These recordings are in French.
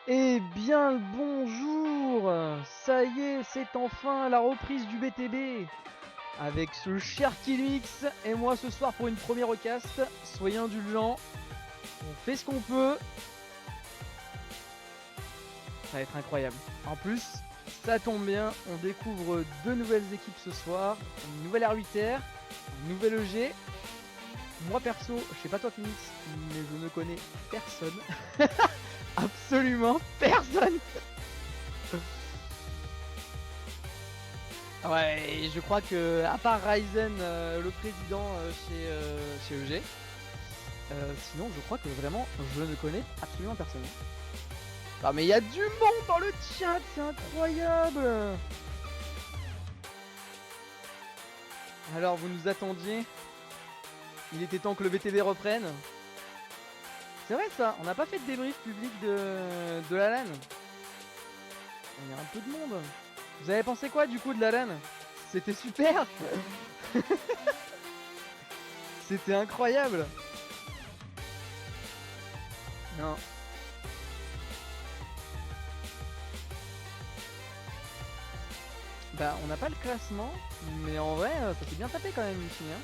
Eh bien le bonjour! Ça y est, c'est enfin la reprise du BTB avec ce cher Killmix et moi ce soir pour une première recast. Soyez indulgents, on fait ce qu'on peut. Ça va être incroyable. En plus, ça tombe bien, on découvre deux nouvelles équipes ce soir. Une nouvelle R8R, un nouvel EG. Moi perso, je sais pas toi Killmix, mais je ne connais personne. Absolument personne. Ouais, et je crois que à part Ryzen, le président chez EG, sinon je crois que vraiment je ne connais absolument personne. Ah mais il y a du monde dans le chat, c'est incroyable. Alors vous nous attendiez, il était temps que le BTB reprenne. C'est vrai ça, on n'a pas fait de débrief public de la LAN. Il y a un peu de monde. Vous avez pensé quoi du coup de la LAN? C'était super. C'était incroyable. Non. Bah on n'a pas le classement, mais en vrai ça s'est bien tapé quand même ici. Hein.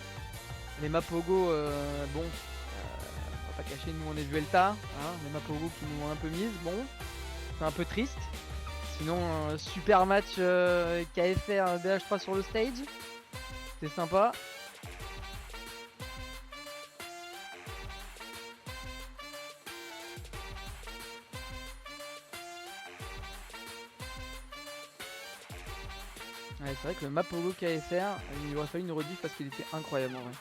Les Mapogo, bon, on va pas cacher, nous on est Vuelta, hein, les Mapogo qui nous ont un peu mises, bon, c'est un peu triste. Sinon, super match KFR BH3 sur le stage, c'était sympa. Ouais, c'est vrai que le Mapogo KFR, il aurait fallu une rediff parce qu'il était incroyable en vrai.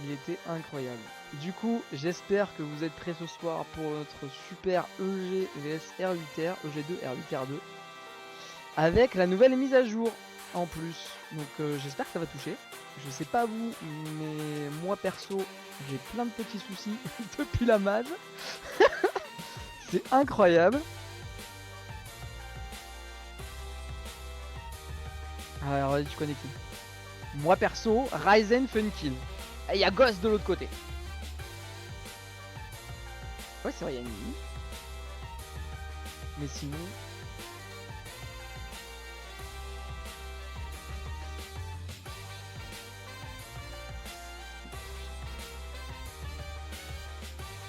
Il était incroyable. Du coup, j'espère que vous êtes prêts ce soir pour notre super EG vs R8R, EG2 R8R2. Avec la nouvelle mise à jour en plus. Donc j'espère que ça va toucher. Je sais pas vous, mais moi perso, j'ai plein de petits soucis depuis la mage. C'est incroyable. Alors vas-y, tu connais qui? Moi perso, Ryzen Funkill. Et il y a Ghost de l'autre côté. Ouais, c'est vrai, il y a une mini. Mais sinon.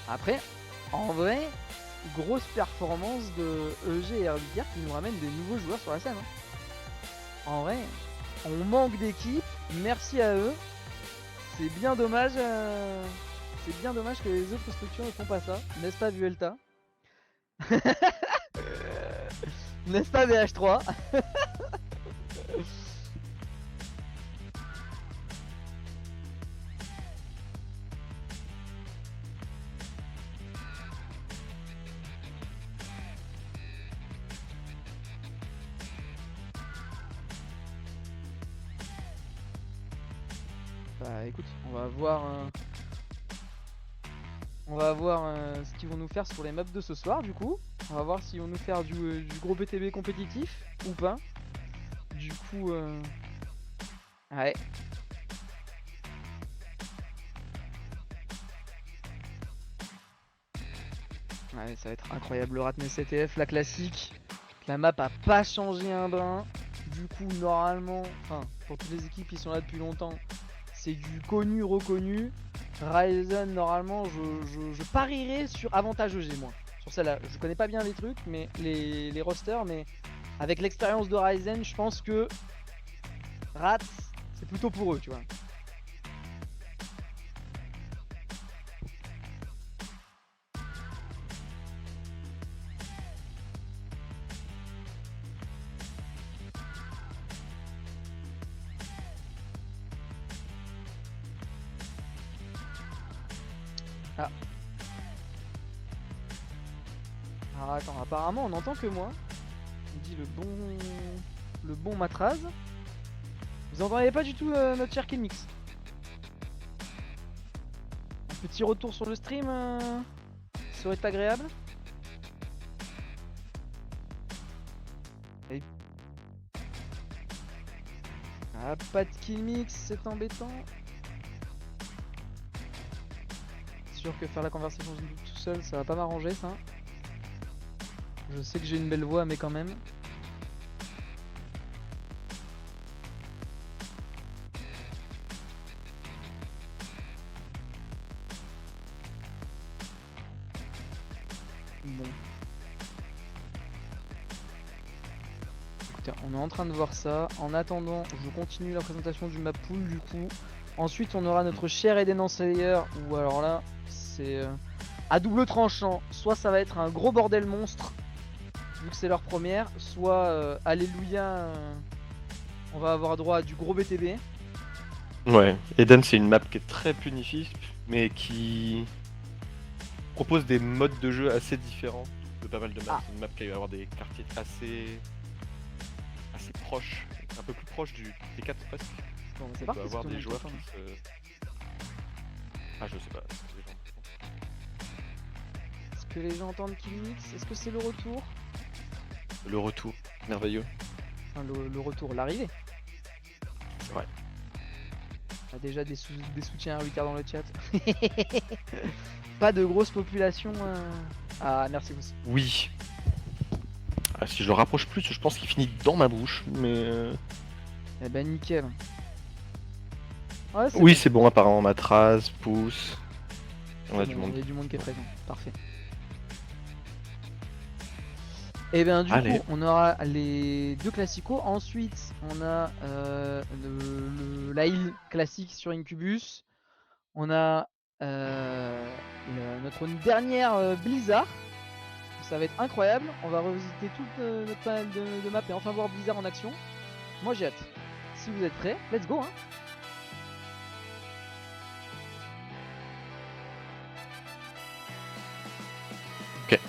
Après, en vrai, grosse performance de EG et Herbigard qui nous ramène des nouveaux joueurs sur la scène. Hein. En vrai, on manque d'équipe, merci à eux. C'est bien dommage. C'est bien dommage que les autres structures ne font pas ça, n'est-ce pas Vuelta? N'est-ce pas VH3? Bah écoute, on va voir. On va voir ce qu'ils vont nous faire sur les maps de ce soir du coup. On va voir s'ils vont nous faire du gros BTB compétitif ou pas. Du coup, ouais. Ouais, ça va être incroyable. Le Ratmes CTF, la classique. La map a pas changé un brin. Du coup, normalement, enfin, pour toutes les équipes qui sont là depuis longtemps, c'est du connu, reconnu. Ryzen, normalement, je parierais sur avantage EG, moi. Sur celle-là. Je connais pas bien les trucs, mais les rosters, mais avec l'expérience de Ryzen, je pense que Rats, c'est plutôt pour eux, tu vois. Ah. Alors attends, apparemment on entend que moi. On dit le bon Matraz. Vous entendez pas du tout notre cher Killmix. Un petit retour sur le stream serait agréable. Et... Ah, pas de Killmix, c'est embêtant. Sûr que faire la conversation tout seul, ça va pas m'arranger ça. Je sais que j'ai une belle voix, mais quand même. Bon. Écoutez, on est en train de voir ça. En attendant, je continue la présentation du map pool du coup. Ensuite, on aura notre cher Eden Slayer. Ou alors là, c'est à double tranchant. Soit ça va être un gros bordel monstre, vu que c'est leur première. Soit, alléluia, on va avoir droit à du gros BTB. Ouais, Eden c'est une map qui est très punitive, mais qui propose des modes de jeu assez différents de pas mal de maps. Ah. C'est une map qui va avoir des quartiers assez proches, un peu plus proches du T4 presque. Bon, c'est On parti. peut avoir si tout le des monde joueurs t'entend, qui là. se... Ah je sais pas. Est-ce que les gens entendent Killmix? Est-ce que c'est le retour? Le retour, merveilleux. Enfin, le retour, l'arrivée. C'est vrai. On a déjà des soutiens à Ricard dans le chat. Pas de grosse population. Ah, merci vous. Oui. Ah, si je le rapproche plus, je pense qu'il finit dans ma bouche, mais... Eh ben nickel. Ouais, Oui, bon. c'est bon, apparemment, ma trace, pouce... On a du monde. Il y a du monde qui est présent. Parfait. Et bien du coup, on aura les deux classicos. Ensuite, on a la heal classique sur Incubus. On a notre dernière Blizzard. Ça va être incroyable. On va revisiter toute notre panel de map et enfin voir Blizzard en action. Moi j'ai hâte. Si vous êtes prêts, let's go hein. Ok.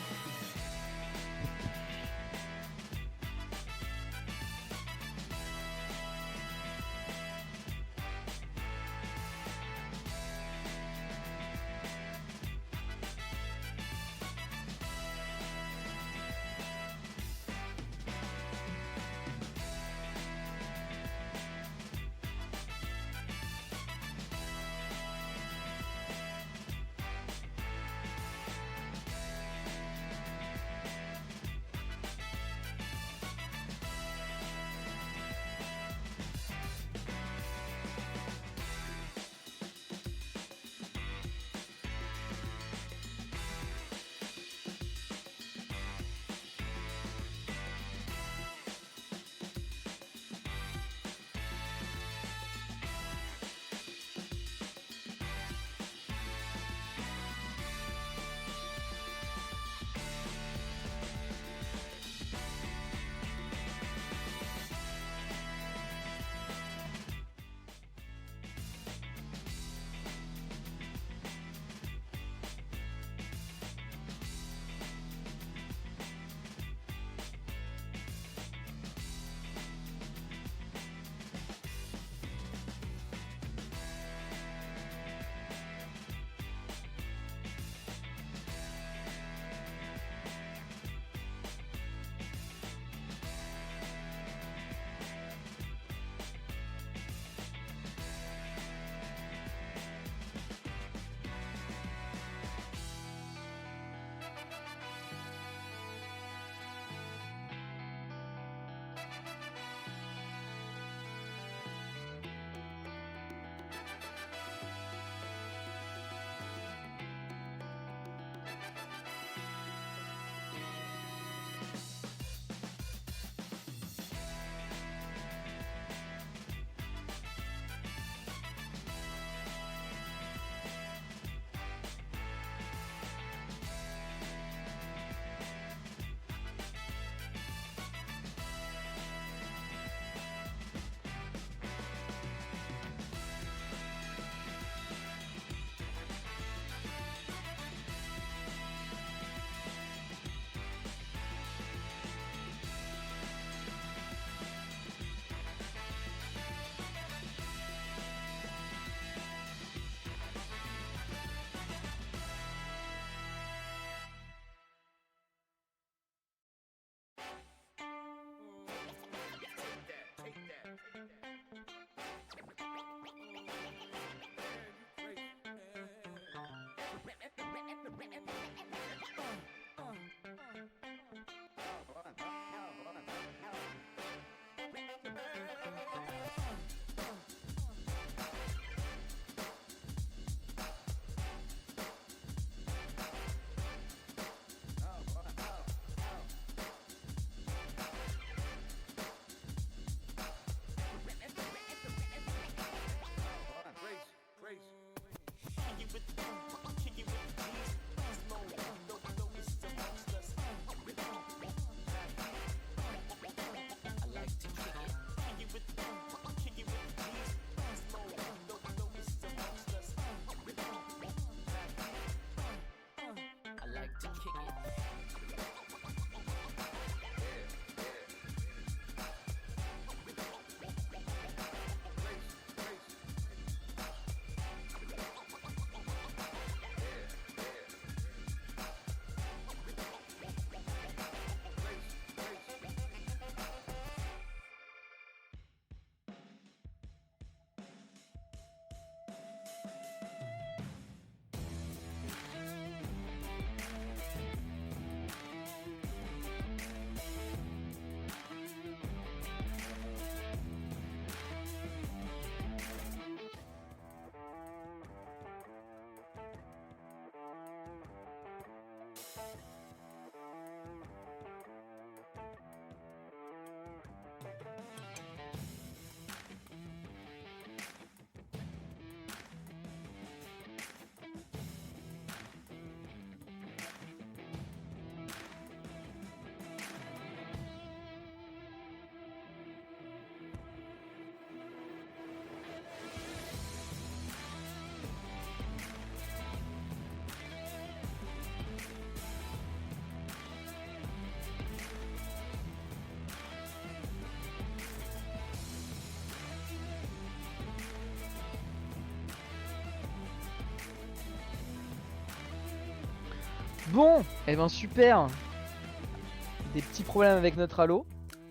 Bon, et ben super. Des petits problèmes avec notre Halo.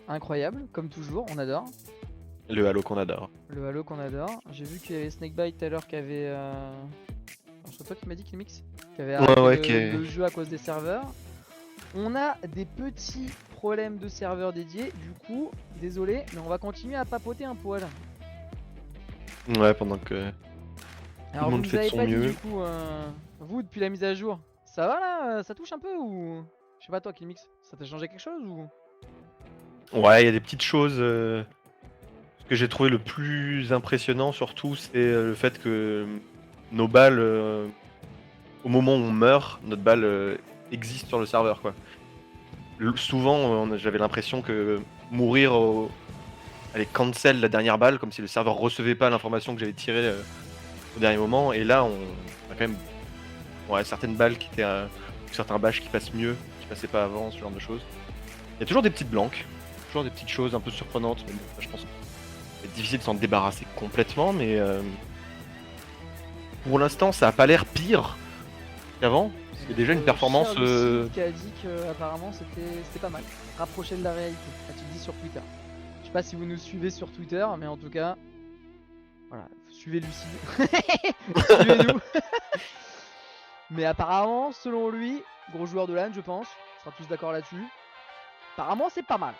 Incroyable, comme toujours, on adore. Le Halo qu'on adore. Le Halo qu'on adore. J'ai vu qu'il y avait Snakebite tout à l'heure qui avait... C'est toi qui m'as dit qu'il mix, qui avait arrêté le jeu à cause des serveurs. On a des petits problèmes de serveurs dédiés. Du coup, désolé, mais on va continuer à papoter un poil. Ouais, pendant que Alors le vous monde nous fait de avez son pas dit mieux. du coup, vous depuis la mise à jour, ça va là? Ça touche un peu ou... Je sais pas toi qui mix, ça t'a changé quelque chose ou... Ouais, il y a des petites choses. Ce que j'ai trouvé le plus impressionnant surtout, c'est le fait que nos balles, au moment où on meurt, notre balle existe sur le serveur, quoi. Souvent, j'avais l'impression que mourir allez, cancel la dernière balle, comme si le serveur recevait pas l'information que j'avais tirée au dernier moment. Et là, on a quand même certaines balles qui étaient, certains bâches qui passent mieux, qui passaient pas avant, ce genre de choses. Il y a toujours des petites blanques, toujours des petites choses un peu surprenantes, mais bon, ça, je pense que c'est difficile de s'en débarrasser complètement, mais pour l'instant, ça a pas l'air pire qu'avant. C'est déjà une performance. Qui a dit que apparemment c'était pas mal, rapproché de la réalité. Tu le dis sur Twitter. Je sais pas si vous nous suivez sur Twitter, mais en tout cas, voilà, suivez Lucie. Suivez-nous. Mais apparemment, selon lui, gros joueur de LAN, je pense, on sera tous d'accord là-dessus. Apparemment, c'est pas mal.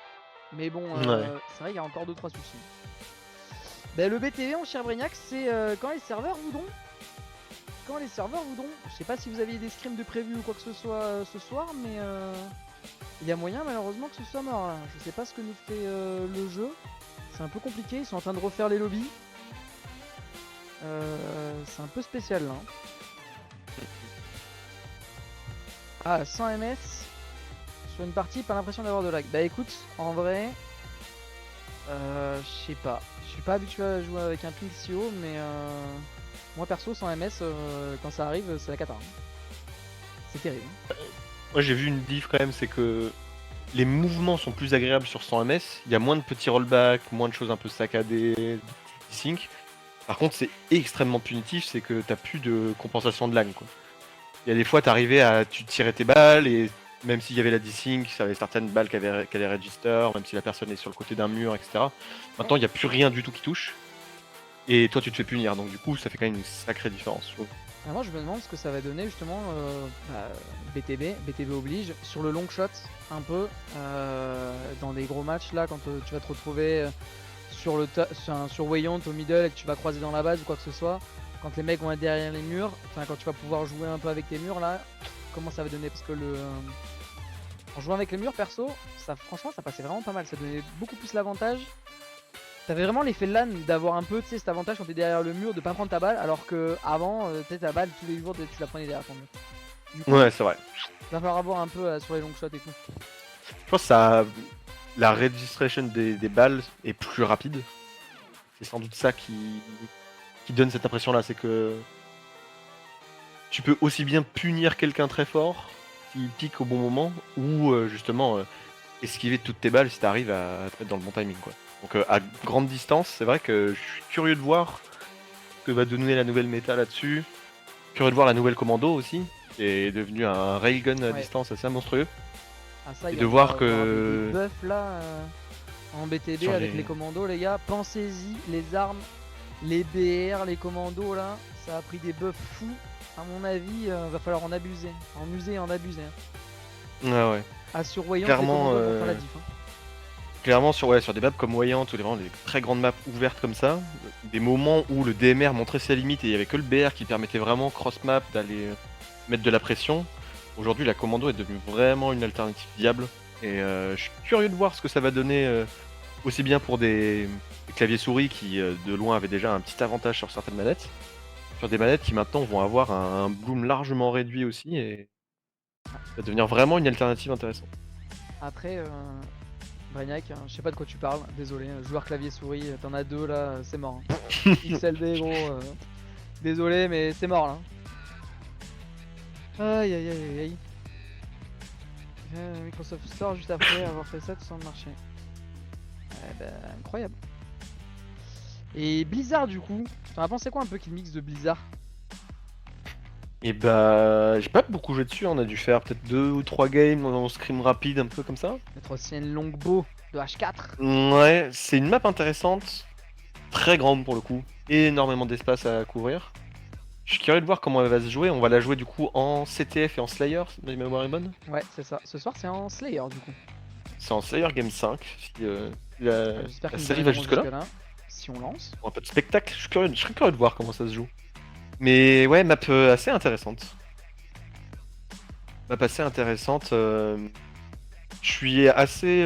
Mais bon, c'est vrai qu'il y a encore 2-3 soucis. Ben, le BTV, mon cher Brignac, c'est quand les serveurs voudront. Quand les serveurs voudront. Je sais pas si vous aviez des scrims de prévu ou quoi que ce soit ce soir, mais il y a moyen malheureusement que ce soit mort là. Je sais pas ce que nous fait le jeu. C'est un peu compliqué, ils sont en train de refaire les lobbies. C'est un peu spécial là. Ah, 100 ms sur une partie, pas l'impression d'avoir de lag. Bah écoute, en vrai, je sais pas. Je suis pas habitué à jouer avec un ping si haut, mais moi perso 100 ms quand ça arrive, c'est la cata. C'est terrible. Moi j'ai vu une diff quand même, c'est que les mouvements sont plus agréables sur 100 ms. Il y a moins de petits rollbacks, moins de choses un peu saccadées, de petits sync. Par contre, c'est extrêmement punitif, c'est que t'as plus de compensation de lag, quoi. Il y a des fois, t'arrivais à tu tirais tes balles et même s'il y avait la desync, ça avait certaines balles qui allaient register, même si la personne est sur le côté d'un mur, etc. Maintenant, il n'y a plus rien du tout qui touche. Et toi, tu te fais punir. Donc, du coup, ça fait quand même une sacrée différence, je trouve. Moi, je me demande ce que ça va donner justement BTB oblige sur le long shot un peu dans des gros matchs là quand tu vas te retrouver sur Wayont au middle et que tu vas croiser dans la base ou quoi que ce soit. Quand les mecs vont être derrière les murs, enfin quand tu vas pouvoir jouer un peu avec tes murs là, comment ça va donner? Parce que en jouant avec les murs perso, ça franchement ça passait vraiment pas mal, ça donnait beaucoup plus l'avantage. T'avais vraiment l'effet LAN d'avoir un peu cet avantage quand t'es derrière le mur de pas prendre ta balle, alors que avant ta balle tous les jours tu la prenais derrière ton mur. Du coup, Ouais, c'est vrai. va falloir avoir un peu sur les long shots et tout. Je pense que ça, la registration des balles est plus rapide. C'est sans doute ça qui donne cette impression là, c'est que tu peux aussi bien punir quelqu'un très fort qui pique au bon moment ou justement esquiver toutes tes balles si t'arrives à te mettre dans le bon timing quoi. Donc à grande distance, c'est vrai que je suis curieux de voir ce que va donner la nouvelle méta là-dessus. Curieux de voir la nouvelle commando aussi, qui est devenu un railgun à Ouais. distance assez monstrueux. Ah ça, Et il de va voir y avoir des que buffs là en BTB sur avec les les commandos les gars. Pensez-y, les armes, les BR, les commandos là, ça a pris des buffs fous. À mon avis, va falloir en abuser, en user et en abuser. ah ouais. À survoyant les Clairement, commandos vont faire la diff. clairement sur des maps comme Wayant ou vraiment des très grandes maps ouvertes comme ça, des moments où le DMR montrait ses limites et il y avait que le BR qui permettait vraiment cross map d'aller mettre de la pression. Aujourd'hui, la commando est devenue vraiment une alternative viable et je suis curieux de voir ce que ça va donner aussi bien pour des claviers souris qui de loin avaient déjà un petit avantage sur certaines manettes, sur des manettes qui maintenant vont avoir un bloom largement réduit aussi et ça va devenir vraiment une alternative intéressante. Après, Brainiac, je sais pas de quoi tu parles, désolé, joueur clavier souris, t'en as deux là, c'est mort. Hein. XLB gros, désolé mais c'est mort là. Aïe aïe aïe aïe aïe. Microsoft Store juste après avoir fait ça tout sur le marché. Incroyable. Et Blizzard du coup, t'en as pensé quoi un peu qu'il mix de Blizzard? Et bah, j'ai pas beaucoup joué dessus, on a dû faire peut-être 2 ou 3 games en scrim rapide, un peu comme ça. Notre ancienne longbow de H4. Ouais, c'est une map intéressante, très grande pour le coup, énormément d'espace à couvrir. Je suis curieux de voir comment elle va se jouer, on va la jouer du coup en CTF et en Slayer, si ma mémoire est bonne. Ouais, c'est ça. Ce soir c'est en Slayer du coup. C'est en Slayer Game 5, si la, J'espère la qu'ils nous série va arriveront jusque là. jusque là. Si on lance. Pour un peu de spectacle, je serais curieux de voir comment ça se joue. Mais ouais, map assez intéressante. Map assez intéressante. Je suis assez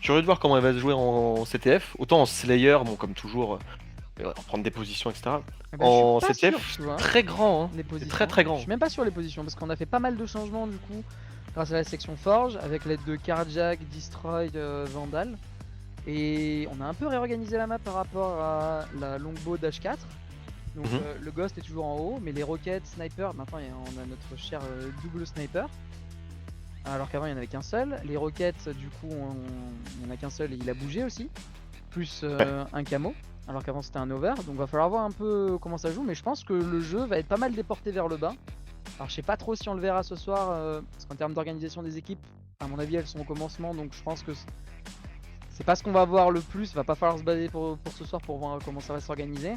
curieux de voir comment elle va se jouer en CTF. Autant en Slayer, bon, comme toujours, prendre des positions, etc. Eh ben, je suis En pas sûr, CTF, tu vois. très grand, hein. Les C'est positions. très très Je grand. suis même pas sur les positions parce qu'on a fait pas mal de changements du coup grâce à la section Forge avec l'aide de Carjack, Destroy, Vandal. Et on a un peu réorganisé la map par rapport à la longbow d'H4. Donc Mhm. le Ghost est toujours en haut, mais les roquettes, sniper, maintenant on a notre cher double sniper. Alors qu'avant il n'y en avait qu'un seul. Les roquettes, du coup, il n'y en a qu'un seul et il a bougé aussi. Plus un camo. Alors qu'avant c'était un over. Donc va falloir voir un peu comment ça joue. Mais je pense que le jeu va être pas mal déporté vers le bas. Alors je sais pas trop si on le verra ce soir. Parce qu'en termes d'organisation des équipes, à mon avis elles sont au commencement. Donc je pense que c'est pas ce qu'on va voir le plus. Il va pas falloir se baser pour ce soir pour voir comment ça va s'organiser.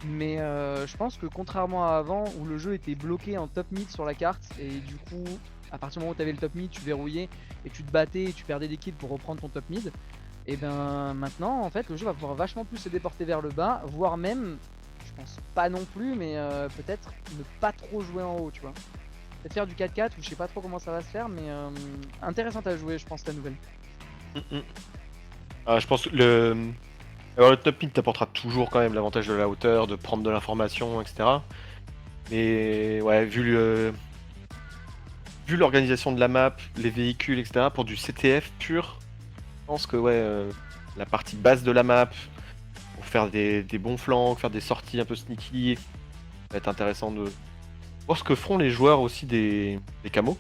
Mais je pense que contrairement à avant où le jeu était bloqué en top mid sur la carte et du coup à partir du moment où tu avais le top mid tu verrouillais et tu te battais et tu perdais des kills pour reprendre ton top mid, et ben maintenant en fait le jeu va pouvoir vachement plus se déporter vers le bas, voire même, je pense pas non plus, mais peut-être ne pas trop jouer en haut, tu vois. Peut-être faire du 4-4 ou je sais pas trop comment ça va se faire, mais intéressante à jouer je pense la nouvelle. Mhm. Ah, je pense que alors, le top mid t'apportera toujours quand même l'avantage de la hauteur, de prendre de l'information, etc. Mais ouais, vu l'organisation de la map, les véhicules, etc., pour du CTF pur, je pense que ouais, la partie basse de la map, pour faire des bons flancs, faire des sorties un peu sneaky, ça va être intéressant de voir ce que feront les joueurs aussi des camos.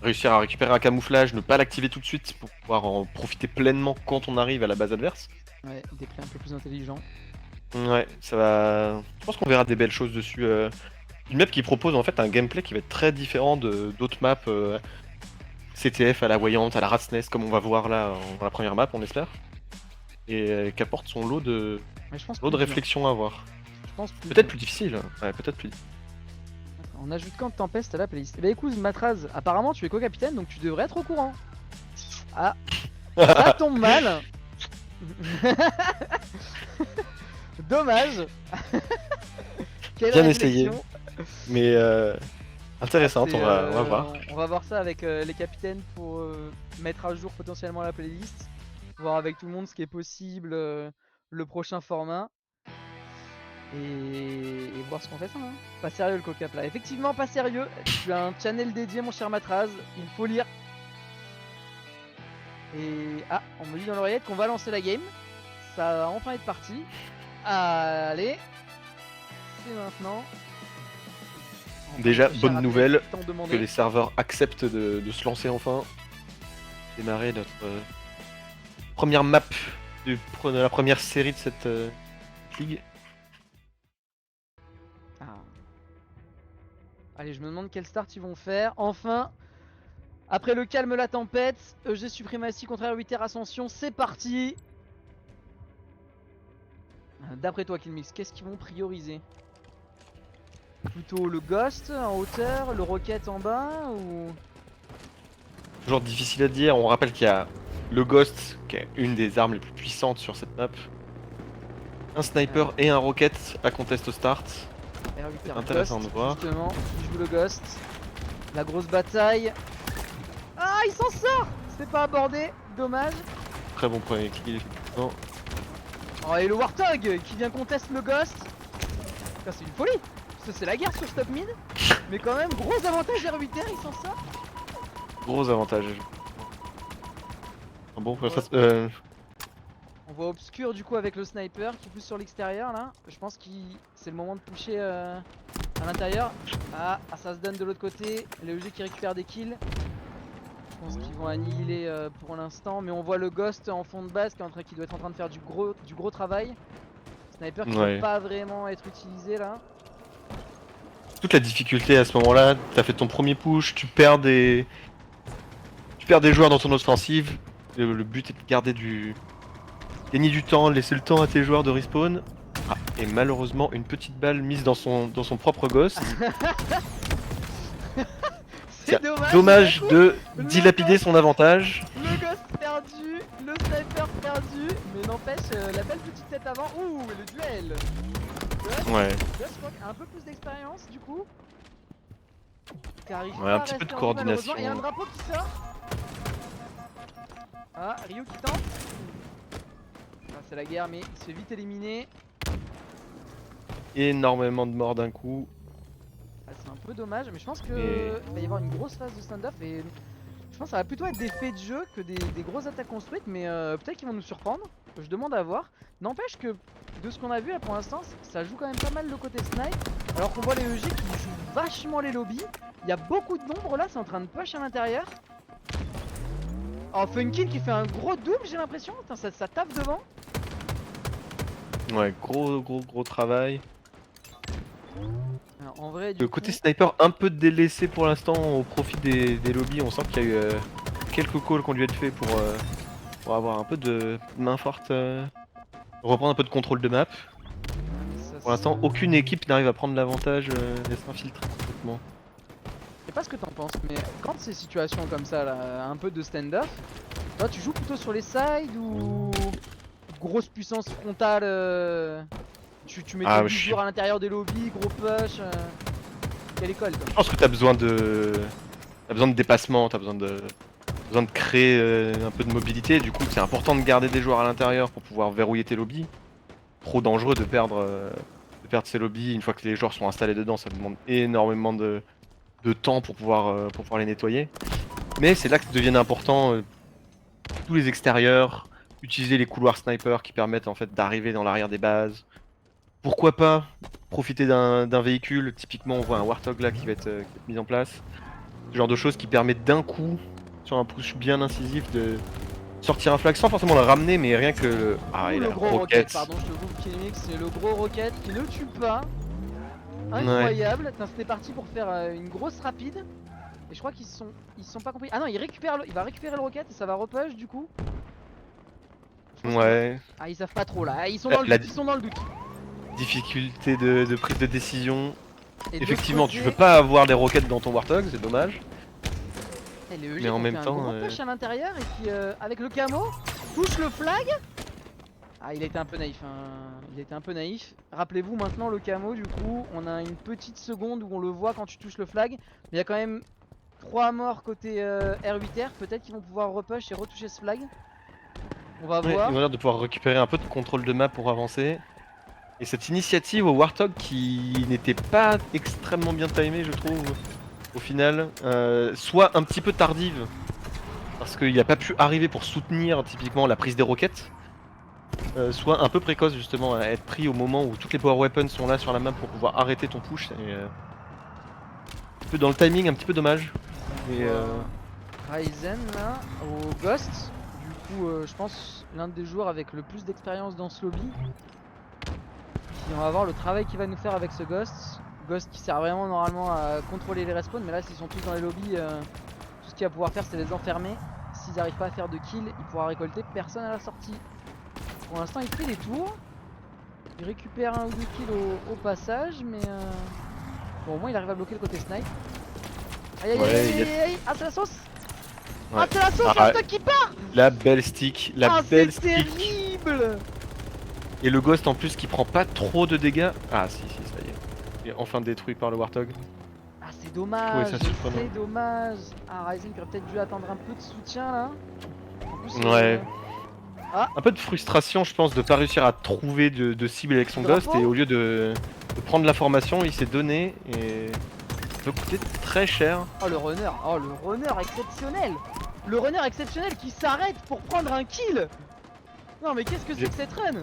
Réussir à récupérer un camouflage, ne pas l'activer tout de suite pour pouvoir en profiter pleinement quand on arrive à la base adverse. Ouais, des plays un peu plus intelligents. Ouais, ça va. Je pense qu'on verra des belles choses dessus. Une map qui propose en fait un gameplay qui va être très différent de d'autres maps CTF à la voyante, à la rat's nest, comme on va voir là dans la première map, on espère. Et qui apporte son Mais je pense lot plus de dur. réflexion à avoir. Je pense plus Peut-être dur. plus difficile. Ouais, peut-être plus. On ajoute quand Tempest à la playlist. Eh bah écoute Matraz, apparemment tu es co-capitaine donc tu devrais être au courant. Ah, ça tombe mal. Dommage. Quelle Bien essayé. réflexion. Mais intéressante, C'est, on va voir. on va voir ça avec les capitaines pour mettre à jour potentiellement la playlist. Voir avec tout le monde ce qui est possible, le prochain format. Et voir ce qu'on fait ça. Hein. Pas sérieux le co-cap là. Effectivement pas sérieux. Tu as un channel dédié mon cher Matraz. Il faut lire. Et ah, on me dit dans l'oreillette qu'on va lancer la game. Ça va enfin être parti. Allez, c'est maintenant. Déjà, Cher bonne appel, nouvelle, tant que demandé. les serveurs acceptent de se lancer enfin. Démarrer notre première map de la première série de cette ligue. Ah. Allez, je me demande quel start ils vont faire. Enfin, après le calme, la tempête, EG Suprématie contre R8R Ascension, c'est parti. D'après toi, Killmix, qu'est-ce qu'ils vont prioriser? Plutôt le Ghost en hauteur, le Rocket en bas ou... Toujours difficile à dire, on rappelle qu'il y a le Ghost, qui est une des armes les plus puissantes sur cette map. Un sniper et un rocket à contest au start. R8R Intéressant Ghost, de voir. justement, qui joue le Ghost. La grosse bataille. Ah, il s'en sort. C'est pas abordé, dommage. Très bon premier kill, effectivement. Oh, et le Warthog qui vient contest le Ghost. Putain, c'est une folie. Parce que c'est la guerre sur ce top mid. Mais quand même, gros avantage R8R, il s'en sort. Gros avantage. Ah bon, Ouais. ça, On voit Obscur du coup avec le sniper qui pousse sur l'extérieur là. Je pense que c'est le moment de pusher à l'intérieur. Ah, ça se donne de l'autre côté. Les EG qui récupèrent des kills. Je pense qu'ils vont annihiler pour l'instant. Mais on voit le Ghost en fond de base qui doit être en train de faire du gros travail. Sniper qui ne ouais. peut pas vraiment être utilisé là. Toute la difficulté à ce moment-là, t'as fait ton premier push, tu perds des joueurs dans ton offensive. Le but est de garder gagner du temps, laisser le temps à tes joueurs de respawn. Ah, et malheureusement, une petite balle mise dans son propre Ghost. C'est dommage. Dommage de Le dilapider Ghost. son avantage. Le Ghost perdu, le sniper perdu. Mais n'empêche, la belle petite tête avant. Ouh, le duel. Ouais. Ghost, je crois qu'il a un peu plus d'expérience du coup. Qui arrive Ouais, pas un à petit peu rester de en vie, coordination. malheureusement. Et un drapeau qui sort. Ah, Ryu qui tente. Ah, c'est la guerre, mais il se fait vite éliminer. Énormément de morts d'un coup. Ah, c'est un peu dommage, mais je pense qu'il Et- va y avoir une grosse phase de stand-off. Et je pense que ça va plutôt être des faits de jeu que des grosses attaques construites. Mais peut-être qu'ils vont nous surprendre. Je demande à voir. N'empêche que de ce qu'on a vu là pour l'instant, ça joue quand même pas mal le côté snipe. Alors qu'on voit les EG qui jouent vachement les lobbies. Il y a beaucoup de nombres là, c'est en train de push à l'intérieur. Oh, Funkin qui fait un gros double, j'ai l'impression. Putain, ça tape devant. Ouais, gros travail. Alors, en vrai, du Le coup, côté sniper un peu délaissé pour l'instant au profit des lobbies. On sent qu'il y a eu quelques calls qui ont dû être faits pour avoir un peu de main forte. Reprendre un peu de contrôle de map. ça, Pour l'instant, aucune équipe n'arrive à prendre l'avantage et s'infiltrer complètement. je sais pas ce que t'en penses, mais quand ces situations comme ça, là, un peu de stand-off, toi tu joues plutôt sur les sides ou grosse puissance frontale tu mets Ah, tes je suis- joueurs à l'intérieur des lobbies, gros push quelle école toi? Je pense que t'as besoin de dépassement, t'as besoin de créer un peu de mobilité. Du coup, c'est important de garder des joueurs à l'intérieur pour pouvoir verrouiller tes lobbies. Trop dangereux de perdre ces lobbies une fois que les joueurs sont installés dedans. Ça demande énormément de temps pour pouvoir les nettoyer. Mais c'est là que deviennent importants tous les extérieurs, utiliser les couloirs sniper qui permettent en fait d'arriver dans l'arrière des bases. Pourquoi pas profiter d'un véhicule, typiquement on voit un Warthog là qui va être mis en place. Ce genre de choses qui permettent d'un coup, sur un push bien incisif, de sortir un flag sans forcément le ramener, mais rien que le... Ah, Ouh, il a le la gros rocket, roquette. pardon je te coupe Killmix, c'est le gros rocket qui ne tue pas. Incroyable, putain, c'était parti pour faire une grosse rapide. Et je crois qu'ils se sont pas compris. Ah non, il va récupérer le rocket et ça va repush du coup. Je pense Ouais. Ah, ils savent pas trop là, ils sont La- dans le la- doute, ils sont dans le doute. Difficulté de prise de décision. Et de Effectivement, l'autre tu côté, peux pas avoir des roquettes dans ton Warthog, c'est dommage. et les EG mais en qui ont même fait un temps, gros push à l'intérieur et qui, avec le camo, touche le flag. Ah, il a été un peu naïf, hein. Il a été un peu naïf. Rappelez-vous maintenant le camo, du coup, on a une petite seconde où on le voit quand tu touches le flag. Mais il y a quand même 3 morts côté R8R. Peut-être qu'ils vont pouvoir repush et retoucher ce flag. On va Ouais, voir. ils ont l'air de pouvoir récupérer un peu de contrôle de map pour avancer. Et cette initiative au Warthog qui n'était pas extrêmement bien timée, je trouve, au final, soit un petit peu tardive, parce qu'il n'a pas pu arriver pour soutenir typiquement la prise des roquettes, soit un peu précoce justement à être pris au moment où toutes les power weapons sont là sur la map pour pouvoir arrêter ton push. peu dans le timing, un petit peu dommage. Et Ryzen là, au Ghost. Du coup, je pense l'un des joueurs avec le plus d'expérience dans ce lobby. Et on va voir le travail qu'il va nous faire avec ce Ghost. Ghost qui sert vraiment normalement à contrôler les respawns, mais là s'ils sont tous dans les lobbies, tout ce qu'il va pouvoir faire c'est les enfermer. S'ils n'arrivent pas à faire de kill, il pourra récolter personne à la sortie. Pour l'instant il fait des tours. Il récupère un ou deux kills au passage, mais bon, au moins il arrive à bloquer le côté snipe. Aïe aïe Ouais, aïe aïe aïe. Ah c'est la sauce. Ouais. Ah c'est la sauce, Ah, le stock qui part. la belle stick, la Ah belle c'est stick. terrible. Et le Ghost en plus qui prend pas trop de dégâts. Ah si, ça y est. Il est enfin détruit par le Warthog. Ah c'est dommage, ça surprenant. c'est dommage. Ah Ryzen qui aurait peut-être dû attendre un peu de soutien là. En plus, Ouais. Ah. Un peu de frustration je pense de pas réussir à trouver de cible avec son Drapeau. Ghost, et au lieu de prendre l'information il s'est donné et ça peut coûter très cher. Oh le runner exceptionnel. Le runner exceptionnel qui s'arrête pour prendre un kill. Non mais qu'est-ce que c'est que cette run?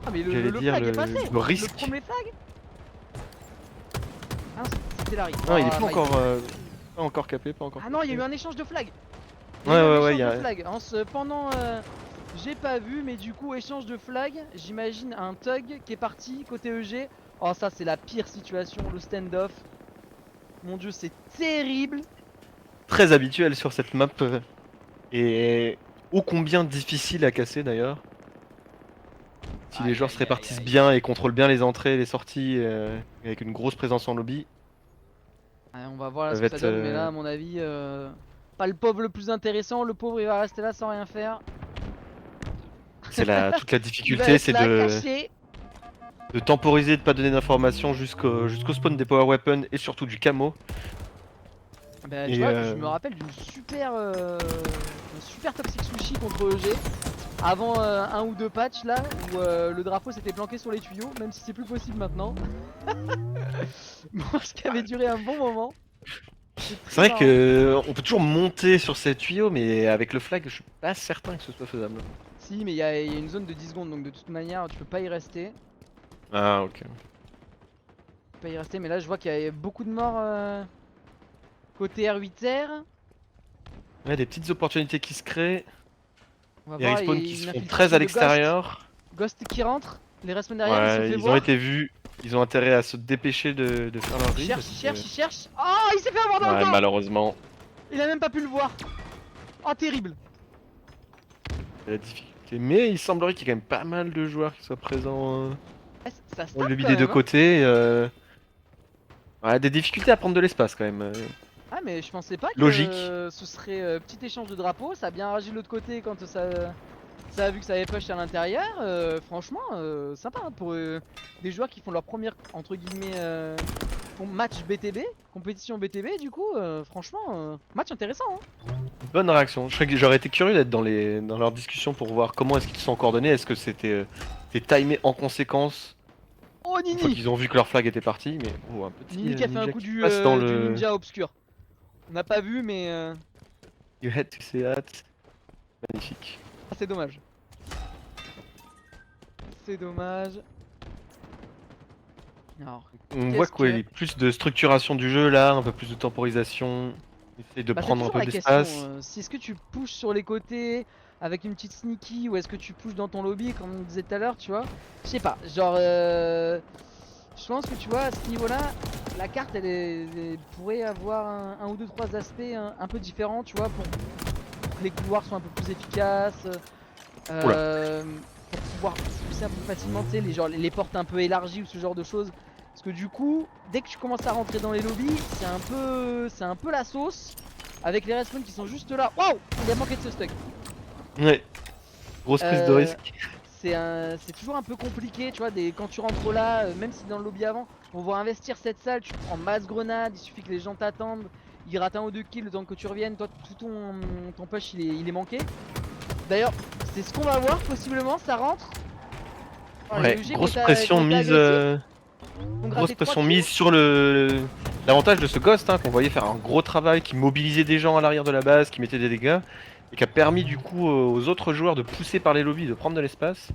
Ah mais le dire flag est passé. le risque. Le premier flag. Ah c'était Larry. Non, il est Ah, pas nice. encore capé, pas encore. Ah non, il y a eu un échange de flag. Ouais, il y a. Flag. Pendant j'ai pas vu, mais du coup échange de flag. J'imagine un Tug qui est parti côté EG. Oh ça c'est la pire situation, le stand-off. Mon dieu c'est terrible. Très habituel sur cette map et ô combien difficile à casser d'ailleurs. Si les joueurs se répartissent bien et contrôlent bien les entrées et les sorties avec une grosse présence en lobby. Ouais, on va voir là Ça ce va que ça être, donne, mais là à mon avis pas le pauvre le plus intéressant. Le pauvre il va rester là sans rien faire. C'est toute la Il va difficulté, être c'est là, de caché. temporiser, de pas donner d'informations jusqu'au spawn des power weapons et surtout du camo. Bah, Et tu vois, je me rappelle d'une super toxic sushi contre EG avant un ou deux patchs là où le drapeau s'était planqué sur les tuyaux, même si c'est plus possible maintenant. Bon, ce qui avait duré un bon moment. C'est vrai que on peut toujours monter sur ces tuyaux, mais avec le flag, je suis pas certain que ce soit faisable. Si, mais il y a une zone de 10 secondes donc de toute manière tu peux pas y rester. Ah ok. Tu peux pas y rester, mais là je vois qu'il y a beaucoup de morts côté R8R. Ouais, des petites opportunités qui se créent. On va Les voir, respawns il y a qui une se font infiltration très à de l'extérieur. Ghost qui rentre, les respawn derrière, ils se Ouais, fait ils ont voir. été vus. Ils ont intérêt à se dépêcher de faire leur Il ride. cherche, il cherche. Oh, il s'est fait avoir dans le Ouais, dos. malheureusement, Il a même pas pu le voir. Oh, terrible. c'est la difficulté. Mais il semblerait qu'il y ait quand même pas mal de joueurs qui soient présents Ça se dans le tape lobby quand des deux même, hein. côtés. Ouais, des difficultés à prendre de l'espace quand même. Ah mais je pensais pas Logique. que ce serait petit échange de drapeaux. Ça a bien réagi de l'autre côté quand ça a vu que ça avait push à l'intérieur. Franchement sympa hein, pour des joueurs qui font leur première entre guillemets match BTB, compétition BTB. Du coup franchement match intéressant hein. Bonne réaction. J'aurais été curieux d'être dans leur discussion pour voir comment est-ce qu'ils se sont coordonnés. Est-ce que c'était timé en conséquence Oh une fois Nini. qu'ils ont vu que leur flag était parti? Mais oh, un petit Nini qui a fait un ninja coup qui passe dans du le. ninja obscur. On n'a pas vu mais You had to say that. Magnifique. c'est dommage. C'est dommage. Alors, On voit qu'il y a plus de structuration du jeu là, un peu plus de temporisation. Essaye de bah, prendre un c'est toujours peu la question, d'espace. si est-ce que tu pushes sur les côtés avec une petite sneaky ou est-ce que tu pushes dans ton lobby comme on disait tout à l'heure, tu vois? Je sais pas, genre je pense que tu vois à ce niveau-là, la carte elle pourrait avoir un ou deux trois aspects un peu différents, tu vois, pour que les couloirs soient un peu plus efficaces, pour pouvoir pousser un peu facilement, tu sais, les portes un peu élargies ou ce genre de choses. Parce que du coup, dès que tu commences à rentrer dans les lobbies, c'est un peu la sauce. Avec les respawns qui sont juste là. Waouh, il a manqué de ce stuck. Ouais. Grosse prise de risque. C'est toujours un peu compliqué, tu vois, quand tu rentres là, même si dans le lobby avant, on va investir cette salle, tu prends masse grenade, il suffit que les gens t'attendent, ils ratent un ou deux kills le temps que tu reviennes, toi tout ton push il est manqué. D'ailleurs, c'est ce qu'on va voir possiblement, ça rentre. Oh, Ouais, grosse pression mise. Grosse pression mise sur l'avantage de ce Ghost hein, qu'on voyait faire un gros travail, qui mobilisait des gens à l'arrière de la base, qui mettait des dégâts, et qui a permis du coup aux autres joueurs de pousser par les lobbies, de prendre de l'espace.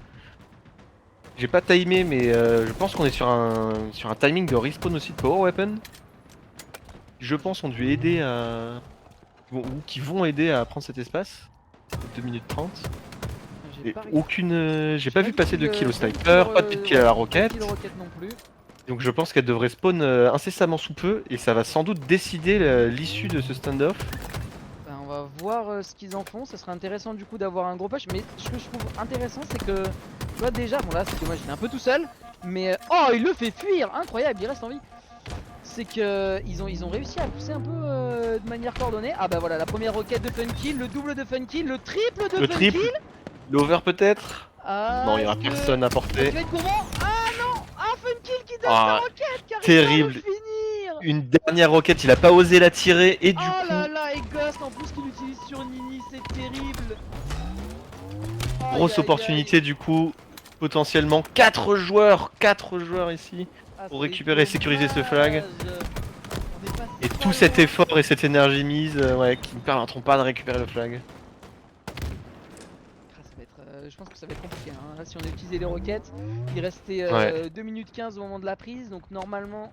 J'ai pas timé, mais je pense qu'on est sur un timing de respawn aussi de Power Weapon. Je pense ont dû aider à... ou qui vont aider à prendre cet espace. C'était 2 minutes 30. J'ai Et pas aucune... J'ai pas vu passer de kill au pas vu sniper, pas de kill à la pas de roquette. kill roquette non plus. Donc je pense qu'elle devrait spawn incessamment sous peu et ça va sans doute décider l'issue de ce standoff. Ben, on va voir ce qu'ils en font. Ça serait intéressant du coup d'avoir un gros push. Mais ce que je trouve intéressant, c'est que tu vois déjà, bon là c'est dommage, il est un peu tout seul. Mais oh, il le fait fuir, incroyable, il reste en vie. C'est que ils ont réussi à pousser un peu de manière coordonnée. Ah bah voilà, la première roquette de Funkill, le double de Funkill, le triple de Le triple, Funkill. l'over peut-être. Ah, Non, il y aura est-ce que- personne à est-ce porter. qu'il va être gourmand? Ah non, ah Funkill qui donne Ah, sa roquette, qui arrive terrible. pas à le finir. Une dernière roquette, il a pas osé la tirer et du Oh coup, là là, et Ghost en plus qu'il utilise sur Nini, c'est terrible. Aïe, grosse aïe, opportunité aïe. du coup. Potentiellement 4 joueurs ici Ah, pour c'est récupérer et sécuriser ce flag. dommage. On est passé Et pas tout cet loin. effort et cette énergie mise ouais, qui ne permettront pas de récupérer le flag. Ah, ça va être, je pense que ça va être compliqué. Hein. Là, si on a utilisé les roquettes, il restait Ouais. 2 minutes 15 au moment de la prise. Donc normalement,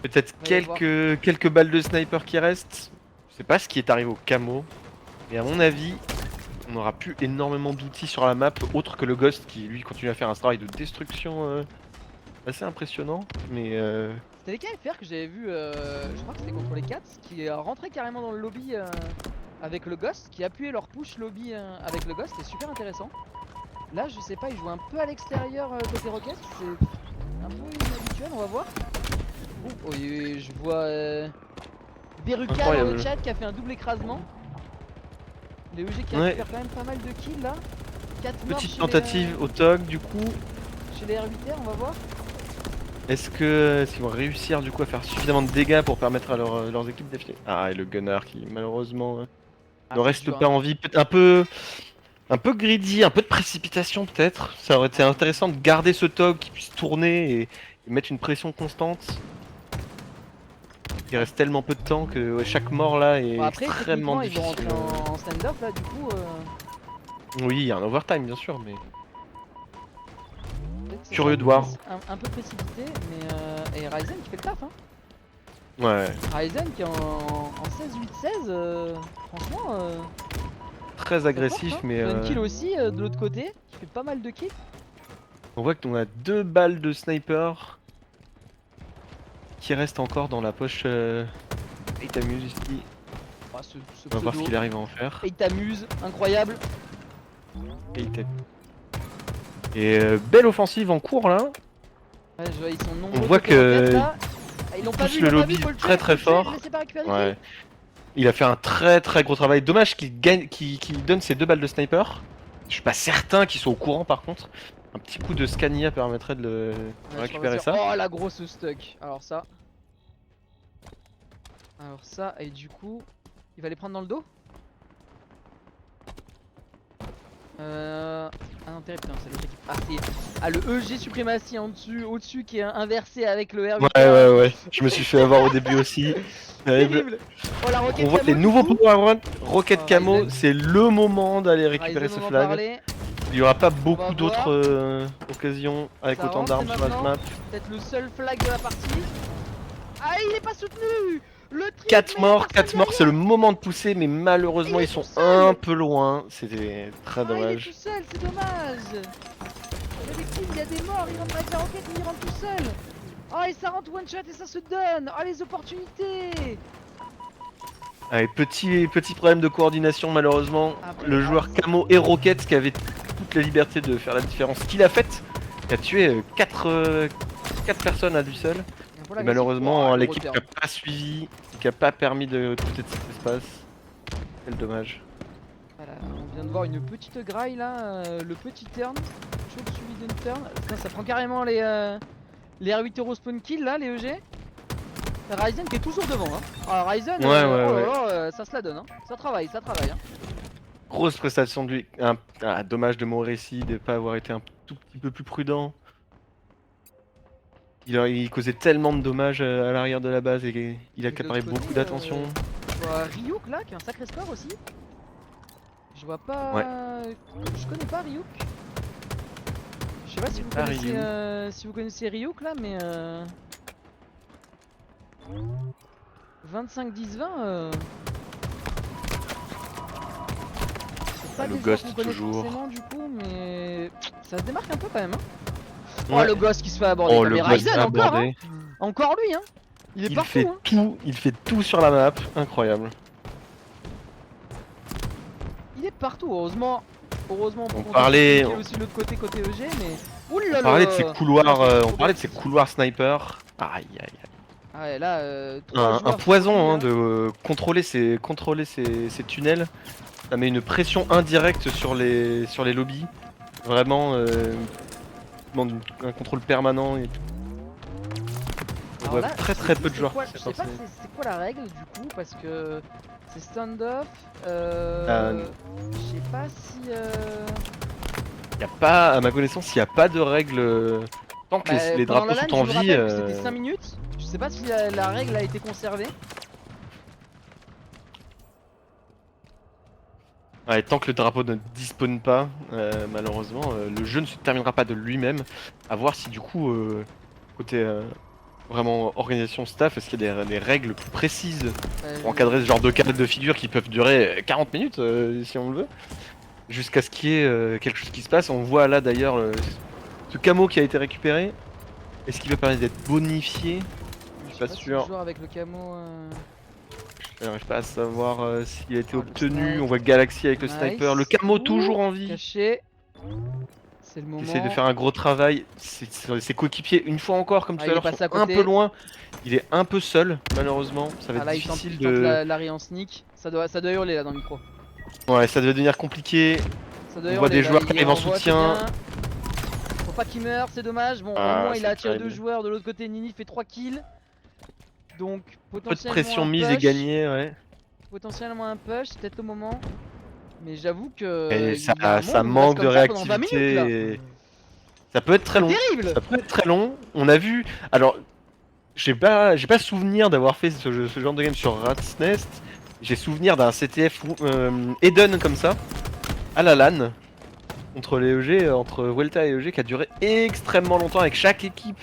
Peut-être va y avoir- quelques balles de sniper qui restent. Je sais pas ce qui est arrivé au camo. Mais à mon avis, on n'aura plus énormément d'outils sur la map autre que le Ghost qui lui continue à faire un travail de destruction assez impressionnant. Mais c'était les KFR que j'avais vu, je crois que c'était contre les Cats, qui rentraient carrément dans le lobby avec le Ghost, qui appuyaient leur push lobby avec le Ghost. C'était super intéressant. Là, je sais pas, ils jouent un peu à l'extérieur côté roquette. C'est un peu inhabituel, on va voir. Oh, et je vois Beruka dans le incroyable. chat qui a fait un double écrasement. Les EG qui Ouais. récupèrent quand même pas mal de kills là. 4 morts Petite chez tentative au TOG du coup. chez les R8R, on va voir. Est-ce qu'ils vont réussir du coup à faire suffisamment de dégâts pour permettre à leurs équipes d'affiler? Ah et le gunner qui malheureusement Ah, ne c'est reste dur, pas hein. en vie. Peut-être un peu greedy, un peu de précipitation peut-être. Ça aurait été intéressant de garder ce TOG qui puisse tourner et mettre une pression constante. Il reste tellement peu de temps que ouais, chaque mort là est Bon, après, extrêmement techniquement, ils vont difficile. rentrer en stand-up là, du coup. Oui, il y a un overtime bien sûr, mais Peut-être que c'est curieux un de peu voir. un peu précipité, mais. Et Ryzen qui fait le taf, hein. Ouais, Ryzen qui est en 16-8-16, franchement. très C'est agressif, fort, hein. mais Funkill aussi de l'autre côté, qui fait pas mal de kills. on voit qu'on a 2 balles de sniper qui restent encore dans la poche. Et t'amuses ici. Ah, ce On va voir ce pseudo. qu'il arrive à en faire. Et il t'amuse, incroyable. Et il t'amuse. Et belle offensive en cours là. Ouais, je vois, ils sont nombreux. On voit côté roquette, que là. Ah, ils l'ont pas pousse vu, le ils l'ont pas lobby vu, faut le tuer, très très faut le tuer, fort. laissez pas récupérer les Ouais. kills. Il a fait un très gros travail. Dommage qu'il gagne, qu'il donne ses 2 balles de sniper. Je suis pas certain qu'ils soient au courant par contre. Un petit coup de Scania permettrait de Ouais, je récupérer crois ça. pas. Oh, la grosse stuck. Alors ça. Et du coup, il va les prendre dans le dos. Ah non, terrible, putain, c'est l'autre équipe. Ah, le EG suprématie en dessus, au-dessus qui est inversé avec le R8. Ouais. Je me suis fait avoir au début aussi. Terrible. Terrible. Oh, la roquette On voit camo, les du nouveaux coup. Power Rocket Oh, Camo, Ryzen. c'est le moment d'aller récupérer Ryzen, ce on en flag. parlait. Il n'y aura pas va beaucoup d'autres voir. occasions avec Ça autant rentre d'armes sur la maintenant. map. Peut-être le seul flag de la partie. Ah, il est pas soutenu. Le triple, 4 mais il y a morts, personne 4 morts, c'est le derrière. moment de pousser, mais malheureusement Il est ils sont tout seul. un peu loin. C'était très Ah, il est tout dommage. seul, c'est dommage. Il y a des kills, il y a des morts, il rentre avec la roquette, mais il rentre tout seul. Oh, et ça rentre one shot et ça se donne. Oh, les opportunités. Allez, petit problème de coordination malheureusement. Après, Le joueur Camo et Rocket qui avait toute la liberté de faire la différence qu'il a faite, qui a tué 4 personnes à lui seul. Et malheureusement l'équipe qui n'a pas suivi, qui n'a pas permis de couper de cet espace. Quel dommage. Voilà, on vient de voir une petite graille là, le petit turn, choke suivi d'une turn. Putain, ça prend carrément les R8 Euro spawn kill là, les EG. Ryzen qui est toujours devant. Hein. Alors Ryzen, Ouais. ça se la donne. Hein. Ça travaille. Hein. Grosse prestation de lui. Dommage de mon récit de pas avoir été un tout petit peu plus prudent. Il causait tellement de dommages à l'arrière de la base et il Et de accaparait l'autre côté, beaucoup d'attention. Je vois Ryuk là qui a un sacré score aussi. Je vois pas. Ouais. Je connais pas Ryuk. Je sais pas si vous Ah, connaissez, Ryu. si vous connaissez Ryuk là, mais 25-10-20, c'est pas le des Ghost joueurs qu'on connaît toujours. forcément du coup, mais ça se démarque un peu quand même. Hein. Oh Ouais. le Ghost qui se fait aborder, Oh, non, le mais Ghost Ryzen encore, hein. abordé. Encore lui, hein. Il est partout, hein. Il fait tout sur la map, incroyable. Il est partout, heureusement. Heureusement On pour parlait- aussi de l'autre côté EG, mais. Oulala. On parlait de ses couloirs, Trop bien. couloirs sniper. Aïe aïe aïe. Ah ouais, là, 3 Un joueurs poison sur lui, hein, là. de contrôler ces tunnels. Ça met une pression indirecte sur les lobbies. Vraiment, demande un contrôle permanent. Et... On Alors voit là, très je sais très plus peu de c'est joueurs. quoi- qui Je sont sais pas sortis. c'est quoi la règle du coup, parce que c'est stand-off. Euh, Je sais pas si. Y a pas, à ma connaissance, il n'y a pas de règle. Tant que les Pendant drapeaux la LAN, sont en je me vie. rappelle que c'était 5 minutes. Je sais pas si la règle a été conservée. Ouais, tant que le drapeau ne dispone pas, malheureusement, le jeu ne se terminera pas de lui-même. À voir si du coup, côté vraiment organisation staff, est-ce qu'il y a des règles plus précises pour encadrer ce genre de cas de figure qui peuvent durer 40 minutes si on le veut, jusqu'à ce qu'il y ait quelque chose qui se passe. On voit là d'ailleurs ce camo qui a été récupéré. Est-ce qu'il va permettre d'être bonifié? Je sais pas si sûr. le joueur avec le camo. Je n'arrive pas à savoir s'il a été Ah, le obtenu. snipe. On voit Galaxy avec le Nice. sniper. Le camo Ouh, toujours en vie. Caché. C'est le moment. Il essaie de faire un gros travail. Ses coéquipiers, une fois encore, comme tout il à est l'heure, passé sont à un côté. peu loin. Il est un peu seul, malheureusement. Ça va Ah être là, difficile il tente de. l'arrêt en sneak. Ça doit hurler là dans le micro. Ouais, ça devait devenir compliqué. Ça doit On hurler, voit des là, joueurs il qui arrivent en renvoie, soutien. c'est bien. Faut pas qu'il meure, c'est dommage. Bon, Ah, au moins il a c'est attiré terrible. 2 joueurs. De l'autre côté, Nini fait 3 kills. Donc Peu de potentiellement pression un mise push. et gagnée, ouais. Potentiellement un push, c'est peut-être le moment. Mais j'avoue que Et il y a un ça monde où on reste manque de comme ça pendant 20 minutes là. réactivité. et Ça peut être très C'est long. terrible. Ça peut être très long. On a vu. Alors, j'ai pas souvenir d'avoir fait ce genre de game sur Rat's Nest. J'ai souvenir d'un CTF Eden comme ça, à la LAN, contre les EG, entre Vuelta et EG, qui a duré extrêmement longtemps avec chaque équipe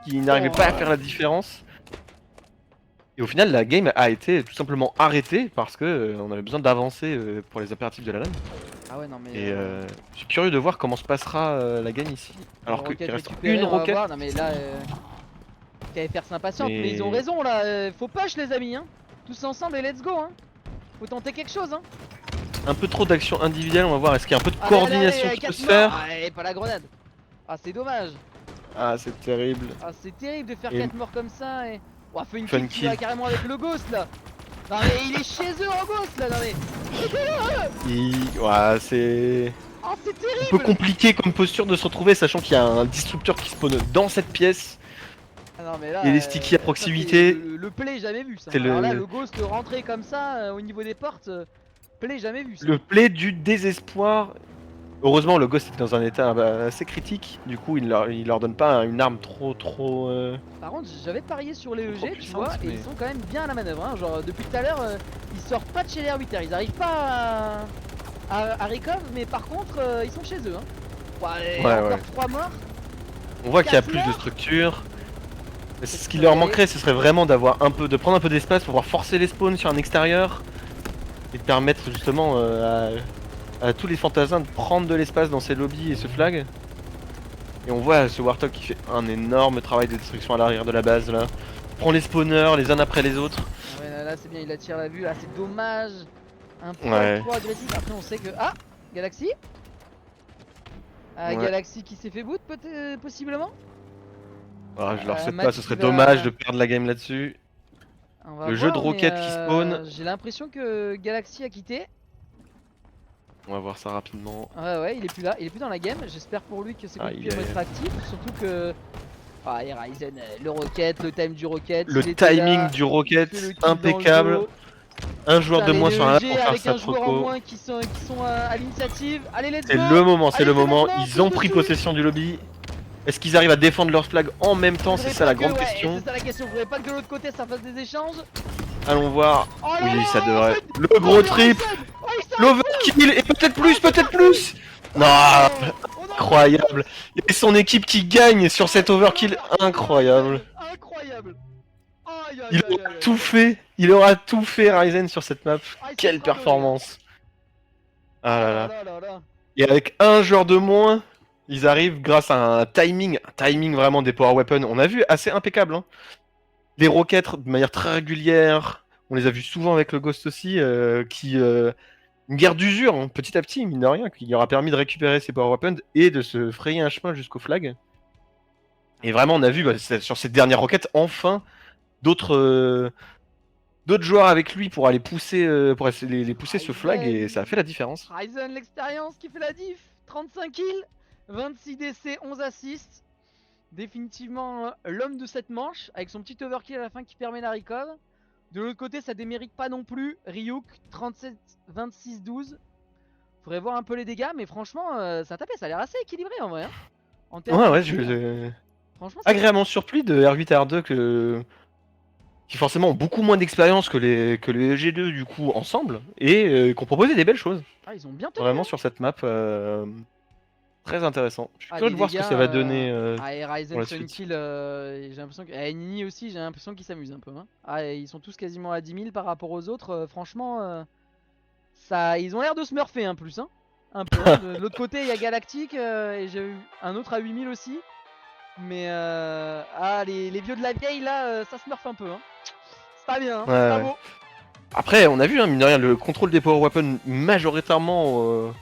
qui n'arrivait pas à faire la différence. Et au final, la game a été tout simplement arrêtée parce que on avait besoin d'avancer pour les impératifs de la LAN. Ah ouais, non mais. Et je suis curieux de voir comment se passera la game ici. Alors qu'il roquette reste récupérée, une on va roquette. voir. Non mais là, KFR s'impatiente, mais Mais- ils ont raison là. Faut push les amis, hein. Tous ensemble et let's go, hein. Faut tenter quelque chose, hein. Un peu trop d'action individuelle, on va voir. Est-ce qu'il y a un peu de Allez, coordination allez, qui peut 4 se morts. faire? Ah, et pas la grenade. Ah, c'est dommage. Ah, c'est terrible. Ah, c'est terrible de faire Et- 4 morts comme ça. Et. Oh, fait une Fun kill qui kill. va carrément avec le ghost là. Non mais il est chez eux en ghost là. Non mais. Ouais, c'est Oh, c'est un terrible. peu compliqué comme posture de se retrouver, sachant qu'il y a un disrupteur qui spawn dans cette pièce. Ah non, mais là, Il y a des stickies à ça, proximité. c'est le play jamais vu ça. C'est Alors là, le- le ghost rentré comme ça au niveau des portes, play jamais vu ça. Le play du désespoir. Heureusement, le ghost était dans un état assez critique. Du coup, il leur donne pas une arme trop. Par contre, j'avais parié sur les Trop EG, tu puissante, vois, et mais- ils sont quand même bien à la manœuvre. Hein. Genre, depuis tout à l'heure, ils sortent pas de chez les arbitraires. Ils arrivent pas à recov, mais par contre, ils sont chez eux. Hein. Ouais, Ouais, encore ouais. 3 morts. On voit qu'il y a 4 plus de morts. structure. Mais C'est ce qui très leur bien. manquerait, ce serait vraiment de prendre un peu d'espace pour pouvoir forcer les spawns sur un extérieur et de permettre justement à tous les fantassins de prendre de l'espace dans ces lobbies et ce flag. Et on voit ce Warthog qui fait un énorme travail de destruction à l'arrière de la base là. Prend les spawners les uns après les autres. Ah ouais, là, c'est bien, il attire la vue. Là, c'est dommage. Un peu Ouais. trop agressif. Après, on sait que. Ah, Galaxy. Ah, Ouais. Galaxy qui s'est fait boot, possiblement. Ah, je leur souhaite Match pas, ce serait qui va- dommage de perdre la game là-dessus. On va Le jeu de voir, mais, roquettes qui spawn. J'ai l'impression que Galaxy a quitté. On va voir ça rapidement. Ouais, il est plus là, il est plus dans la game. J'espère pour lui que ses Ah, coéquipiers il vont est- être actifs. Surtout que. Ah, et Ryzen, le rocket, le time du rocket. Le il était timing là, du il rocket, fait le kill dans le impeccable. dos. Un joueur de Putain, moins les sur un map EG pour faire avec sa un joueur en troco. moins qui sont à l'initiative. Allez, let's C'est go. le moment, c'est Allez, le moment. maintenant, Ils tous ont pris dessus. possession du lobby. Est-ce qu'ils arrivent à défendre leur flag en même temps? C'est Faudrait ça pas la que- grande ouais, question. C'est ça la question, faudrait pas que de l'autre côté ça fasse des échanges. Allons voir. Oh là Oui, là, ça devrait. en fait, Le oh, gros le trip, Ryzen. Oh, il s'arrête. l'overkill et peut-être plus, peut-être plus. Non, Oh non, incroyable. Et son équipe qui gagne sur cet overkill incroyable. Incroyable. Aïe, aïe, Il aïe, aura aïe, tout aïe. fait. Il aura tout fait Ryzen sur cette map. Ah, il Quelle s'est frappé, performance. Ah là là là. là là là. Et avec un joueur de moins, ils arrivent grâce à un timing vraiment des power weapons. On a vu assez impeccable. Hein. Les roquettes de manière très régulière. On les a vus souvent avec le Ghost aussi, une guerre d'usure, hein, petit à petit, mine de rien, qui aura permis de récupérer ses power weapons et de se frayer un chemin jusqu'au flag. Et vraiment, on a vu sur cette dernière roquette, enfin, d'autres joueurs avec lui pour aller pousser, pour essayer les pousser ce flag, et ça a fait la différence. Ryzen, l'expérience qui fait la diff. 35 kills, 26 DC, 11 assists. Définitivement l'homme de cette manche, avec son petit overkill à la fin qui permet la recov. De l'autre côté, ça démérite pas non plus. Ryuk, 37, 26, 12. Faudrait voir un peu les dégâts, mais franchement, ça tapait, ça a l'air assez équilibré en vrai. Hein. En termes Ouais, de kills, franchement, ça agréablement surpris de R8 et R2 qui forcément ont beaucoup moins d'expérience que les G2 du coup ensemble, et qui ont proposé des belles choses. Ah, ils ont bien tenu. Vraiment Hein. sur cette map. Très intéressant. Je suis Ah, curieux les de voir ce que dégâts, ça va donner Ah, et pour Ryzen la Sun suite. Kill, j'ai l'impression que. Et Nini aussi, j'ai l'impression qu'ils s'amusent un peu. Hein. Ah, et ils sont tous quasiment à 10 000 par rapport aux autres. Franchement, ça, ils ont l'air de smurfer un plus. Hein. Un peu. Hein. De l'autre côté, il y a Galactic et j'ai eu un autre à 8000 aussi. Mais les vieux de la vieille là, ça smurf un peu. Hein. C'est pas bien, hein. Ouais, C'est pas ouais. beau. Après, on a vu, hein, mine de rien, le contrôle des power weapons majoritairement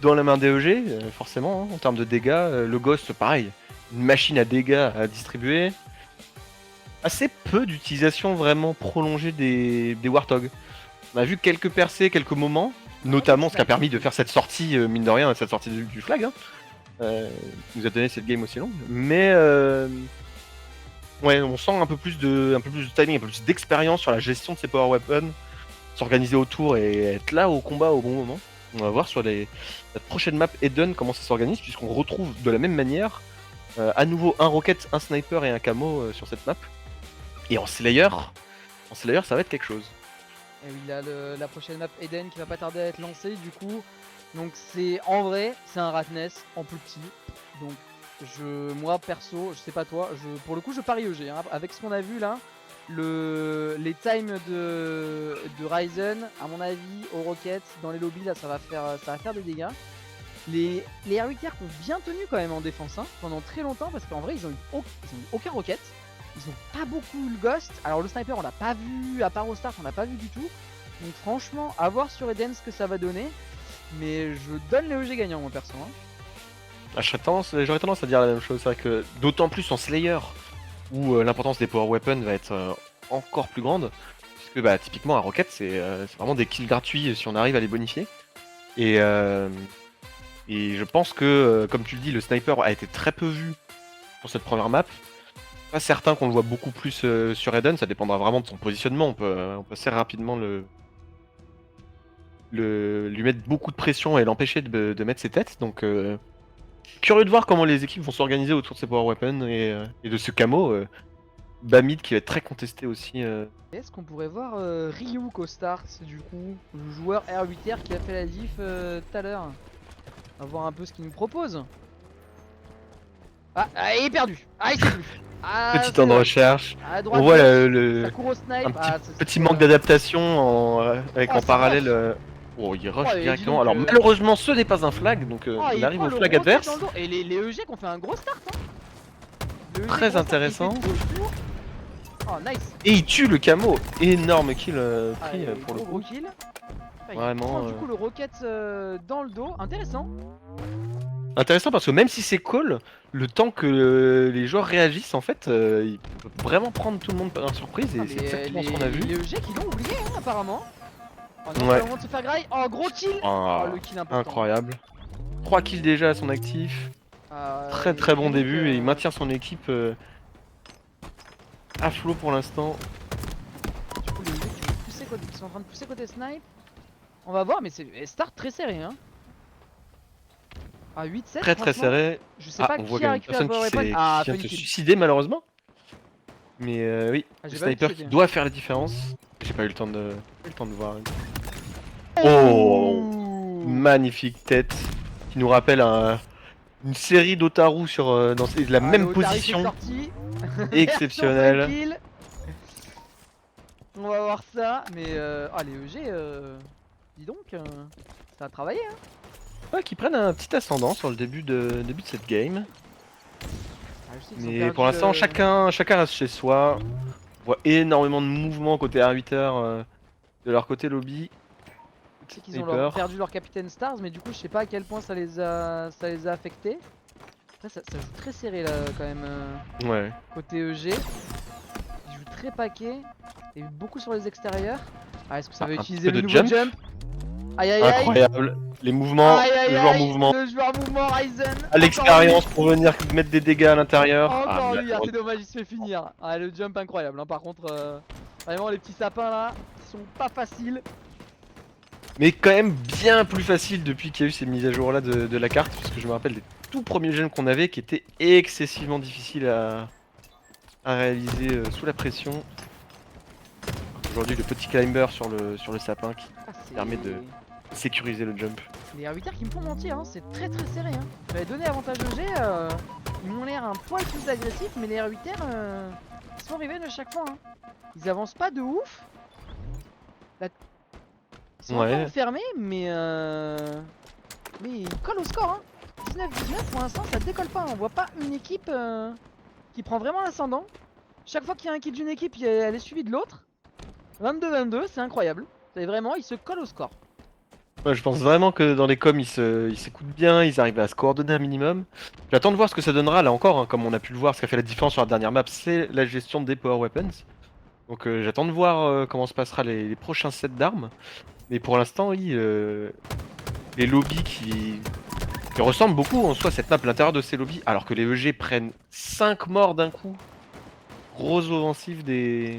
dans la main d'EEG, forcément, hein, en termes de dégâts. Le Ghost, pareil, une machine à dégâts à distribuer. Assez peu d'utilisation vraiment prolongée des Warthog. On a vu quelques percées, quelques moments, notamment ce qui a permis de faire cette sortie, mine de rien, cette sortie du flag, hein, qui nous a donné cette game aussi longue. Mais ouais, on sent un peu plus de timing, un peu plus d'expérience sur la gestion de ces power weapons, s'organiser autour et être là au combat au bon moment. On va voir sur la prochaine map Eden comment ça s'organise, puisqu'on retrouve de la même manière à nouveau un rocket, un sniper et un camo sur cette map. Et en Slayer, ça va être quelque chose. Et oui, là, la prochaine map Eden qui va pas tarder à être lancée du coup. Donc c'est en vrai, c'est un Ratness en plus petit. Donc moi perso, je sais pas toi, pour le coup je parie EG. Hein, avec ce qu'on a vu là, les times de Ryzen, à mon avis, au Rocket, dans les lobbies là, ça va faire des dégâts. Les R8 qui ont bien tenu quand même en défense hein, pendant très longtemps parce qu'en vrai ils ont eu aucun Rocket. Ils ont pas beaucoup eu le Ghost. Alors le sniper on l'a pas vu, à part au start on l'a pas vu du tout. Donc franchement, à voir sur Eden ce que ça va donner. Mais je donne les EG gagnants moi perso. Hein. Ah, j'aurais tendance à dire la même chose, c'est vrai que d'autant plus en Slayer, où l'importance des power weapons va être encore plus grande, puisque bah, typiquement un rocket c'est vraiment des kills gratuits si on arrive à les bonifier. Et je pense que, comme tu le dis, le sniper a été très peu vu pour cette première map. Pas certain qu'on le voit beaucoup plus sur Eden, ça dépendra vraiment de son positionnement. On peut assez rapidement lui mettre beaucoup de pression et l'empêcher de mettre ses têtes. Donc curieux de voir comment les équipes vont s'organiser autour de ces power weapons et de ce camo. Bamid qui va être très contesté aussi. Est-ce qu'on pourrait voir Ryuk au start du coup, le joueur R8R qui a fait la diff tout à l'heure. On va voir un peu ce qu'il nous propose. Ah, il est perdu. Ah, il sait plus. Ah, Petit temps de recherche. à droite, On voit ça court au snipe. un petit manque d'adaptation avec en parallèle. Oh, il rush directement. donc, Alors malheureusement, ce n'est pas un flag, donc il arrive au flag adverse. Et les EG qui ont fait un gros start. Hein. Très intéressant. Oh, nice. Et il tue le camo. Énorme kill pris pour le coup. Kill. Vraiment. Du coup, le rocket dans le dos. Intéressant. Intéressant parce que même si c'est call, le temps que les joueurs réagissent, en fait, il peut vraiment prendre tout le monde par surprise et c'est exactement ce qu'on a vu. Les EG qui l'ont oublié, hein, apparemment. Oh non, ouais. c'est le moment de se faire graille. Oh, gros kill. Le kill important. Incroyable. 3 kills déjà à son actif. Très bon début et il maintient son équipe à flot pour l'instant. Du coup, les EG qui sont en train de pousser côté snipe. On va voir, mais c'est start très serré. Hein. Ah, 8-7 très serré. Je sais pas on qui voit a une personne récupéré qui Ah, vient de se suicider malheureusement. Mais oui, le sniper qui doit faire la différence. J'ai pas eu le temps de voir. Oh, magnifique tête qui nous rappelle un une série d'Otaru sur dans la même le Otarif est position. sorti. Exceptionnel. Version 5 kills. On va voir ça, mais les EG, dis donc, ça a travaillé hein. Ouais, qui prennent un petit ascendant sur le début de cette game. Je sais qu'ils ont Mais perdu pour l'instant, chacun reste chez soi. On voit énormément de mouvements côté R8er de leur côté lobby. Je sais qu'ils ont perdu leur capitaine Stars, mais du coup, je sais pas à quel point ça les a affectés. Après, ça joue très serré là quand même. Ouais. Côté EG, ils jouent très paquet et beaucoup sur les extérieurs. Est-ce que ça va utiliser le nouveau jump? Aïe aïe aïe. Incroyable. Les mouvements, le joueur mouvement. Le joueur mouvement Ryzen. À l'expérience pour venir mettre des dégâts à l'intérieur. Encore lui, c'est dommage, il se fait finir. Le jump incroyable. Par contre, vraiment les petits sapins là, sont pas faciles. Mais quand même bien plus facile depuis qu'il y a eu ces mises à jour là de la carte. Parce que je me rappelle des tout premiers jeunes qu'on avait qui étaient excessivement difficiles à réaliser sous la pression. Aujourd'hui, le petit climber sur le sapin qui permet de sécuriser le jump. Les R8R qui me font mentir, c'est très très serré. J'avais donné avantage EG, ils m'ont l'air un poil plus agressifs, mais les R8R ils sont revenge à chaque fois. Ils avancent pas de ouf. Ils sont un peu enfermés, mais ils collent au score. 19-19 pour l'instant, ça décolle pas. On voit pas une équipe qui prend vraiment l'ascendant. Chaque fois qu'il y a un kill d'une équipe, elle est suivie de l'autre. 22-22, c'est incroyable. C'est vraiment, ils se collent au score. Ouais, je pense vraiment que dans les coms, ils s'écoutent bien, ils arrivent à se coordonner un minimum. J'attends de voir ce que ça donnera là encore, comme on a pu le voir, ce qui a fait la différence sur la dernière map, c'est la gestion des power weapons. Donc j'attends de voir comment se passera les prochains sets d'armes. Mais pour l'instant, oui, les lobbies qui ressemblent beaucoup en soi, cette map, l'intérieur de ces lobbies, alors que les EG prennent 5 morts d'un coup. Grosse offensive des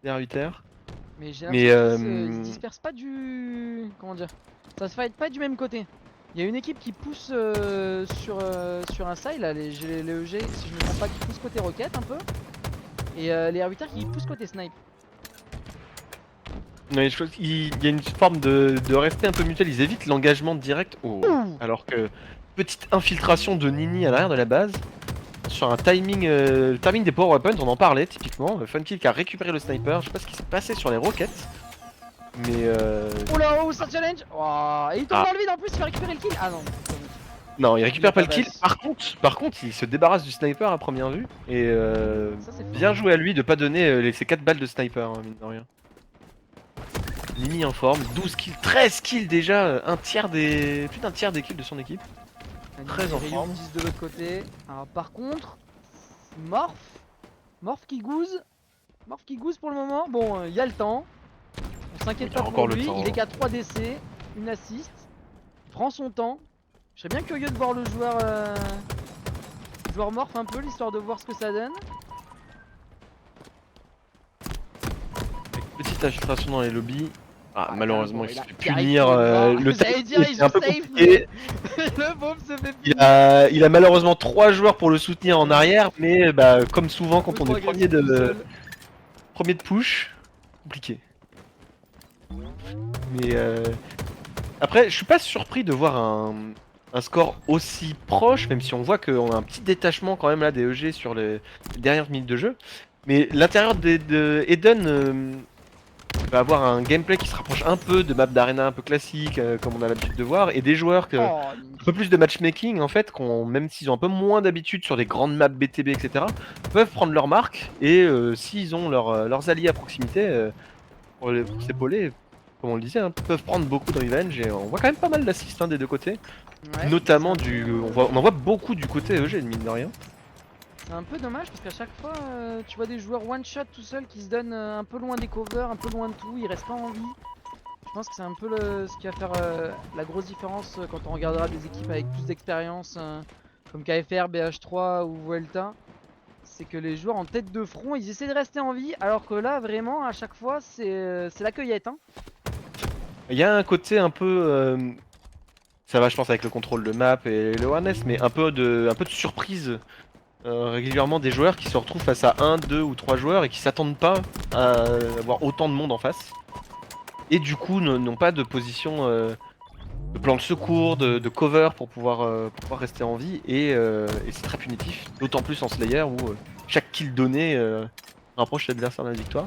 R8R. Mais j'ai l'impression qu'ils se dispersent pas du... Comment dire? Ça se fight pas du même côté. Il y a une équipe qui pousse sur un side, là, les EG, si je me trompe pas, qui pousse côté rocket un peu. Et les R8R qui poussent côté snipe. Non, il y a une forme de respect un peu mutuel, ils évitent l'engagement direct. Alors que petite infiltration de Nini à l'arrière de la base. Sur un timing, le timing des power weapons, on en parlait typiquement. Funkill qui a récupéré le sniper, je sais pas ce qui s'est passé sur les roquettes. Mais Oh là, ça challenge. Et il tombe dans le vide en plus, il va récupérer le kill. Ah non. Non, il récupère pas le kill. Par contre, il se débarrasse du sniper à première vue. Et bien joué à lui de pas donner ses 4 balles de sniper, mine de rien. Nini en forme, 12 kills, 13 kills déjà, plus d'un tiers des kills de son équipe. Très en forme. 10 de l'autre côté. Alors par contre, Morph qui gouze pour le moment. Bon, il y a le temps. On s'inquiète pas pour lui, il est qu'à 3 DC, une assist. Il prend son temps. Je serais bien curieux de voir le joueur Morph un peu, l'histoire de voir ce que ça donne. Petite infiltration dans les lobbies. Malheureusement, il se fait punir. Le dire, il est un peu compliqué. Le bombe se fait punir. Il a malheureusement 3 joueurs pour le soutenir en arrière, mais comme souvent quand on est premier de push, compliqué. Mais après, je suis pas surpris de voir un score aussi proche, même si on voit qu'on a un petit détachement quand même là des EG sur les dernières minutes de jeu. Mais l'intérieur de Eden va avoir un gameplay qui se rapproche un peu de map d'arena un peu classique, comme on a l'habitude de voir, et des joueurs un peu plus de matchmaking en fait, même s'ils ont un peu moins d'habitude sur les grandes maps BTB, etc., peuvent prendre leur marque, et s'ils ont leurs alliés à proximité, pour s'épauler, comme on le disait, peuvent prendre beaucoup de revenge, et on voit quand même pas mal d'assists des deux côtés. Ouais, notamment on en voit beaucoup du côté EG, mine de rien. C'est un peu dommage parce qu'à chaque fois tu vois des joueurs one shot tout seuls qui se donnent un peu loin des covers, un peu loin de tout, ils restent pas en vie. Je pense que c'est un peu ce qui va faire la grosse différence quand on regardera des équipes avec plus d'expérience comme KFR, BH3 ou Vuelta. C'est que les joueurs en tête de front ils essaient de rester en vie, alors que là vraiment à chaque fois c'est la cueillette. Il y a un côté un peu... ça va je pense avec le contrôle de map et le awareness, mais un peu de surprise. Régulièrement des joueurs qui se retrouvent face à 1, 2 ou 3 joueurs et qui s'attendent pas à avoir autant de monde en face. Et du coup n'ont pas de position de plans de secours, de cover pour pouvoir rester en vie et c'est très punitif, d'autant plus en Slayer où chaque kill donné rapproche l'adversaire de la victoire.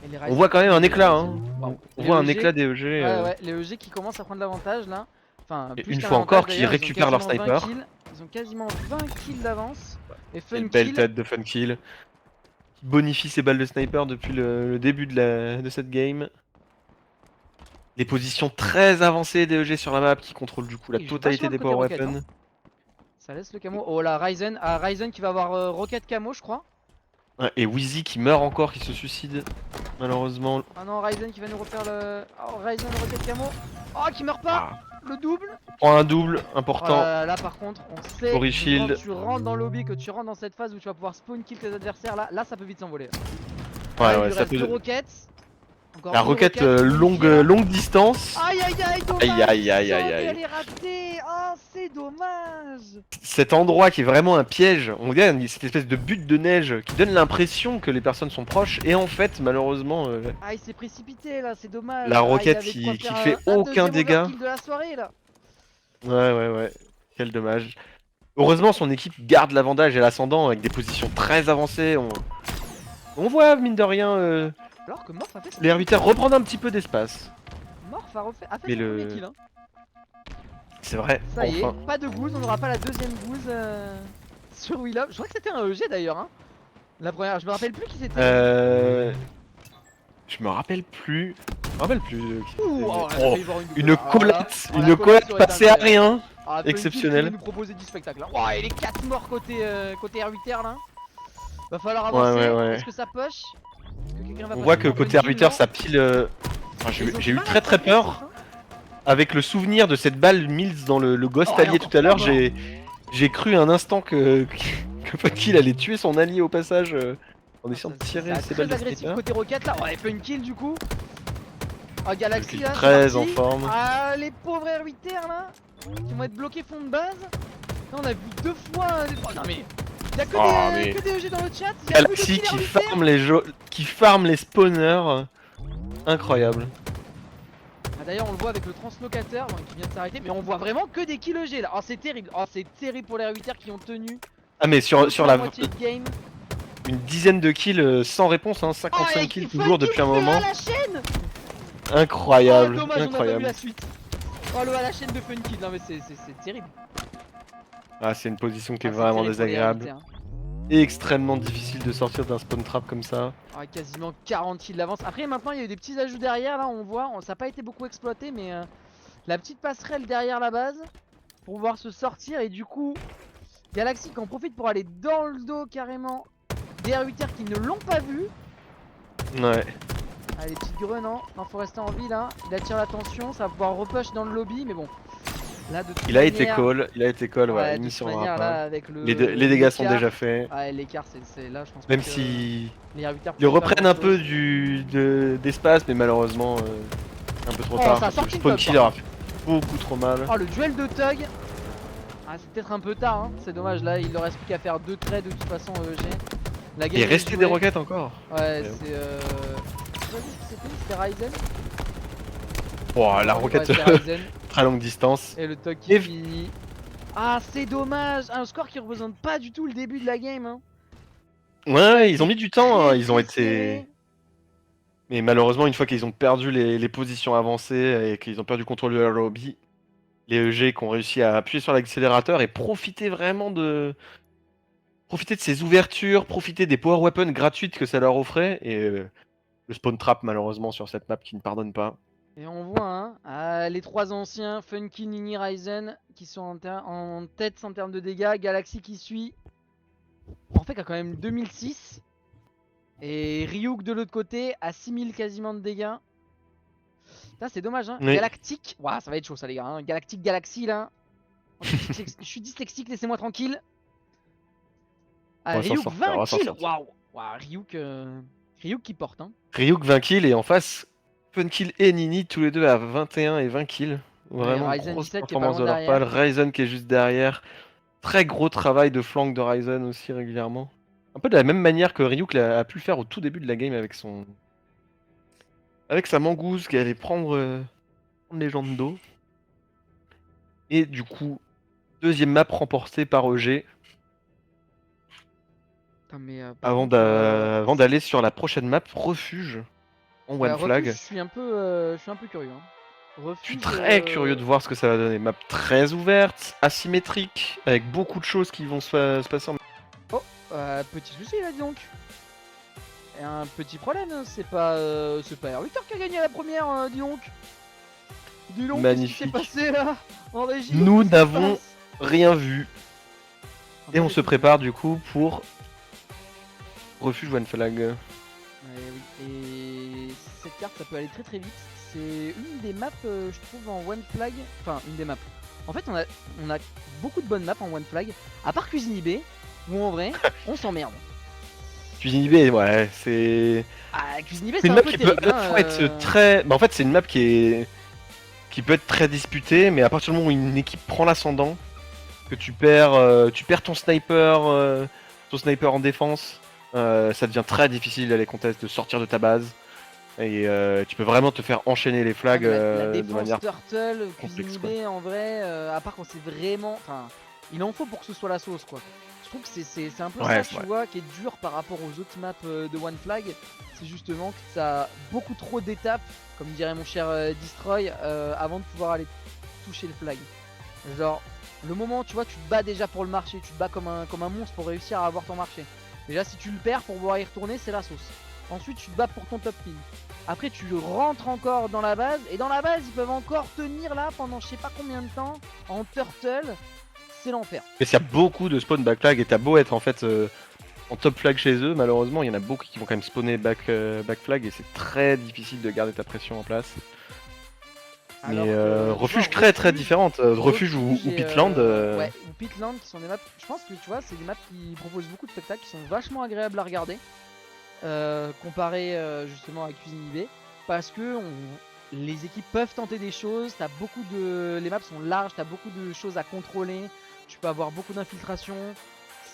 Et les On voit Ryzen quand même un qui, éclat, hein. waouh. On Les voit un EG, éclat des EG. ouais, les EG qui commencent à prendre l'avantage là. Enfin, Et plus une qu'un fois avantage encore, qui d'ailleurs, ils ont récupèrent leur quasiment 20 sniper. kills. Ils ont quasiment 20 kills d'avance. Et Quelle Fun belle Kill. tête de Funkill. Qui bonifie ses balles de sniper depuis le début de cette game. Des positions très avancées des EG sur la map qui contrôlent du coup la Ils jouent vachement totalité le des côté power rocket, hein. weapons. Ça laisse le camo. Oh là, Ryzen. Ah, Ryzen qui va avoir rocket camo, je crois. Ouais, et Wheezy qui meurt encore, qui se suicide. Malheureusement. Ah non, Ryzen qui va nous refaire le. Oh, Ryzen rocket camo. Oh, qui meurt pas. Ah. Le double. Prend un double Oh important. là, par contre, on sait Cory que quand Shield. tu rentres dans le lobby, que tu rentres dans cette phase où tu vas pouvoir spawn kill tes adversaires, là ça peut vite s'envoler. Ouais, Là, il ouais, lui ça reste peut. 2 roquettes. Encore La une roquette roquette bonifiée, là. longue distance. Aïe aïe aïe, dommage. Aïe aïe aïe aïe Shot, et aïe. elle est ratée. Oh, c'est dommage. Cet endroit qui est vraiment un piège, on dirait cette espèce de butte de neige qui donne l'impression que les personnes sont proches et en fait malheureusement Ah, il s'est précipité là, c'est dommage. la Ah, il roquette avait de quoi qui faire fait un aucun deuxième dégât. overkill de la soirée là. Ouais, quel dommage. Heureusement son équipe garde l'avantage et l'ascendant avec des positions très avancées. On voit mine de rien Alors que Morph a fait son les premier R8R kill. reprendre un petit peu d'espace. Morph a fait Mais son premier kill. Hein. c'est vrai, Ça y enfin. est, pas de goose, on n'aura pas la deuxième goose sur Will Up. Je crois que c'était un EG d'ailleurs. Hein. La première, je me rappelle plus qui c'était. Je me rappelle plus. Je me rappelle plus. Ouh, Oh, on a failli voir une double. Alors là, collette, la une collette collette aurait été passée à incroyable. rien. Ah, Funky Exceptionnel. qui nous proposer du spectacle. Hein. Ouah, et les 4 morts côté R8R là. Va falloir Ouais, avancer. ouais. Est-ce que ça push? Est-ce que quelqu'un va On pusher voit que pour côté Funky? arbitre Non. ça pile. Enfin, Ils ont j'ai du eu mal à très être très peur agressifs, hein. avec le souvenir de cette balle Mills dans le Ghost Oh, et allié encore tout à l'heure. trois morts. J'ai cru un instant que Funky allait tuer son allié au passage en essayant de tirer ses balles de Très agressif sniper. côté roquette là. Ouais, Funky du coup. Ah, Galaxy là, c'est Très en parti. forme. Ah, les pauvres R8R là qui vont être bloqués fond de base. Là, on a vu 2 fois. Oh, non mais. Y'a que des EG dans le chat. Y a plus de Galaxy kill qui R8R. farme les spawners. Incroyable. Ah, d'ailleurs, on le voit avec le translocateur qui vient de s'arrêter. Mais on voit vraiment que des kills EG là. Oh, c'est terrible. Oh, c'est terrible pour les R8R qui ont tenu. Ah mais sur toute la moitié de game. une dizaine de kills sans réponse, hein, Oh, 55 et kills Funky toujours depuis un fait moment. à la chaîne. Oh, Incroyable, dommage, on a pas vu incroyable. la suite. Oh, le à la chaîne de Funky. Non, mais c'est terrible. Ah, c'est une position qui est Ah, c'est vraiment terrible pour les désagréable. R8R, hein. Et extrêmement difficile de sortir d'un spawn trap comme ça. Ah, quasiment 40 kills d'avance. Après, maintenant, il y a eu des petits ajouts derrière. Là, on voit. Ça n'a pas été beaucoup exploité, mais la petite passerelle derrière la base pour pouvoir se sortir. Et du coup, Galaxy qui en profite pour aller dans le dos carrément des R8R qui ne l'ont pas vu. Ouais. Ah, les petites grues, non, faut rester en vie là. Il attire l'attention, ça va pouvoir repush dans le lobby, mais bon. Là, de toute Il a été manière, call, ouais, ouais, il de n'y toute surra manière, pas. là, avec Les dégâts sont l'écart. déjà faits. Ah, l'écart, c'est là, je pense Même pas que si les R8R ils pouvaient faire reprennent un grand-chose. peu d'espace, mais malheureusement un peu trop Oh, tard. ça a parce que le sorti le spawn top, kill par leur a fait beaucoup trop mal. Oh, le duel de Tug. Ah, c'est peut-être un peu tard, hein. C'est dommage, là, il leur reste plus qu'à faire 2 traits de toute façon EG. La game Il est restait jouée. des roquettes encore. Ouais, Mais c'est c'était Ryzen. Oh, la Ouais, roquette c'était Ryzen. très longue distance. Et le Tug qui finit. Ah, c'est dommage. Un score qui représente pas du tout le début de la game, hein. Ouais, ils ont mis du temps, hein. Ils ont Très été. serré. Mais malheureusement, une fois qu'ils ont perdu les positions avancées et qu'ils ont perdu le contrôle de la lobby, les EG qui ont réussi à appuyer sur l'accélérateur et profiter vraiment profiter de ces ouvertures, profiter des power weapons gratuites que ça leur offrait et le spawn trap malheureusement sur cette map qui ne pardonne pas. Et on voit les 3 anciens, Funky, Nini, Ryzen, qui sont en tête en termes de dégâts. Galaxy qui suit. En fait, qui a quand même 2006. Et Ryuk de l'autre côté, à 6000 quasiment de dégâts. Ça, c'est dommage, hein. Oui. Galactique. Ouah, ça va être chaud, ça, les gars. Hein. Galactique Galaxy, là. Je suis dyslexique, laissez-moi tranquille. Ah, Ryuk, 20 kills. Waouh. Ryuk qui porte, hein. Ryuk 20 kills et en face, Funkill et Nini tous les deux à 21 et 20 kills. Vraiment Ryzen grosse 17 qui est pas performance loin de leur derrière. part. Ryzen qui est juste derrière. Très gros travail de flank de Ryzen aussi régulièrement. Un peu de la même manière que Ryuk a pu le faire au tout début de la game avec sa mangouze qui allait prendre les gens de dos. Et du coup, deuxième map remportée par EG Putain, mais par contre, avant d'aller sur la prochaine map, Refuge en ouais, One Refuge, Flag. je suis un peu curieux, hein. Je suis Refuge, très curieux de voir ce que ça va donner. Map très ouverte, asymétrique, avec beaucoup de choses qui vont se passer en... oh, petit souci là, dis donc. Et un petit problème, hein, c'est pas R8 qui a gagné la première, dis donc. Dis donc, qu'est-ce qui s'est Magnifique. passé là en régie? Nous Qu'est-ce qui se n'avons passe? rien vu. Un Et peu on se déçu. prépare du coup pour Refuge One Flag. Oui. Et cette carte, ça peut aller très très vite. C'est une des maps, je trouve, en One Flag. Enfin, une des maps. En fait, on a beaucoup de bonnes maps en One Flag, à part Cuisine IB, où en vrai, on s'emmerde. Cuisine IB, ouais, c'est... Ah, Cuisine IB, C'est c'est une un map peu qui peut terrible, à la fois être hein. très... Bah, en fait, c'est une map qui peut être très disputée, mais à partir du moment où une équipe prend l'ascendant, que tu perds ton sniper en défense, ça devient très difficile à les contester, de sortir de ta base. Et tu peux vraiment te faire enchaîner les Ah, flags mais la de défense manière Turtle, Cuisine complexe, quoi. IB, en vrai, à part quand c'est vraiment. Enfin, il en faut pour que ce soit la sauce, quoi. Je trouve que c'est un peu Ouais, ça, c'est tu vrai. vois, qui est dur par rapport aux autres maps de One Flag. C'est justement que ça a beaucoup trop d'étapes, comme dirait mon cher Destroy, avant de pouvoir aller toucher le flag. Genre, le moment, tu vois, tu te bats déjà pour le marché, tu te bats comme un monstre pour réussir à avoir ton marché. Déjà, si tu le perds pour pouvoir y retourner, c'est la sauce. Ensuite, tu te bats pour ton top pin. Après, tu rentres encore dans la base, et dans la base, ils peuvent encore tenir là pendant je sais pas combien de temps en turtle. C'est l'enfer. Mais s'il y a beaucoup de spawn backflag, et t'as beau être en fait en top flag chez eux, malheureusement, il y en a beaucoup qui vont quand même spawner backflag, et c'est très difficile de garder ta pression en place. Mais Alors que, tu vois, refuge très très différente. Refuge ou et Pitland. ouais, ou Pitland qui sont des maps. Je pense que tu vois, c'est des maps qui proposent beaucoup de spectacles, qui sont vachement agréables à regarder, comparé justement à Cuisine IB, parce que les équipes peuvent tenter des choses. Les maps sont larges, t'as beaucoup de choses à contrôler. Tu peux avoir beaucoup d'infiltration.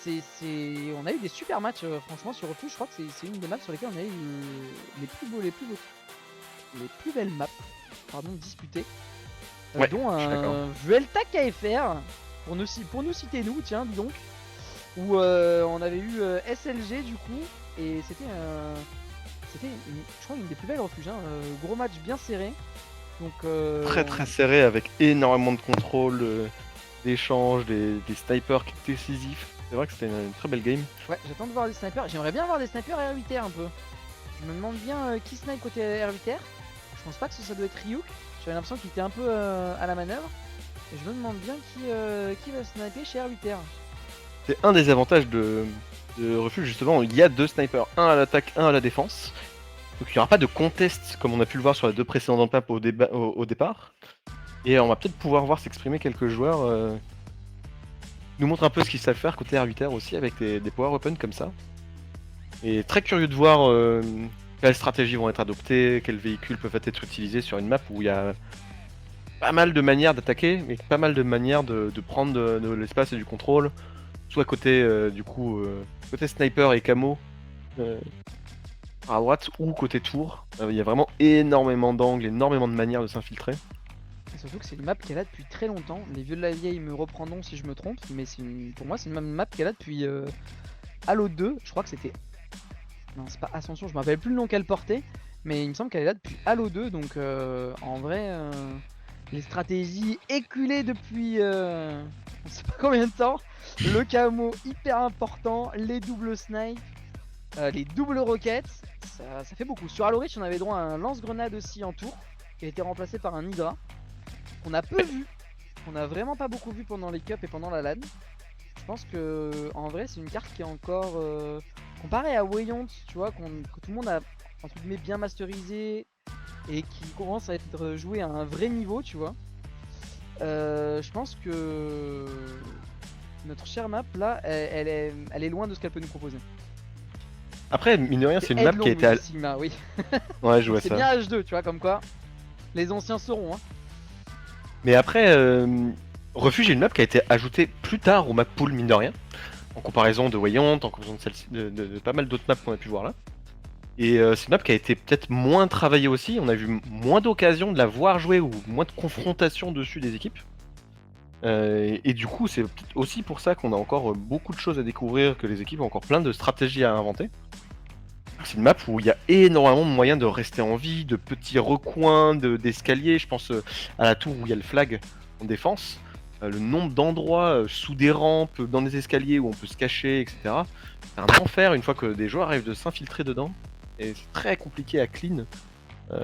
On a eu des super matchs, franchement, sur Refuge. Je crois que c'est une des maps sur lesquelles on a eu les plus belles maps, pardon, disputées. Ouais, Dont je suis d'accord. un Vuelta KFR, pour nous citer nous, tiens, dis donc, où on avait eu SLG du coup, et je crois, une des plus belles refuges, hein, gros match bien serré. Donc, Très très serré avec énormément de contrôle, d'échanges, des snipers décisifs. C'est vrai que c'était une très belle game. ouais, j'attends de voir des snipers. J'aimerais bien voir des snipers R8R un peu. Je me demande bien qui snipe côté R8R. Je pense pas que ça doit être Ryuk. J'avais l'impression qu'il était un peu à la manœuvre. Et je me demande bien qui va sniper chez R8R. C'est un des avantages de Refuge, justement. Il y a deux snipers, un à l'attaque, un à la défense. Donc il n'y aura pas de contest comme on a pu le voir sur les deux précédentes maps au départ. Et on va peut-être pouvoir voir s'exprimer quelques joueurs. Nous montre un peu ce qu'ils savent faire côté R8R aussi avec des power weapons comme ça. Et très curieux de voir quelles stratégies vont être adoptées, quels véhicules peuvent être utilisés sur une map où il y a pas mal de manières d'attaquer, mais pas mal de manières de prendre de l'espace et du contrôle. Soit côté côté sniper et camo à droite ou côté tour. Il y a vraiment énormément d'angles, énormément de manières de s'infiltrer. Et surtout que c'est une map qui est là depuis très longtemps. Les vieux de la vieille me reprendront si je me trompe, mais pour moi c'est une map qui est là depuis Halo 2. Je crois que c'était. Non, c'est pas Ascension, je me rappelle plus le nom qu'elle portait, mais il me semble qu'elle est là depuis Halo 2. Donc en vrai, les stratégies éculées depuis on sait pas combien de temps. Le camo hyper important, les doubles snipes, les doubles roquettes, ça fait beaucoup. Sur Halo Reach, on avait droit à un lance-grenade aussi en tour, qui a été remplacé par un Hydra. On a peu vu, on a vraiment pas beaucoup vu pendant les cups et pendant la LAN. Je pense que en vrai c'est une carte qui est encore comparée à Wayont, tu vois, que tout le monde a entre guillemets bien masterisé et qui commence à être joué à un vrai niveau, tu vois. Je pense que notre chère map là, elle est loin de ce qu'elle peut nous proposer. Après, mine de rien, c'est une map Headlong, qui a me été. dit Sigma, oui. Ouais, je Donc vois c'est ça. bien H2, tu vois, comme quoi les anciens seront. Hein. Mais après, Refuge est une map qui a été ajoutée plus tard au map pool, mine de rien. En comparaison de Wayont, en comparaison de, celle-ci, de pas mal d'autres maps qu'on a pu voir là. Et c'est une map qui a été peut-être moins travaillée aussi. On a vu moins d'occasions de la voir jouer ou moins de confrontations dessus des équipes. Et du coup, c'est peut-être aussi pour ça qu'on a encore beaucoup de choses à découvrir, que les équipes ont encore plein de stratégies à inventer. C'est une map où il y a énormément de moyens de rester en vie, de petits recoins d'escaliers. Je pense à la tour où il y a le flag en défense. Le nombre d'endroits sous des rampes, dans des escaliers où on peut se cacher, etc. C'est un enfer une fois que des joueurs arrivent de s'infiltrer dedans. Et c'est très compliqué à clean. Du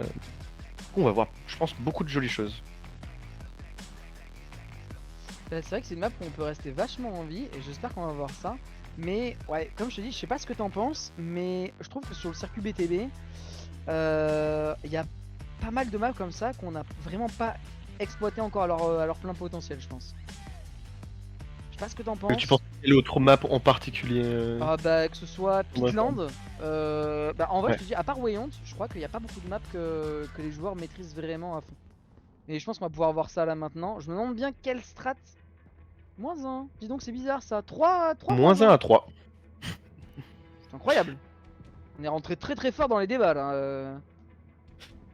coup, on va voir, je pense, beaucoup de jolies choses. C'est vrai que c'est une map où on peut rester vachement en vie et j'espère qu'on va voir ça. Mais ouais, comme je te dis, je sais pas ce que t'en penses, mais je trouve que sur le circuit BTB, il y a pas mal de maps comme ça qu'on a vraiment pas exploité encore à leur plein potentiel, je pense. Je sais pas ce que t'en penses. Mais tu penses quelle autre map en particulier Ah bah que ce soit Ouais, Pitland, bah en vrai Ouais. je te dis, à part Wayont, je crois qu'il n'y a pas beaucoup de maps que les joueurs maîtrisent vraiment à fond. Et je pense qu'on va pouvoir voir ça là maintenant. Je me demande bien quelle strat. -1. Dis donc c'est bizarre ça. 3 -1 à 3. C'est incroyable. On est rentré très fort dans les débats là.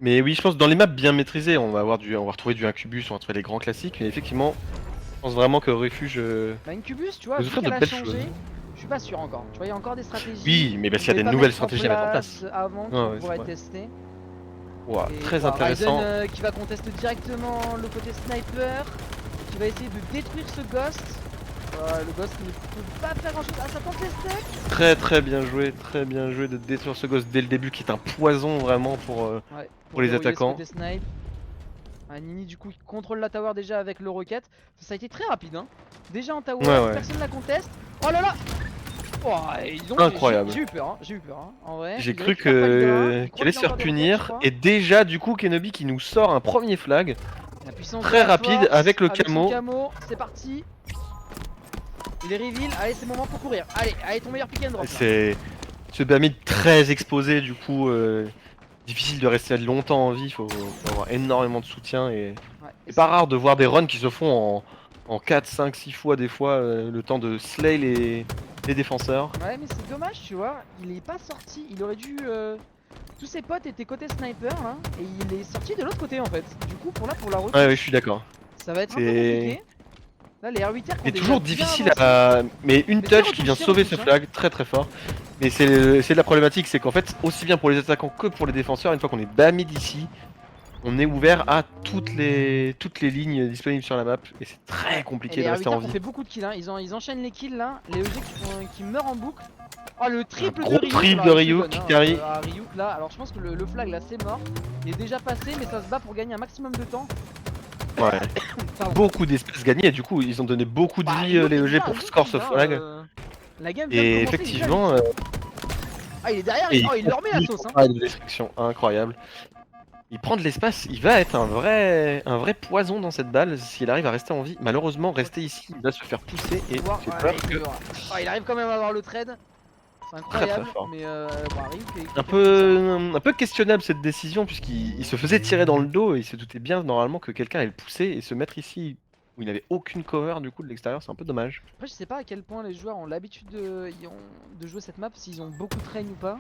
Mais oui, je pense que dans les maps bien maîtrisées, on va retrouver du Incubus, on va retrouver les grands classiques, mais effectivement, je pense vraiment que Refuge Bah Incubus, tu vois, nous vu offrir de qu'elle a belles changé, choses. je suis pas sûr encore. Tu vois, il y a encore des stratégies. Oui, mais parce qu'il y a Vous des pouvez pas nouvelles mettre en stratégies à mettre en place. avant qui Ouais, ouais, pourraient c'est être vrai. testées. Ouah, Et très voilà, intéressant. Ryzen qui va contester directement le côté sniper, qui va essayer de détruire ce ghost. Le ghost ne peut pas faire grand chose. Ah, ça tente les steaks. Très bien joué de détruire ce gosse dès le début qui est un poison vraiment pour Ouais, les verrouiller ce attaquants. côté snipe. Nini du coup il contrôle la tower déjà avec le rocket. Ça a été très rapide hein. Déjà en tower, Ouais. personne la conteste. Oh là là. Oh, et donc, Incroyable. j'ai eu peur hein. En vrai, J'ai il cru récupère pas l'Hydra, il qu'il croit allait qu'il se a faire encore des roquettes, je punir. crois. Et déjà, du coup, Kenobi qui nous sort un premier flag. La puissance Très de la rapide force, avec le son camo. camo, c'est parti. Il est reveal, allez c'est le moment pour courir. Allez ton meilleur pick and drop là. C'est ce Bamid très exposé, du coup, difficile de rester longtemps en vie. Faut avoir énormément de soutien. Et Ouais, c'est pas rare de voir des runs qui se font en 4, 5, 6 fois des fois le temps de slay les défenseurs. Ouais mais c'est dommage tu vois, il est pas sorti, il aurait dû... Tous ses potes étaient côté sniper là, et il est sorti de l'autre côté en fait. Du coup pour la retouche, Ouais, je suis d'accord. ça va être un peu C'est compliqué. Là les R8R c'est toujours difficile à... Mais une Mais touch c'est qui vient retouché, sauver ce retouché, flag, très fort. Mais c'est la problématique, c'est qu'en fait, aussi bien pour les attaquants que pour les défenseurs, une fois qu'on est Bamid ici, on est ouvert à toutes les lignes disponibles sur la map. Et c'est très Et compliqué les de rester en R8R ont vie. fait beaucoup de kills hein. Ils enchaînent les kills là, les EG qui meurent en boucle. Oh le triple gros de Ryuk, triple alors, de il se Ryuk donne, qui arrive. à Ryuk là, alors je pense que le flag là c'est mort. Il est déjà passé mais ça se bat pour gagner un maximum de temps. Ouais. Pardon. Beaucoup d'espace gagné, et du coup, ils ont donné beaucoup de Bah, vie Ryuk les est EG déjà pour à 8 score ce kills, hein, flag. La game vient de Et commencer, effectivement, ah il est derrière, et il leur met la sauce hein. de destruction incroyable. Il prend de l'espace, il va être un vrai poison dans cette balle s'il arrive à rester en vie. Malheureusement, rester ici, il va se faire pousser et j'ai peur que... Il arrive quand même à avoir le trade. C'est incroyable, fort. mais bon, Ryuk est Un peu questionnable cette décision, puisqu'il se faisait tirer dans le dos et il se doutait bien normalement que quelqu'un allait le pousser, et se mettre ici où il n'avait aucune cover du coup de l'extérieur, c'est un peu dommage. Après je sais pas à quel point les joueurs ont l'habitude de jouer cette map, s'ils ont beaucoup de train ou pas.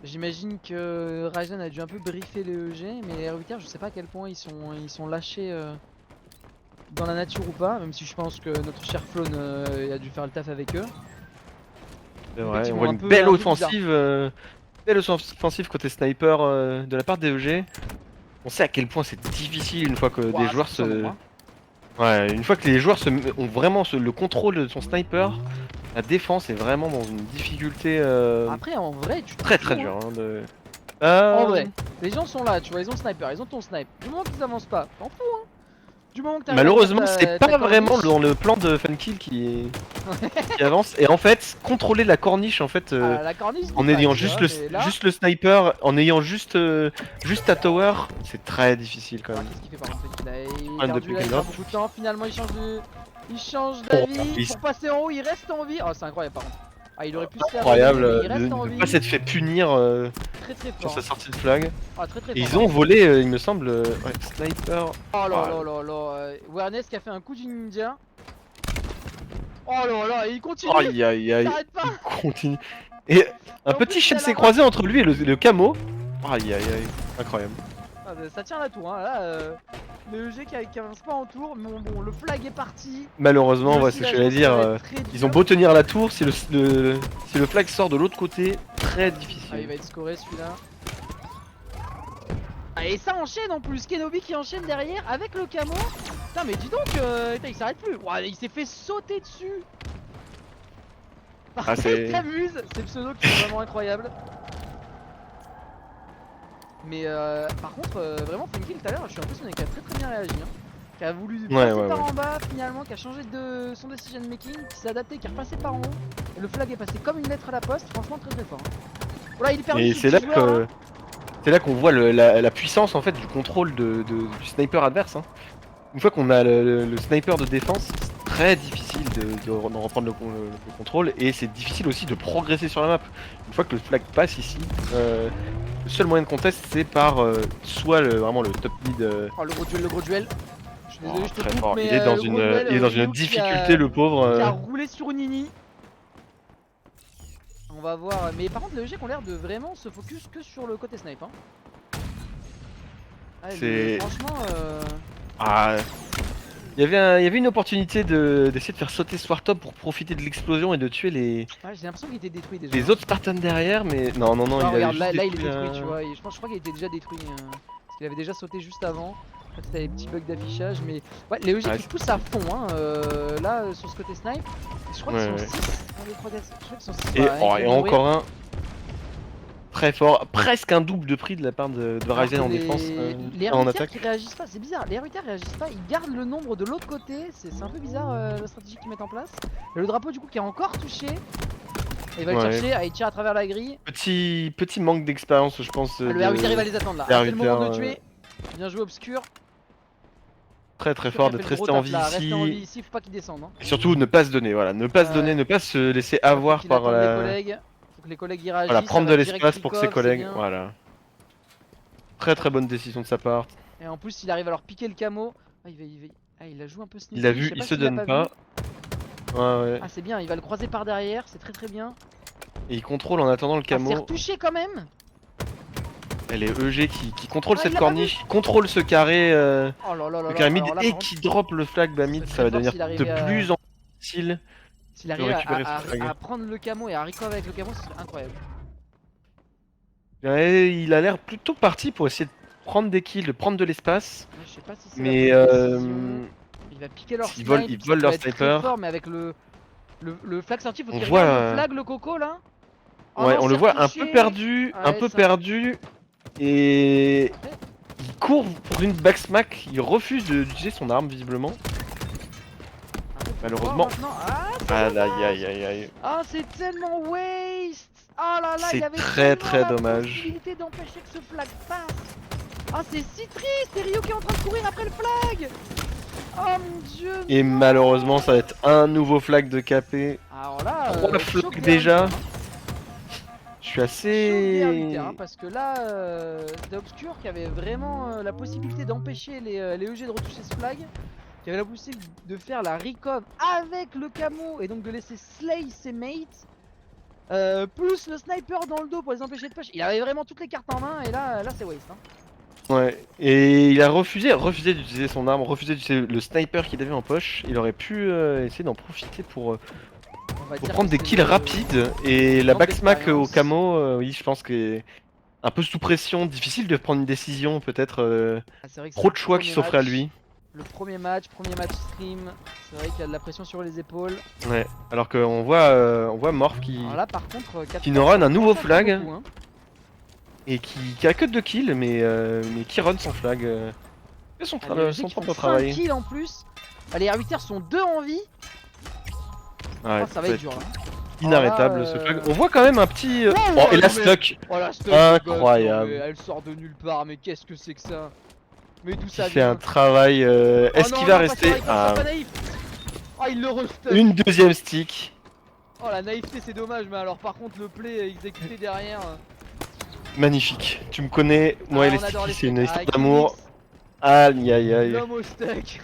J'imagine que Ryzen a dû un peu briefer les EG, mais les R8R je sais pas à quel point ils sont lâchés dans la nature ou pas, même si je pense que notre cher Flone a dû faire le taf avec eux. C'est vrai, on Effectivement, voit un une peu- belle un peu offensive côté sniper de la part des EG. On sait à quel point c'est difficile une fois que Ouah, des joueurs c'est puissant, hein. Ouais, une fois que les joueurs ont vraiment le contrôle de son sniper, la défense est vraiment dans une difficulté Après en vrai tu te très fous, dure. hein. En En vrai, les gens sont là, tu vois, ils ont le sniper, ils ont ton snipe. Du moment qu'ils avancent pas, t'en fous hein. Du moment que t'arrives à Malheureusement, faire c'est ta pas vraiment corniche. dans le plan de Funkill qui avance. Et en fait, contrôler la corniche en fait La corniche en dis pas, ayant tu juste vois, mais là... juste le sniper, en ayant juste ta tower, c'est très difficile quand Ah, même. qu'est-ce qu'il fait par contre il a Problème de perdu là, pick il and a drop. beaucoup de temps, finalement il change d'avis il- pour passer en haut, il reste en vie. Oh c'est incroyable par contre. Ah il aurait pu se faire Incroyable voler, mais il de reste en ne vie. pas s'être fait punir Très sur fort. sa sortie de flag. Ah très Et fort. ils ont volé, il me semble, ouais, sniper. Oh là là là là, Awareness qui a fait un coup du ninja. Oh là là, il continue. Aïe aïe aïe, Il s'arrête pas. il continue. Et un en petit plus, il a chassé la croisé entre lui et le camo. Aïe aïe aïe, incroyable. Ah, bah, ça tient la tour hein, là Le EG qui avance pas en tour, mais bon, le flag est parti. Malheureusement, Lui ouais, aussi, c'est là, ce que je j'allais pense que ça dire. va être très Ils ont dur. beau tenir la tour, si le flag sort de l'autre côté, très Ah, il difficile. va être scoré celui-là. Ah, et ça enchaîne en plus, Kenobi qui enchaîne derrière avec le camo. Putain, mais dis donc, putain, il s'arrête plus. Ouah, il s'est fait sauter dessus. Ah, Il c'est. s'amuse, ces pseudos qui sont vraiment incroyables. Mais par contre, vraiment, Funky tout à l'heure, je suis impressionné qu'il a très bien réagi. Hein. Qui a voulu Ouais, passer ouais, par ouais. en bas finalement, qui a changé de son decision making, qui s'est adapté, qui est repassé par en haut. Et le flag est passé comme une lettre à la poste, franchement très fort. Hein. Voilà, il est perdu Et ce c'est petit là joueur là. que. C'est là qu'on voit la puissance en fait du contrôle du sniper adverse. Hein. Une fois qu'on a le sniper de défense, c'est très difficile d'en reprendre le contrôle et c'est difficile aussi de progresser sur la map. Une fois que le flag passe ici, le seul moyen de contest c'est par soit vraiment le top mid. Oh, le gros duel. Je suis désolé, je te Très coupe, fort. mais Il est dans le gros duel, il est dans une Ryu difficulté le pauvre. qui a roulé sur Nini. On va voir, mais par contre, les EG qui ont l'air de vraiment se focus que sur le côté snipe. Hein. Ah, C'est. franchement, Ah. Il y avait une opportunité d'essayer de faire sauter Swartop pour profiter de l'explosion et de tuer les ouais, j'ai l'impression qu'il était détruit déjà. les autres Spartans derrière, mais non, non, non, Ah, il avait regarde, juste là il est détruit détruit, un- tu vois. Je crois qu'il était déjà détruit. Parce qu'il avait déjà sauté juste avant. En fait, c'était des petits bugs d'affichage. Mais ouais, les EG Ouais, qui poussent à fond. Hein, là, sur ce côté snipe. Je crois qu'ils sont ouais. 6. 1, 2, 3, 4. Je crois qu'ils sont 6. Et, oh, et encore un très fort, presque un double de prix de la part de Ryzen en défense, les en RUTR attaque. qui réagissent pas, c'est bizarre. Les RUTR réagissent pas, ils gardent le nombre de l'autre côté. C'est un peu bizarre la stratégie qu'ils mettent en place. Et le drapeau, du coup, qui est encore touché. Et il va le Ouais. chercher, il tire à travers la grille. Petit manque d'expérience, je pense. Ah, le RUTR il va les attendre là. Les Ah, c'est le moment de RUTR, le tuer. Bien joué, Obscur. très Sûr fort qu'il a d'être fait le gros resté en taf vie là. Restez en vie ici. ici, faut pas qu'il descende. Hein. Et surtout ne pas se donner, voilà, ne pas se donner, Ouais. ne pas se laisser Faut avoir qu'il par attende les la. collègues. Faut que les collègues y réagissent. Voilà, Ça prendre va de direct l'espace pour ses recall, c'est collègues, bien. voilà. Très bonne décision de sa part. Et en plus, il arrive à leur piquer le camo. Ah, il la joue un peu sneaky. Il l'a vu, Je sais il pas se s'il l'a donne pas pas. vu. Ouais, ouais. Ah, c'est bien, il va le croiser par derrière, c'est très bien. Et il contrôle en attendant le Ah, c'est camo. retouché quand même. Elle est EG qui contrôle Ah, il cette l'a pas corniche, qui contrôle ce carré, Oh là là là le là. carré mid Alors là, et par contre, qui drop le flag bas mid. serait Ça très va fort devenir s'il de arrivait plus à... en plus difficile S'il de arrivait récupérer ce flag. à prendre le camo et à recover avec le camo, ce serait incroyable. Ouais, il a l'air plutôt parti pour essayer de prendre des kills, de prendre de l'espace. Ouais, je sais pas si c'est Mais la bonne décision. Il va piquer leur ils snipe, ça volent peut leur être très sniper. fort, mais avec le flag sorti, faut On qu'il voit, regarde le flag, le coco là. Oh ouais, non, on le c'est voit un retouché. peu perdu, Ouais, et Après, il court pour une backsmack. Il refuse d'utiliser son arme visiblement. faut Malheureusement. voir maintenant. Ah, c'est Aïe dommage. aïe aïe aïe. Ah, c'est tellement waste. Oh là là, il C'est y avait très tellement la dommage. possibilité d'empêcher que ce flag passe. Ah, c'est si triste. C'est Ryo qui est en train de courir après le flag. Oh mon dieu. Et non. malheureusement, ça va être un nouveau flag de KP. Alors là, 3 choc flags des déjà. arbitres, hein. Je suis Chaud des assez. RUTR, hein, parce que là, c'était Obscur qui avait vraiment la possibilité d'empêcher les EG de retoucher ce flag, qui avait la possibilité de faire la recov avec le camo et donc de laisser slay ses mates, plus le sniper dans le dos pour les empêcher de push. Il avait vraiment toutes les cartes en main et là c'est waste. Hein. Ouais, et il a refusé d'utiliser son arme, refusé d'utiliser le sniper qu'il avait en poche. Il aurait pu essayer d'en profiter On va pour dire prendre que des c'est kills le rapides. Et la manque backsmack au d'expérience. camo, oui, je pense que un peu sous pression, difficile de prendre une décision, peut-être Ah, c'est vrai que c'est trop le de choix qui premier s'offraient à match. lui. Le premier match stream, c'est vrai qu'il y a de la pression sur les épaules. Ouais, alors qu'on voit Morph Alors là par contre, 4 qui nous run un nouveau ça fait flag beaucoup, hein. et qui a que 2 kills, mais qui run son flag. Fait son, Ah, les EG son qui font propre 5 travail. kills en plus. Ah, les R8R sont 2 en vie. Ouais, Oh, ça va être dur là. inarrêtable Oh là, ce flag. On voit quand même un petit. Oh, et la non, mais- stuck Oh la stuck, Incroyable. non, mais elle sort de nulle part, mais qu'est-ce que c'est que ça? Mais d'où qui ça fait un vient? travail. Oh Est-ce non, qu'il va non, rester pas Ah, pas naïf. Oh, il le restuck. une deuxième stick? Oh la naïveté c'est dommage, mais alors par contre le play exécuté derrière. Magnifique. Tu me connais, moi Ah, et les on adore stickies, c'est une stucks. histoire Ah, d'amour. Killix, Aïe aïe aïe. l'homme au stuck.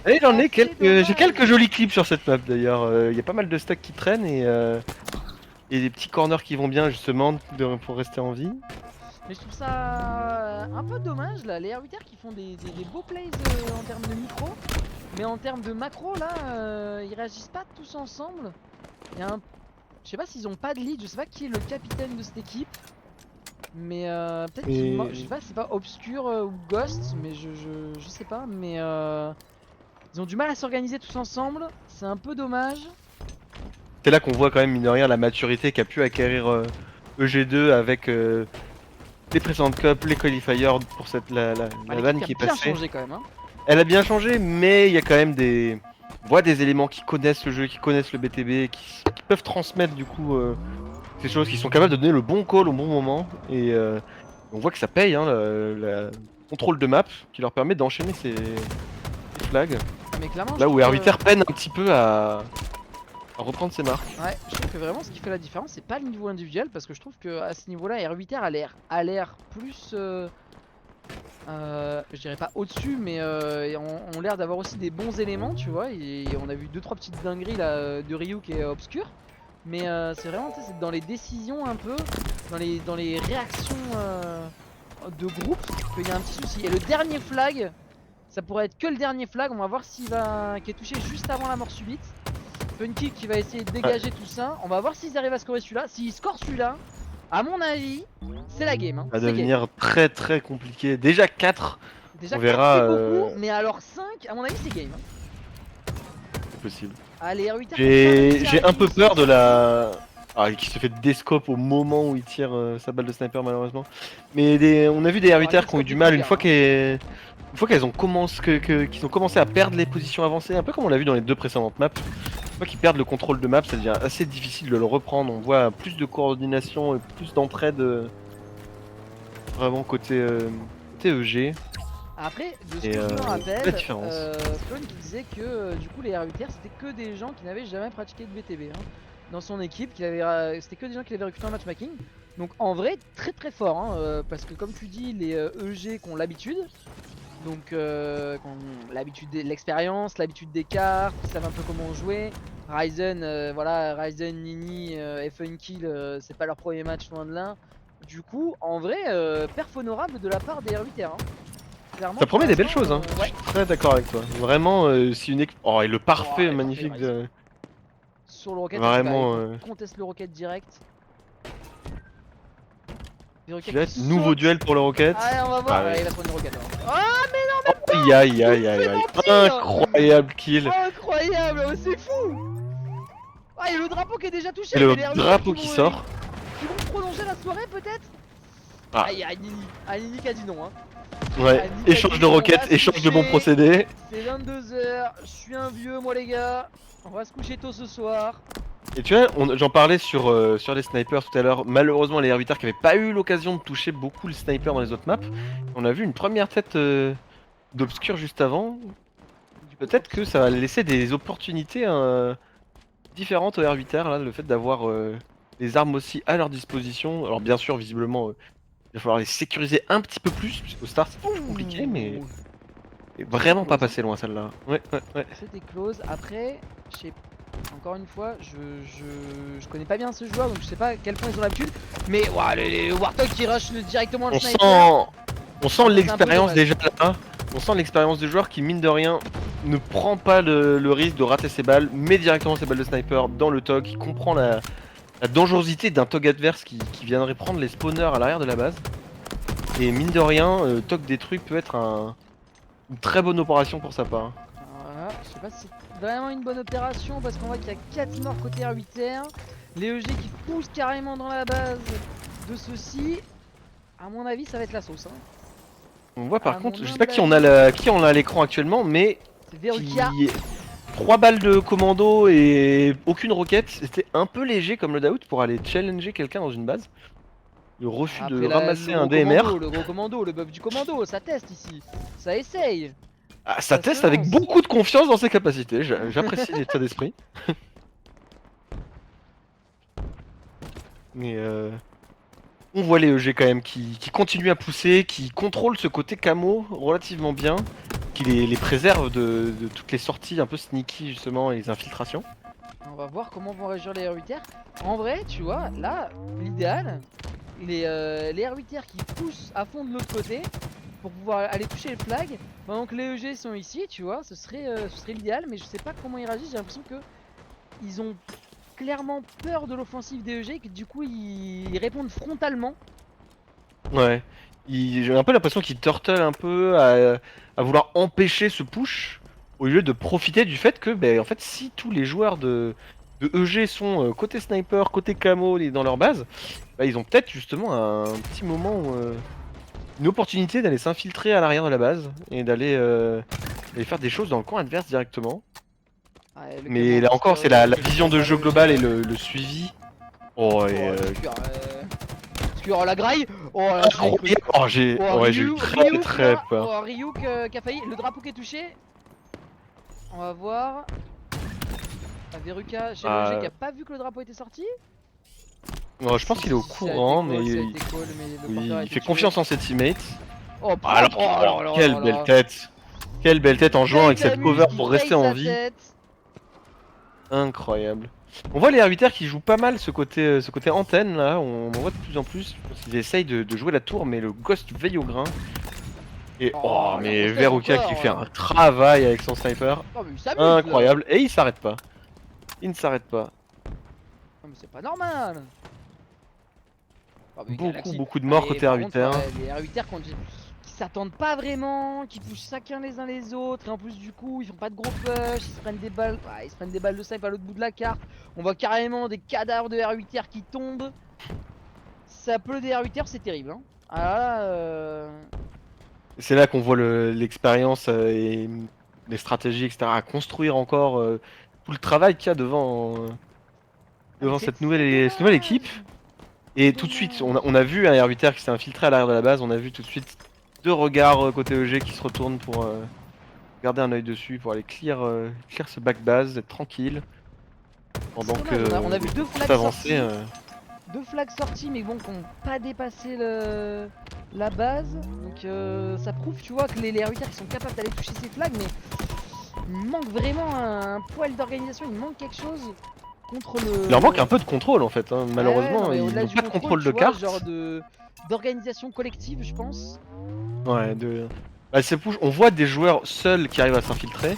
Et j'en Ah, ai c'est quelques. dommage. J'ai quelques jolis clips sur cette map d'ailleurs. Il y a pas mal de stacks qui traînent et des petits corners qui vont bien justement pour rester en vie. Mais je trouve ça un peu dommage là, les R8R qui font des beaux plays en termes de micro, mais en termes de macro là, ils réagissent pas tous ensemble. Il y a un... Je sais pas s'ils ont pas de lead, je sais pas qui est le capitaine de cette équipe, mais peut-être qu'ils... Je sais pas, c'est pas Obscure ou Ghost, mais je sais pas, mais ils ont du mal à s'organiser tous ensemble, c'est un peu dommage. C'est là qu'on voit quand même, mine de rien, la maturité qu'a pu acquérir EG2 avec les précédentes cups, les qualifiers pour la vanne qui est Elle a bien passée. changé quand même, hein. Elle a bien changé, mais il y a quand même des... On voit des éléments qui connaissent le jeu, qui connaissent le BTB, qui peuvent transmettre du coup ces choses, qui sont capables de donner le bon call au bon moment. Et on voit que ça paye, hein, le contrôle de map qui leur permet d'enchaîner ces flags. Mais clairement, Là où R8R peine un petit peu à reprendre ses marques. Ouais, je trouve que vraiment ce qui fait la différence, c'est pas le niveau individuel, parce que je trouve que à ce niveau-là, R8R a l'air plus, je dirais pas au-dessus, mais ont l'air d'avoir aussi des bons éléments, tu vois. Et on a vu 2-3 petites dingueries là de Ryu qui est obscur, mais c'est vraiment, c'est dans les décisions un peu, dans les réactions de groupe qu'il y a un petit souci. Et le dernier flag, ça pourrait être que le dernier flag. On va voir qui est touché juste avant la mort subite. Funky qui va essayer de dégager tout ça. On va voir s'ils arrivent à scorer celui-là. S'ils scorent celui-là, à mon avis, c'est la game. Hein. Ça va devenir très très compliqué. Déjà 4, déjà on verra. 4 c'est beaucoup, mais alors 5, à mon avis, c'est game. Hein. C'est possible. Allez, R8R. J'ai un peu peur de la... Ah, qui se fait descope au moment où il tire sa balle de sniper malheureusement. Mais on a vu des R8R qui ont eu du mal une fois qu'elles ont commencé à perdre les positions avancées, un peu comme on l'a vu dans les 2 précédentes maps. Une fois qu'ils perdent le contrôle de map, ça devient assez difficile de le reprendre. On voit plus de coordination et plus d'entraide vraiment côté EG. Après, de ce que je me rappelle, Flon qui disait que du coup les R8R c'était que des gens qui n'avaient jamais pratiqué de BTB. Hein. Dans son équipe, c'était que des gens qui l'avaient recruté en matchmaking. Donc en vrai, très très fort, hein, parce que comme tu dis, les EG qui ont l'habitude, donc l'habitude, l'expérience, l'habitude des cartes, ils savent un peu comment jouer. Ryzen, voilà, Ryzen, Nini et Funky, c'est pas leur premier match loin de là. Du coup, en vrai, perf honorable de la part des R8R. Hein. Ça promet des belles choses, hein. Ouais. Je suis très d'accord avec toi. Vraiment, c'est une équipe. Oh, et le parfait, magnifique de. Sur le rocket, vraiment. Conteste le rocket direct. Nouveau duel pour le rocket. Allez, on va voir. Il va prendre le rocket. Ah, mais non, mais pas. Aïe. Incroyable kill. Incroyable, c'est fou. Ah, il y a le drapeau qui est déjà touché. Et le drapeau qui sort. Ils vont prolonger la soirée peut-être. Ah, il y a Nini. Nini qui a dit non. Hein. Ouais, échange de roquettes, échange de bons procédés. C'est 22h, je suis un vieux moi les gars. On va se coucher tôt ce soir. Et tu vois, j'en parlais sur les snipers tout à l'heure. Malheureusement, les R8R qui n'avaient pas eu l'occasion de toucher beaucoup le sniper dans les autres maps. On a vu une première tête d'obscur juste avant. Peut-être que ça va laisser des opportunités différentes aux R8R, là, le fait d'avoir les armes aussi à leur disposition. Alors bien sûr, visiblement, il va falloir les sécuriser un petit peu plus, puisqu'au start c'est plus compliqué, mais vraiment pas passé loin celle-là. Ouais. C'était close. Après, je sais encore une fois, je connais pas bien ce joueur, donc je sais pas à quel point ils ont l'habitude. Mais ouah, les Warthog qui rushent directement le sniper. On sent l'expérience déjà là. On sent l'expérience du joueur qui, mine de rien, ne prend pas le risque de rater ses balles, met directement ses balles de sniper dans le TOG, qui comprend la dangerosité d'un TOG adverse qui viendrait prendre les spawners à l'arrière de la base. Et mine de rien, TOG détruit peut être une très bonne opération pour sa part. Voilà, je sais pas si c'est vraiment une bonne opération parce qu'on voit qu'il y a 4 morts côté R8R. Les EG qui poussent carrément dans la base de ceux-ci. À mon avis, ça va être la sauce. Hein. On voit par contre, je sais pas qui on a à l'écran actuellement, mais qui... 3 balles de commando et aucune roquette, c'était un peu léger comme le loadout pour aller challenger quelqu'un dans une base. Le refus de ramasser un DMR. Le gros commando, le buff du commando, ça teste ici, ça essaye. Ah, ça teste avec beaucoup de confiance dans ses capacités, j'apprécie l'état d'esprit. Mais on voit les EG quand même qui continuent à pousser, qui contrôlent ce côté camo relativement bien, qui les préserve de toutes les sorties un peu sneaky justement et les infiltrations. On va voir comment vont réagir les R8R. En vrai, tu vois, là, l'idéal, les R8R qui poussent à fond de l'autre côté pour pouvoir aller toucher le flag, pendant que les EG sont ici, tu vois, ce serait l'idéal, mais je sais pas comment ils réagissent, j'ai l'impression que ils ont clairement peur de l'offensive des EG et que du coup ils répondent frontalement. Ouais. J'ai un peu l'impression qu'ils turtle un peu à vouloir empêcher ce push au lieu de profiter du fait que, en fait, si tous les joueurs de EG sont côté sniper, côté camo et dans leur base, ils ont peut-être justement un petit moment, une opportunité d'aller s'infiltrer à l'arrière de la base et d'aller faire des choses dans le camp adverse directement. Ouais, le Mais camo là encore, c'est la qui vision récupère de pas jeu le EG global là. et le suivi. Oh, et Oh, Obscur, la graille. Oh là, j'y ai cru. incroyable. Oh, Oh, j'ai eu Ryuk très là. peur. Oh, Ryuk qui a failli. Le drapeau qui est touché. On va voir. Veruca chez le EG qui Ah, a pas vu que le drapeau était sorti. bon, je pense qu'il est au Ça a été courant, call, mais ça a été call, mais le porteur a il été fait tué. confiance en ses teammates. Oh, Alors, propre. Oh là là quelle là belle là. tête! Quelle belle tête en jouant avec cette Damus cover qui pour rester paye en sa vie. tête. Incroyable. On voit les R8R qui jouent pas mal ce côté antenne là, on en voit de plus en plus. Je pense qu'ils essayent de jouer la tour, mais le Ghost veille au grain. Et oh, Oh, la mais robustesse Veruca qui encore. fait un travail avec son sniper. Oh, mais il s'amuse là. Incroyable. Et il s'arrête pas. Il ne s'arrête pas. Non, mais c'est pas normal. Oh, mais Beaucoup, Galaxy. beaucoup de Ah, morts mais côté par contre, R8R. les R8R qui s'attendent pas vraiment, qui poussent chacun les uns les autres, et en plus, du coup, ils font pas de gros push, ils se prennent des balles, ouais, ils se prennent des balles de snipe à l'autre bout de la carte. On voit carrément des cadavres de R8R qui tombent. Ça peut des R8R, c'est terrible. Hein. Ah là, C'est là qu'on voit l'expérience et les stratégies, etc. à construire encore tout le travail qu'il y a ah, mais devant c'est cette nouvelle dommage. équipe. Et C'est tout de suite, dommage. on a vu un R8R qui s'est infiltré à l'arrière de la base, on a vu tout de suite deux regards côté EG qui se retournent pour garder un œil dessus, pour aller clear ce back base, être tranquille. C'est Pendant que dommage, on a vu deux l'équipe flags avançait. sortis. Deux flags sortis mais bon qui n'ont pas dépassé la base. Donc ça prouve tu vois que les R8R qui sont capables d'aller toucher ces flags mais il manque vraiment un poil d'organisation, il manque quelque chose contre le... Il leur manque un peu de contrôle en fait, hein. Ouais, ouais, non, Malheureusement, mais ils au-delà n'ont du pas de contrôle tu de vois, carte. genre d'organisation collective je pense. Ouais, on voit des joueurs seuls qui arrivent à s'infiltrer.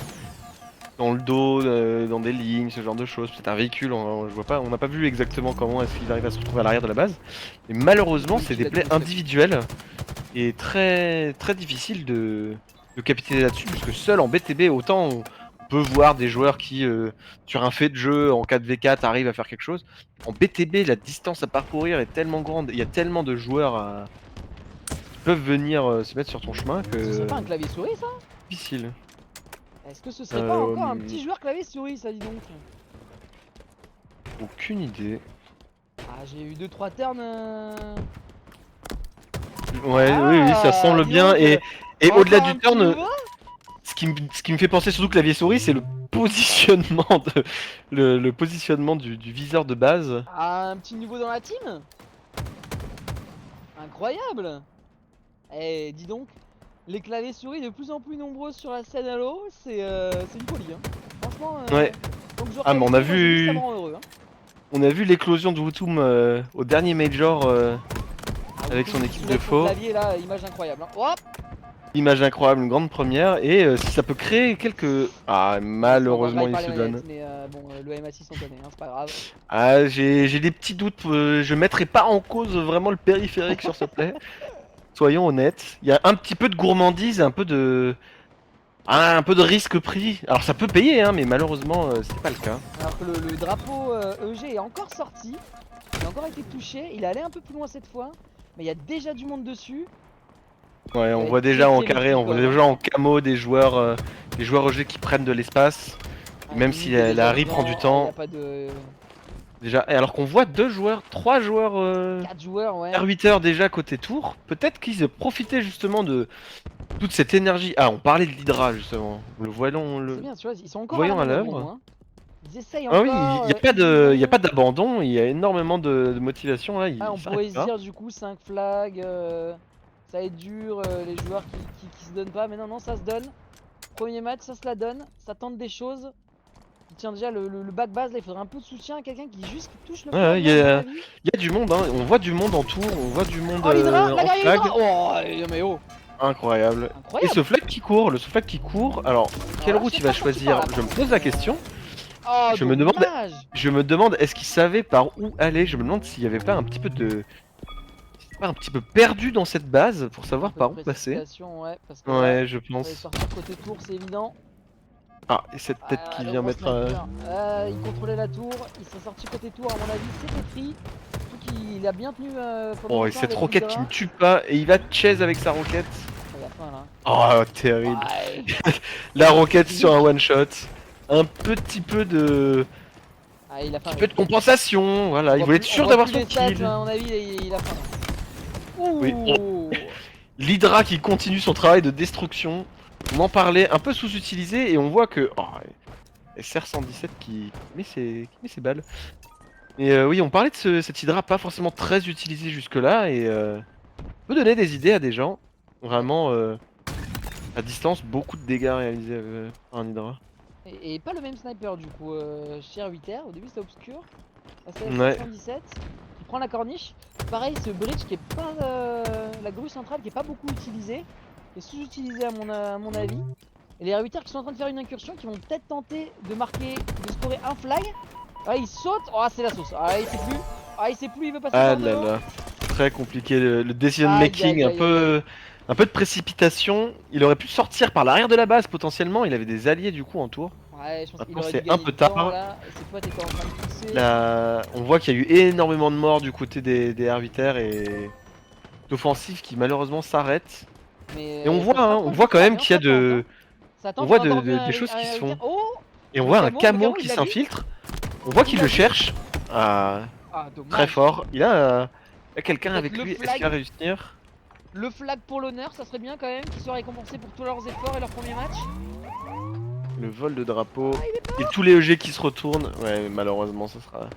Dans le dos, dans des lignes, ce genre de choses. Peut-être un véhicule, je vois pas, on n'a pas vu exactement comment est-ce qu'il arrive à se retrouver à l'arrière de la base. Mais malheureusement, Oui, c'est tu des l'as plays dit, individuels et très très difficile de capitaliser là-dessus, puisque seul en BTB, autant on peut voir des joueurs qui, sur un fait de jeu en 4v4, arrivent à faire quelque chose. En BTB, la distance à parcourir est tellement grande, il y a tellement de joueurs qui peuvent venir se mettre sur ton chemin Ce serait que pas un clavier souris ça? difficile. Est-ce que ce serait pas encore un Euh, petit joueur clavier souris ça dis donc? Aucune idée. Ah j'ai eu 2-3 turns Ouais, oui, oui, ça Ah semble dis bien. donc Et au-delà encore du un petit turn, nouveau? ce qui me fait penser surtout clavier-souris, c'est le positionnement le positionnement du viseur de base. Ah, un petit nouveau dans la team? Incroyable! Eh, dis donc, les claviers souris de plus en plus nombreux sur la scène Halo, c'est une folie. Hein. Franchement, Ouais. donc joueur Ah, mais clavier souris, moi je vous dis, ça me rend heureux. Hein. on a vu l'éclosion de Wutum au dernier Major Ah, avec Wukong son qui équipe de soulève son faux. clavier là, image incroyable. Hein. Hop! Image incroyable, une grande première. Et si ça peut créer quelques. Ah, On se fait encore malheureusement, graille il par les se donne. manettes, mais bon, le MA6 on connaît, hein, c'est pas grave. Ah, j'ai des petits doutes. Je mettrai pas en cause vraiment le périphérique sur ce play. Soyons honnêtes. Il y a un petit peu de gourmandise, un peu de risque pris. Alors ça peut payer, hein, mais malheureusement, c'est pas le cas. Alors que le drapeau EG est encore sorti, il a encore été touché, il est allé un peu plus loin cette fois, mais il y a déjà du monde dessus. Ouais, Ça on va voit être très déjà en très carré, risqué on quand voit même. Hein. déjà en camo des joueurs EG qui prennent de l'espace. Ah, Même si Mimik est déjà la Harry prend du dedans, il n'y a temps. pas de... Déjà, et alors qu'on voit trois joueurs 4 joueurs, ouais. R8 heures déjà côté tour. Peut-être qu'ils aient profité justement de toute cette énergie. Ah, on parlait de l'Hydra justement. C'est bien, tu vois, ils sont encore à la Voyons à manœuvre au l'œuvre. moins. Ils essayent Ah oui, encore, il y a ils pas vont... d'abandon, il y a énormément de motivation là, Ah, il on pourrait s'arrête se pas. dire du coup 5 flags, ça va être dur, les joueurs qui se donnent pas, mais non, non, ça se donne. Premier match, ça se la donne, ça tente des choses. qui tient déjà le back base là, il faudrait un peu de soutien, quelqu'un qui juste qui touche le Ouais, flag là, à mon avis. il y a du monde, hein. On voit du monde en tour, on voit du monde Oh l'Hydra, la en guerrière flag. Hydra. Oh mais oh, Incroyable. Et incroyable. ce flag qui court, le flag qui court, alors quelle Alors là, route je sais il va pas quand tu choisir? parles, Je me par pose contre, la question. Oh Je me demande, dommage. est-ce qu'il savait par où aller? Je me demande s'il y avait pas un petit peu de, pas un petit peu perdu dans cette base pour Un savoir peu de par où passer. précipitation, ouais, parce que là, Ouais, je il fallait pense. sortir côté tour, c'est évident. Ah, et cette tête Ah, qui le vient gros mettre. sniper. Il contrôlait la tour, il s'est sorti côté tour, à mon avis, c'était pris. Surtout qu'il a bien tenu pendant Oh, et longtemps cette avec roquette qui l'Hydra. me tue pas, et il va chase avec sa roquette. À la fin là. Oh, terrible. Ouais. La Ah, roquette c'est sur un unique. one shot. Un petit peu de, Ah, il a petit faim peu lui. de compensation. Voilà, il voulait être On sûr voit d'avoir plus son les stats, kill. mais à mon avis, il a faim. Oui. Oh. Ouh. L'Hydra qui continue son travail de destruction. On en parlait, un peu sous-utilisé, et on voit que. Oh, SR117 qui met ses balles. Et oui, on parlait de cette Hydra pas forcément très utilisée jusque-là, et peut donner des idées à des gens. Ouais. Vraiment, à distance, beaucoup de dégâts réalisés par un Hydra. Et pas le même sniper du coup, chez R8R, au début c'était obscur. Là c'est Ouais. SR117 qui prend la corniche. Pareil, ce bridge qui est pas. La grue centrale qui est pas beaucoup utilisée, qui est sous-utilisée à mon avis. Et les R8R qui sont en train de faire une incursion, qui vont peut-être tenter de marquer, de scorer un flag. Ah, il saute, oh, c'est la sauce. Ah, il sait plus. Ah, il sait plus, il veut passer Ah par là devant. là. Très compliqué le decision Aïe, making, aïe, aïe, aïe, aïe. un peu de précipitation. Il aurait pu sortir par l'arrière de la base potentiellement. Il avait des alliés du coup en tour. Ouais, je pense qu'il Maintenant aurait dû c'est un gagner peu du temps tard. là. Et ses potes étaient en train de pousser. Là, on voit qu'il y a eu énormément de morts du côté des R8R et d'offensives qui malheureusement s'arrêtent. Et Mais ça se on rapproche du voit quand même flag, hein, qu'il y a ça tente. Hein. de, Ça on tente, on voit a encore vu des choses qui se un font. R8R. Oh, Et on voit un le camo camo, qui il l'a vu. s'infiltre. On voit Il qu'il l'a le vu. cherche. Ah, Ah, très dommage. fort. Il a quelqu'un Peut-être avec le lui. Est-ce qu'il va flag. réussir? Le flag pour l'honneur, ça serait bien quand même, qu'ils soient récompensés pour tous leurs efforts et leur premier match. Le vol de drapeau. Ah, il est Et tous les EG qui se retournent. Ouais, mais malheureusement, sera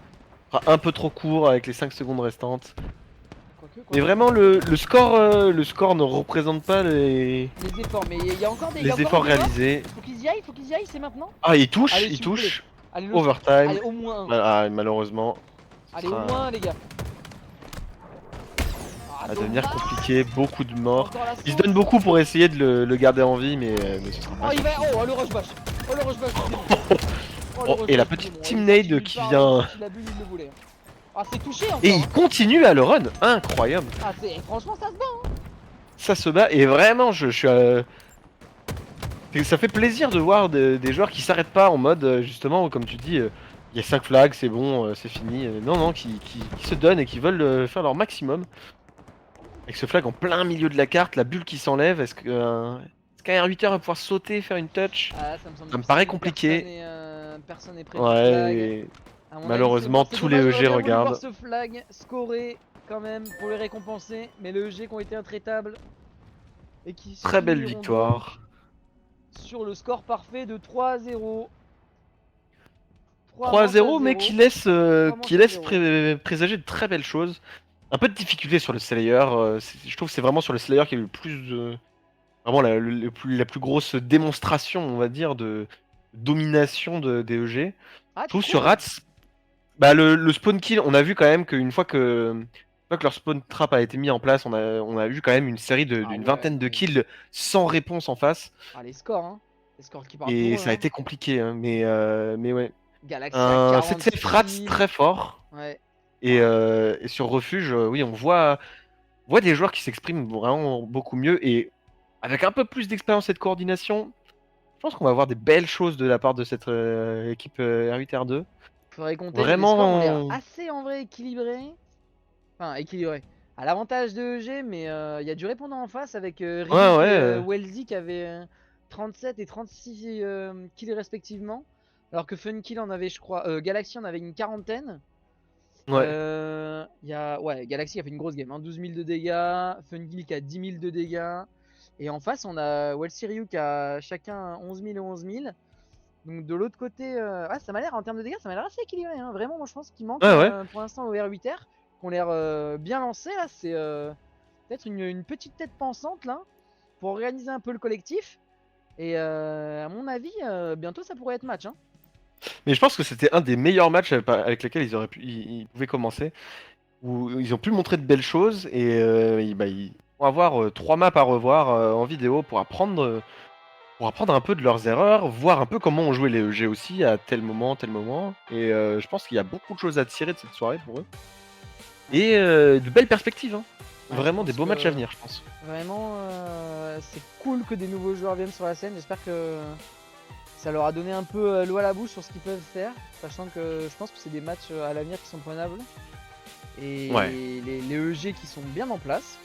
un peu trop court avec les 5 secondes restantes. Mais vraiment, le score ne représente pas les efforts, mais il y a encore des, les efforts dégâts. réalisés. Faut qu'ils y aillent, c'est maintenant. Ah, il touche, Allez, il s'il vous plaît. touche. Allez, Overtime. allez, au moins un. Ah, malheureusement, ce Allez, au sera moins un, les gars. Ah, à devenir dommage. compliqué. Beaucoup de morts. Encore la Il se sauce. donne beaucoup pour essayer de le garder en vie, mais ce sera Oh, pas il va. suffisant. Oh, le rush bash. Oh, le rush bash. Oh, le Oh, rush et la bash, petite bon, team il est sorti nade nulle qui part, vient. là, il a bu, il le voulait. Ah, c'est touché encore. Et il continue à le run. Incroyable. Ah, franchement, ça se bat. Ça se bat. Et vraiment, je suis. Ça fait plaisir de voir des joueurs qui s'arrêtent pas en mode, justement, comme tu dis, il y a 5 flags, c'est bon, c'est fini. Non, non, qui se donnent et qui veulent faire leur maximum. Avec ce flag en plein milieu de la carte, la bulle qui s'enlève, est-ce qu'un R8R va pouvoir sauter, faire une touch? Ah, ça me semble Ça me difficile. paraît compliqué. Personne n'est près du Ouais, flag. et À mon avis, c'est malheureusement, mort. C'est tous les dommage, j'aurais EG bien voulu voir regardent. ce flag scorer quand même pour les récompenser. Mais les EG qui ont été intraitables et qui se Très belle finiront donc victoire. sur le score parfait de 3-0. 3 manches à 3-0, mais 0. qui laisse présager de très belles choses. Un peu de difficulté sur le Slayer. Je trouve que c'est vraiment sur le Slayer qu'il y a eu le plus. Vraiment la plus grosse démonstration, on va dire, de domination des EG. Ah, Je tu trouve sur trouves? Rats, bah, le spawn kill, on a vu quand même qu'une fois que leur spawn trap a été mis en place, on a eu quand même une série Ah d'une ouais, vingtaine non de mais. kills sans réponse en face. Ah, les scores, hein. Les scores qui parlent Et pour eux, ça a hein. été compliqué, hein, mais ouais. Galaxy à 7 40 safe Rats kills. très fort. Ouais. Et sur Refuge, oui, on voit des joueurs qui s'expriment vraiment beaucoup mieux. Et avec un peu plus d'expérience et de coordination, je pense qu'on va avoir des belles choses de la part de cette équipe R8R2. Faudrait compter, mais les scores ont l'air Vraiment. assez en vrai équilibrés. Enfin, équilibrés. À l'avantage de EG, mais il y a du répondant en face avec Ouais, Ryuk et ouais. Welzy qui avaient 37 et 36 kills respectivement. Alors que Funkill en avait, je crois, Galaxy en avait une quarantaine. Ouais. Ouais, Galaxy a fait une grosse game, hein, 12 000 de dégâts, Funkill qui a 10 000 de dégâts. Et en face, on a Welzy Ryuk qui a chacun 11 000 et 11 000. Donc de l'autre côté, ça m'a l'air en termes de dégâts, ça m'a l'air assez équilibré. Hein. Vraiment, moi je pense qu'il manque Ouais, ouais. pour l'instant au R8R, qui ont l'air bien lancés. Là, c'est peut-être une petite tête pensante là pour organiser un peu le collectif. Et à mon avis, bientôt ça pourrait être match. Hein. Mais je pense que c'était un des meilleurs matchs avec lesquels ils pouvaient commencer, où ils ont pu montrer de belles choses et ils vont avoir 3 maps à revoir en vidéo pour apprendre un peu de leurs erreurs, voir un peu comment on jouait les EG aussi à tel moment. Et je pense qu'il y a beaucoup de choses à tirer de cette soirée pour eux. Et de belles perspectives, hein. Ouais, je Vraiment des pense beaux matchs à que venir, je pense. vraiment, c'est cool que des nouveaux joueurs viennent sur la scène. J'espère que ça leur a donné un peu l'eau à la bouche sur ce qu'ils peuvent faire, sachant que je pense que c'est des matchs à l'avenir qui sont prenables. Et Ouais. les EG qui sont bien en place,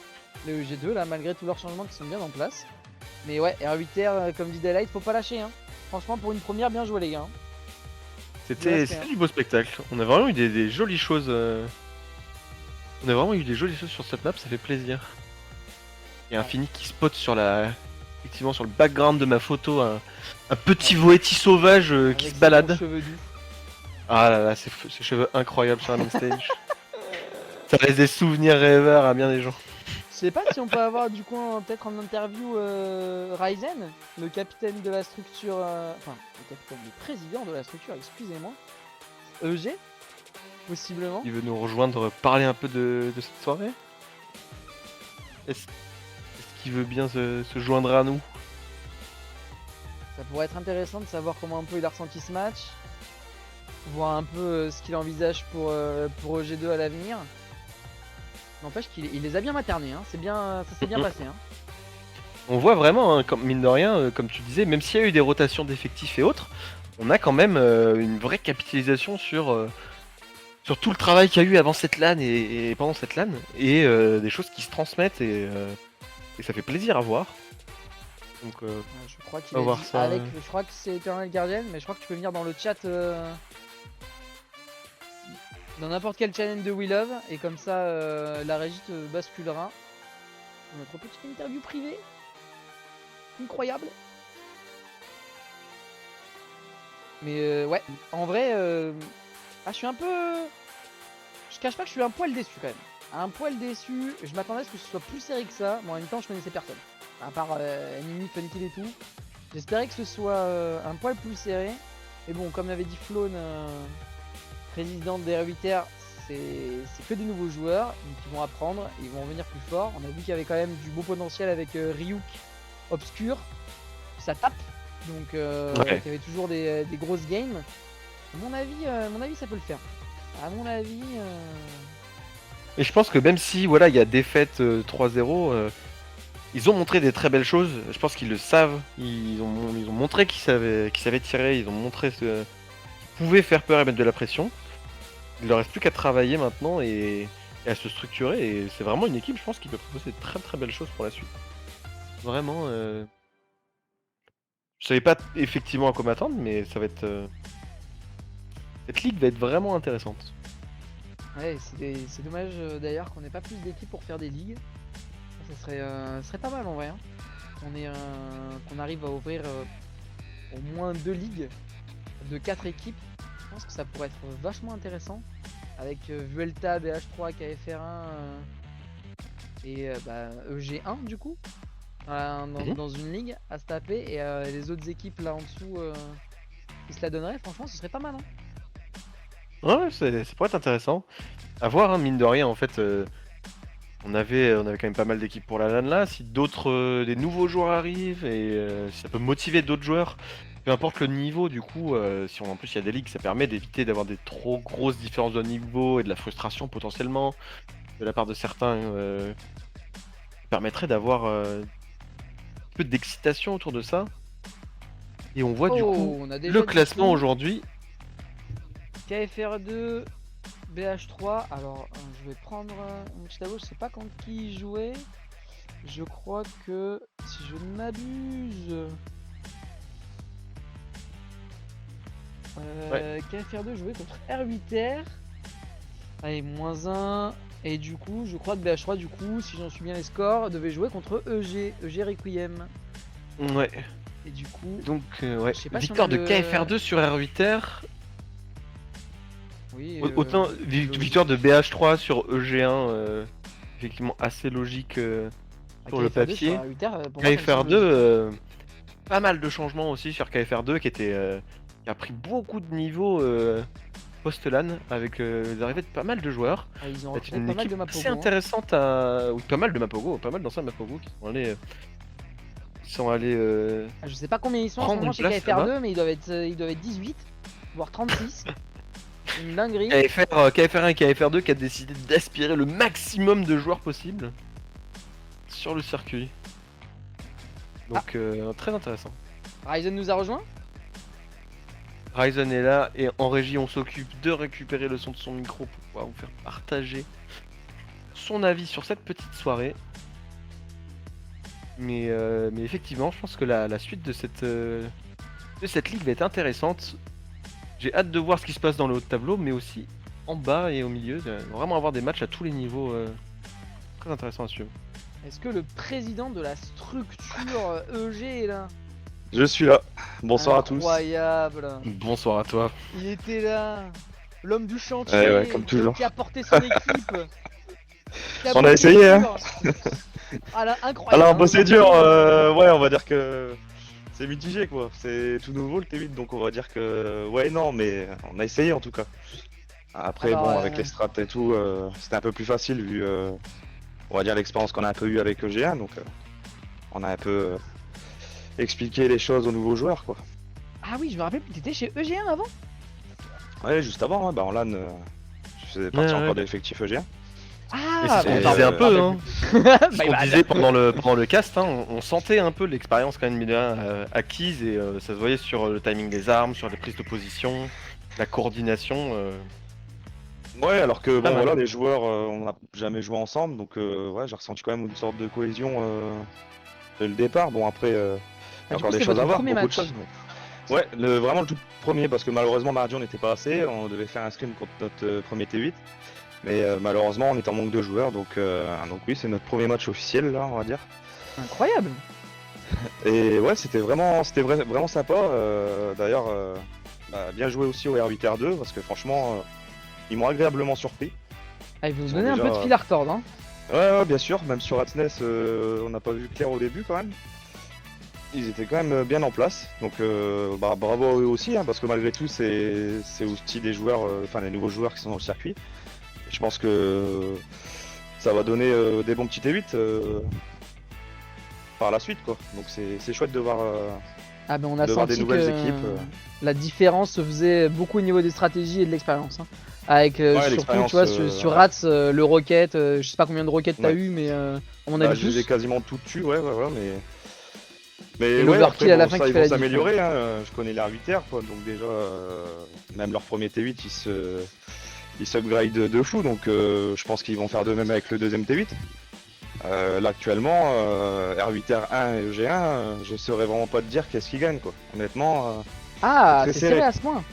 les EG2 là, malgré tous leurs changements qui sont bien en place. Mais ouais, R8R, comme dit Daylight, faut pas lâcher, hein. Franchement, pour une première, bien joué les gars, hein. Du C'était respect, hein. du beau spectacle. On a vraiment eu des jolies choses. On a vraiment eu des jolies choses sur cette map, ça fait plaisir. Il y a Ouais. Infini qui spot effectivement sur le background de ma photo un petit Voeti sauvage qui Avec se ses longs balade. cheveux doux. Ah là là, ces cheveux incroyables sur la main stage. Ça laisse des souvenirs rêveurs à bien des gens. Je sais pas si on peut avoir du coup peut-être en interview Ryzen, le capitaine de la structure, enfin le capitaine, le président de la structure, excusez-moi, EG, possiblement. Il veut nous rejoindre, parler un peu de cette soirée. Est-ce qu'il veut bien se joindre à nous? Ça pourrait être intéressant de savoir comment un peu il a ressenti ce match, voir un peu ce qu'il envisage pour EG2 à l'avenir. N'empêche qu'il les a bien maternés, hein. C'est bien, ça s'est bien passé, hein. On voit vraiment, hein, comme, mine de rien, comme tu disais, même s'il y a eu des rotations d'effectifs et autres, on a quand même une vraie capitalisation sur tout le travail qu'il y a eu avant cette LAN et pendant cette LAN, et des choses qui se transmettent et ça fait plaisir à voir. Donc Je crois qu'il on a va voir dit ça. avec, je crois que c'est Eternal Guardian, mais je crois que tu peux venir dans le chat dans n'importe quel challenge de We Love, et comme ça la régie te basculera. Notre petite interview privée. Incroyable. Mais ouais, en vrai, je suis un peu... Je cache pas que je suis un poil déçu quand même. Un poil déçu, je m'attendais à ce que ce soit plus serré que ça. Bon, en même temps, je connaissais personne. À part Enemy, Funkill et tout. J'espérais que ce soit un poil plus serré. Et bon, comme l'avait dit Flone, présidente des R8R, c'est que des nouveaux joueurs. Donc ils vont apprendre, ils vont revenir plus forts. On a vu qu'il y avait quand même du beau potentiel avec Ryuk Obscure. Ça tape. Donc il y avait toujours des grosses games. À mon avis, ça peut le faire. À mon avis... Et je pense que même si voilà, il y a défaite 3-0, ils ont montré des très belles choses. Je pense qu'ils le savent. Ils ont montré qu'ils savaient tirer. Ils ont montré qu'ils pouvaient faire peur et mettre de la pression. Il leur reste plus qu'à travailler maintenant et à se structurer. Et c'est vraiment une équipe, je pense, qui peut proposer de très très belles choses pour la suite. Vraiment. Je savais pas effectivement à quoi m'attendre, mais ça va être. Cette ligue va être vraiment intéressante. Ouais, c'est dommage d'ailleurs qu'on n'ait pas plus d'équipes pour faire des ligues. Ça serait pas mal en vrai, hein. Qu'on arrive à ouvrir au moins 2 ligues de 4 équipes. Je pense que ça pourrait être vachement intéressant. Avec Vuelta, BH3, KFR1 et EG1 du coup. Dans une ligue à se taper. Et les autres équipes là en dessous qui se la donneraient, franchement ce serait pas mal, hein. Ouais, ça pourrait être intéressant. À voir, hein, mine de rien, en fait. On avait quand même pas mal d'équipes pour la LAN là. Si d'autres, des nouveaux joueurs arrivent et si ça peut motiver d'autres joueurs, peu importe le niveau, du coup, si en plus il y a des ligues, ça permet d'éviter d'avoir des trop grosses différences de niveau et de la frustration potentiellement de la part de certains. Permettrait d'avoir un peu d'excitation autour de ça. Et on voit du coup On a déjà le du classement coup aujourd'hui. KFR2, BH3. Alors je vais prendre un petit tableau, je sais pas contre qui il jouait. Je crois que si je ne m'abuse, KFR2 jouait contre R8R. Allez, -1. Et du coup, je crois que BH3, du coup, si j'en suis bien les scores, devait jouer contre EG Requiem. Ouais. Et du coup, Donc, ouais. je sais pas si on Victoire a de le- KFR2 sur R8R. oui, Autant logique. victoire de BH3 sur EG1, effectivement assez logique sur le KFR2 sur papier. R8R, pour moi, ça me semble KFR2, logique, hein. pas mal de changements aussi sur KFR2 qui qui a pris beaucoup de niveaux post-LAN avec l'arrivée de pas mal de joueurs. Ah, ils ont C'est recruté une pas mal équipe de Mapogo. assez intéressante oui, pas mal de Mapogo, pas mal d'anciens Mapogo qui sont allés Je sais pas combien ils sont en ce prendre moment une chez place KFR2, mais ils doivent être 18, voire 36. Une dinguerie. KFR1 et KFR2 qui a décidé d'aspirer le maximum de joueurs possible sur le circuit. Donc très intéressant. Ryzen nous a rejoint. Ryzen est là et en régie on s'occupe de récupérer le son de son micro pour pouvoir vous faire partager son avis sur cette petite soirée. Mais effectivement je pense que la suite de cette ligue va être intéressante. J'ai hâte de voir ce qui se passe dans le haut de tableau mais aussi en bas et au milieu. Vraiment avoir des matchs à tous les niveaux très intéressant à suivre. Est-ce que le président de la structure EG est là? Je suis là. Bonsoir à tous. Incroyable. Bonsoir à toi. Il était là. L'homme du chantier. Ouais, comme toujours. Qui a porté son équipe. On a essayé, hein. Ah là, incroyable. Alors, c'est dur. Ouais, on va dire que c'est mitigé, quoi. C'est tout nouveau le T8, donc on va dire que ouais, non, mais on a essayé en tout cas. Après, Alors, bon, avec les strats et tout, c'était un peu plus facile vu, on va dire, l'expérience qu'on a un peu eu avec EG1, donc on a un peu expliqué les choses aux nouveaux joueurs, quoi. Ah oui, je me rappelle, t'étais chez EG1 avant. Ouais, juste avant, hein, bah en LAN, je faisais partie Ouais, encore ouais. de l'effectif EG1. Ah, Et c'est ce qu'on bah, disait un peu, hein. Ce Bah, qu'on bah, disait pendant le cast, hein, on sentait un peu l'expérience quand même acquise et ça se voyait sur le timing des armes, sur les prises de position, la coordination. Ouais, alors que Pas bon, mal. voilà, les joueurs, on n'a jamais joué ensemble, donc ouais, j'ai ressenti quand même une sorte de cohésion dès le départ. Bon, après, il y a du encore coup, des c'est choses à votre voir, premier beaucoup de match. choses. Mais... Ouais, vraiment le tout premier, parce que malheureusement, mardi, on n'était pas assez, on devait faire un scrim contre notre premier T8. Mais malheureusement, on est en manque de joueurs, donc oui, c'est notre premier match officiel, là, on va dire. Incroyable. Et ouais, c'était vraiment sympa. D'ailleurs, bien joué aussi au R8R2, parce que franchement, ils m'ont agréablement surpris. Ah, ils vont nous Ils sont donner un peu de déjà- fil à retordre. Hein. Ouais, bien sûr, même sur Atnes, on n'a pas vu clair au début quand même. Ils étaient quand même bien en place, donc bravo à eux aussi, hein, parce que malgré tout, c'est aussi des joueurs, enfin des nouveaux joueurs qui sont dans le circuit. Et je pense que ça va donner des bons petits T8 par la suite, quoi. Donc c'est chouette de voir. Ah ben on a De voir senti des nouvelles que équipes, la différence se faisait beaucoup au niveau des stratégies et de l'expérience. Hein. Avec surtout, l'expérience, tu vois, sur ouais. Rats, le Rocket, je sais pas combien de Rockets t'as Ouais. eu, mais on a Bah, vu je les ai tous. quasiment toutes tues, ouais, mais Et ouais, l'overkill après, à la bon, fin ça, qui ils fait vont la s'améliorer, hein. Je connais les arbitraires, quoi, donc déjà, même leur premier T8, ils s'upgrade de fou, donc je pense qu'ils vont faire de même avec le deuxième T8. Là, actuellement, R8R1 et EG1, je saurais vraiment pas te dire qu'est-ce qu'ils gagnent, quoi. Honnêtement, Ah, très c'est serré. serré à ce point.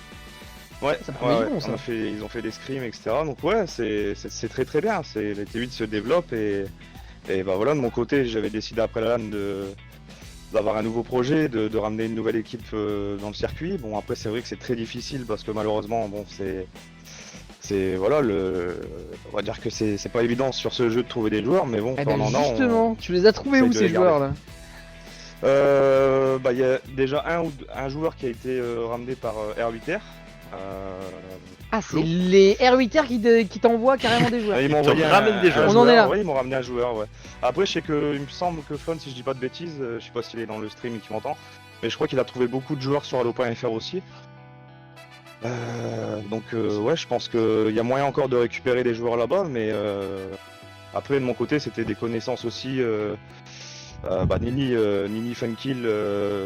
ouais, Ça promet du bon, on ça. ils ont fait des scrims, etc. Donc ouais, c'est très très bien. Les T8 se développent et bah voilà, de mon côté, j'avais décidé après la LAN d'avoir un nouveau projet, de ramener une nouvelle équipe dans le circuit. Bon, après, c'est vrai que c'est très difficile parce que malheureusement, bon, voilà, on va dire que c'est pas évident sur ce jeu de trouver des joueurs, mais bon, Eh quand ben on en a, justement, tu les as trouvés essaye où de ces les garder. joueurs là? Bah, il y a déjà un joueur qui a été ramené par R8R. Ah, c'est Flo. les R8R qui t'envoient carrément des joueurs. Ils Ils m'ont te envoyé ramènent des joueurs. On en est là. Ouais, ils m'ont ramené un joueur, ouais. Après, je sais que il me semble que Fun, si je dis pas de bêtises, je sais pas s'il est dans le stream et qu'il m'entend, mais je crois qu'il a trouvé beaucoup de joueurs sur Halo.fr aussi. Donc ouais, je pense qu'il y a moyen encore de récupérer des joueurs là-bas, mais après de mon côté, c'était des connaissances aussi. Nini Funkill,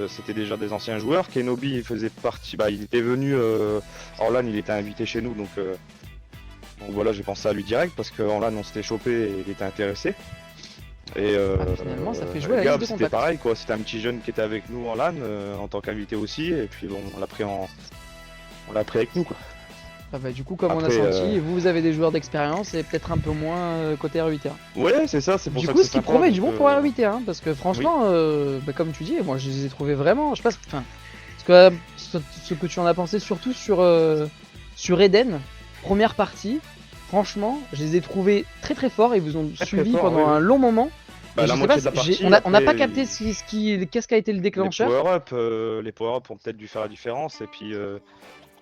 c'était déjà des anciens joueurs. Kenobi, il faisait partie, il était venu en LAN, il était invité chez nous, donc voilà, j'ai pensé à lui direct parce qu'en LAN on s'était chopé et il était intéressé. Et finalement, ça fait jouer la Gab, liste de c'était contacts. pareil, quoi. C'était un petit jeune qui était avec nous en LAN en tant qu'invité aussi, et puis bon, on l'a pris avec nous, quoi. Ah bah, du coup, comme on a Après, senti, vous avez des joueurs d'expérience et peut-être un peu moins côté R8R. Ouais, c'est ça, c'est pour Du ça coup, que ce c'est qui sympa, promet du donc, bon pour R8R, hein, parce que franchement, comme tu dis, moi je les ai trouvés vraiment, je sais pas, enfin, ce que tu en as pensé surtout sur Eden, première partie, franchement, je les ai trouvés très très forts, ils vous ont Très, suivi très fort, pendant oui, un long moment, Bah, je la sais moitié pas, de la partie. on n'a pas après, capté qu'est-ce qui a été le les déclencheur. power-up ont peut-être dû faire la différence. Et puis,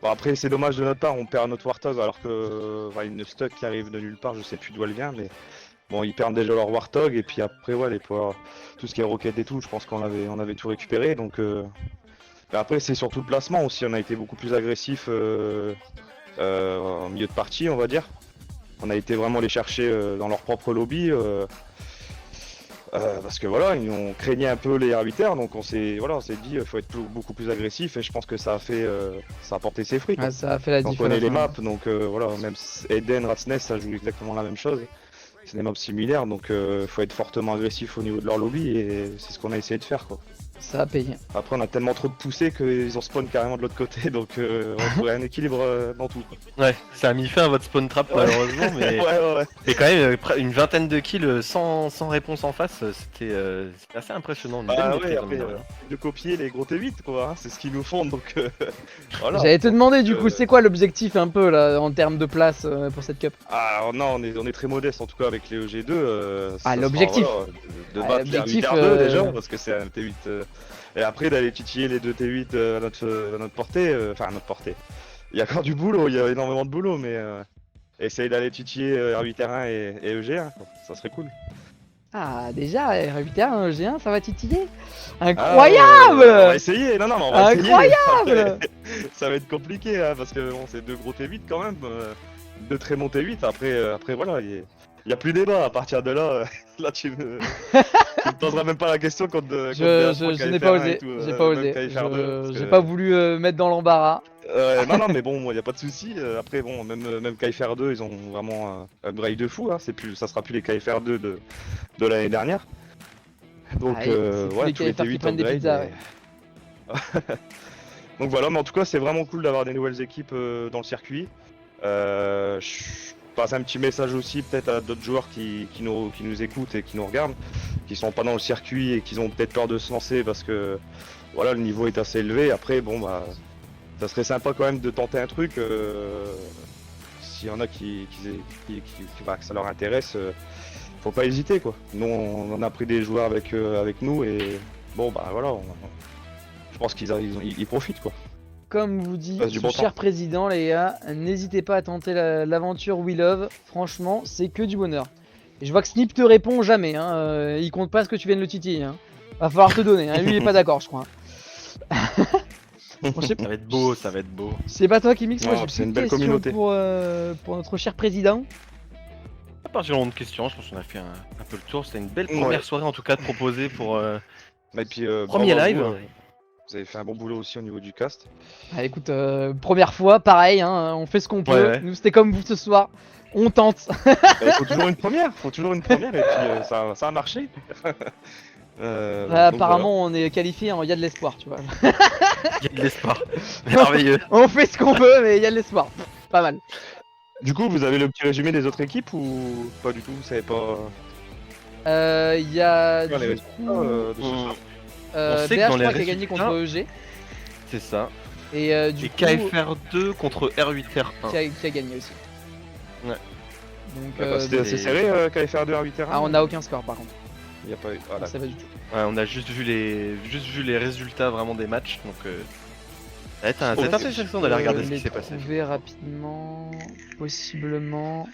bon, après, c'est dommage de notre part, on perd notre Warthog alors que une stock qui arrive de nulle part, je sais plus d'où elle vient, mais bon, ils perdent déjà leur Warthog. Et puis après, ouais, les power, tout ce qui est roquette et tout, je pense qu'on avait tout récupéré. Donc, mais après, c'est surtout le placement aussi. On a été beaucoup plus agressif en milieu de partie, on va dire. On a été vraiment les chercher dans leur propre lobby. Parce que voilà, on craignait un peu les arbitraires, donc on s'est dit faut être beaucoup plus agressif et je pense que ça a porté ses fruits. Quoi. Ouais, ça a fait la On diff. connaît les maps, donc voilà, même Eden, Ratsness, ça joue exactement la même chose. C'est des maps similaires, donc faut être fortement agressif au niveau de leur lobby et c'est ce qu'on a essayé de faire quoi. Ça a payé. Après on a tellement trop de poussées qu'ils ont spawn carrément de l'autre côté, donc on a trouvé un équilibre dans tout. Quoi. Ouais, ça a mis fin à votre spawn trap malheureusement, mais ouais. c'est quand même une vingtaine de kills sans réponse en face, c'était assez impressionnant. Une belle Bah maîtrise, ouais, hein, mine de après, rien. de copier les gros T8 quoi, hein, c'est ce qu'ils nous font, donc voilà. J'allais te demander du coup, euh, c'est quoi l'objectif un peu là en termes de place pour cette cup? Alors non, on est très modeste en tout cas avec les EG2. Ah, l'objectif. De Ah, battre les l'objectif, 8R2 déjà, parce que c'est un T8. Et après d'aller titiller les deux T8 à notre portée, enfin à notre portée. Il y a encore du boulot, il y a énormément de boulot, mais essayer d'aller titiller R8R1 et EG1, quoi. Ça serait cool. Ah, déjà, R8R, G1, ça va titiller? Ah, Incroyable! on va essayer, non, mais on va essayer. Incroyable! Ça va être compliqué, hein, parce que bon, c'est deux gros T8 quand même, deux très bons T8. Après voilà, il y a plus débat. À partir de là, là tu me poseras même pas la question contre. Je n'ai pas osé, j'ai pas osé. J'ai pas voulu mettre dans l'embarras. Non, mais bon, il y a pas de souci. Après, bon, même KFR2, ils ont vraiment upgrade de fou. Hein. Ça sera plus les KFR2 de l'année dernière. Donc, Ah, c'est tous ouais, les tous les KFR qui T8 prennent des upgrade. pizzas, Donc voilà, mais en tout cas, c'est vraiment cool d'avoir des nouvelles équipes dans le circuit. Je passe un petit message aussi peut-être à d'autres joueurs qui nous écoutent et qui nous regardent, qui sont pas dans le circuit et qui ont peut-être peur de se lancer parce que voilà, le niveau est assez élevé. Après, bon, bah, ça serait sympa quand même de tenter un truc. S'il y en a que ça leur intéresse, faut pas hésiter quoi. Nous, on a pris des joueurs avec nous et bon, bah voilà, je pense qu'ils profitent quoi. Comme vous dit Passe du ce bon cher temps. président, les gars, n'hésitez pas à tenter l'aventure We Love. Franchement, c'est que du bonheur. Et je vois que Snip te répond jamais. Hein. Il compte pas ce que tu viennes le titiller. Hein. Va falloir te donner. Hein. Lui, il est pas d'accord, je crois. Bon, Ça va être beau, ça va être beau. c'est pas toi qui mixe. Moi, Non, j'ai c'est une une belle question communauté. pour notre cher président. À partir de question, je pense qu'on a fait un peu le tour. C'était une belle Ouais. première soirée en tout cas de proposer pour Et puis, premier bravo à live. vous, vous avez fait un bon boulot aussi au niveau du cast. Ah, écoute, première fois, pareil. Hein, on fait ce qu'on peut. Ouais. Nous, c'était comme vous ce soir. On tente. Il faut toujours une première, et puis ça a marché. Donc Apparemment, on est qualifié. Il y a de l'espoir, tu vois. Il y a de l'espoir. Merveilleux. On fait ce qu'on peut, mais il y a de l'espoir. Pas mal. voilà. Du coup, vous avez le petit résumé des autres équipes ou pas du tout? Vous savez pas Il y a les du résultats coup de ce soir? On sait que dans BH3 les qui a gagné contre résultats- EG. C'est ça. Et du Et coup, KFR2 contre R8R1. qui a gagné aussi. Ouais. Donc, C'était assez serré KFR2 à 8 on a aucun score par contre. Il y a pas eu. Voilà. Ça va du tout. Ouais, on a juste vu les résultats vraiment des matchs, donc ça va être Ok. intéressant d'aller regarder ce les qui s'est passé. trouver rapidement, possiblement.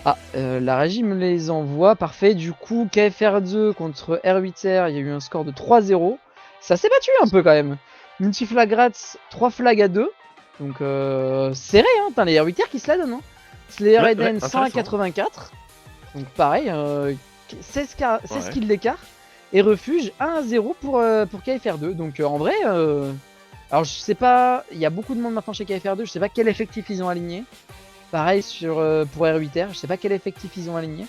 Ah, la régie me les envoie, parfait. Du coup, KFR2 contre R8R, il y a eu un score de 3-0. Ça s'est battu un peu quand même. Multiflag Rats, 3 flags à 2. Donc serré, hein. Putain, les R8R qui se la donnent. Hein. Slayer Ouais, Eden, ouais, 100 à 84. Donc pareil, 16 kills d'écart. Et refuge 1-0 pour KFR2. Donc en vrai, alors je sais pas, il y a beaucoup de monde maintenant chez KFR2, je sais pas quel effectif ils ont aligné. Pareil pour R8R, je sais pas quel effectif ils ont aligné.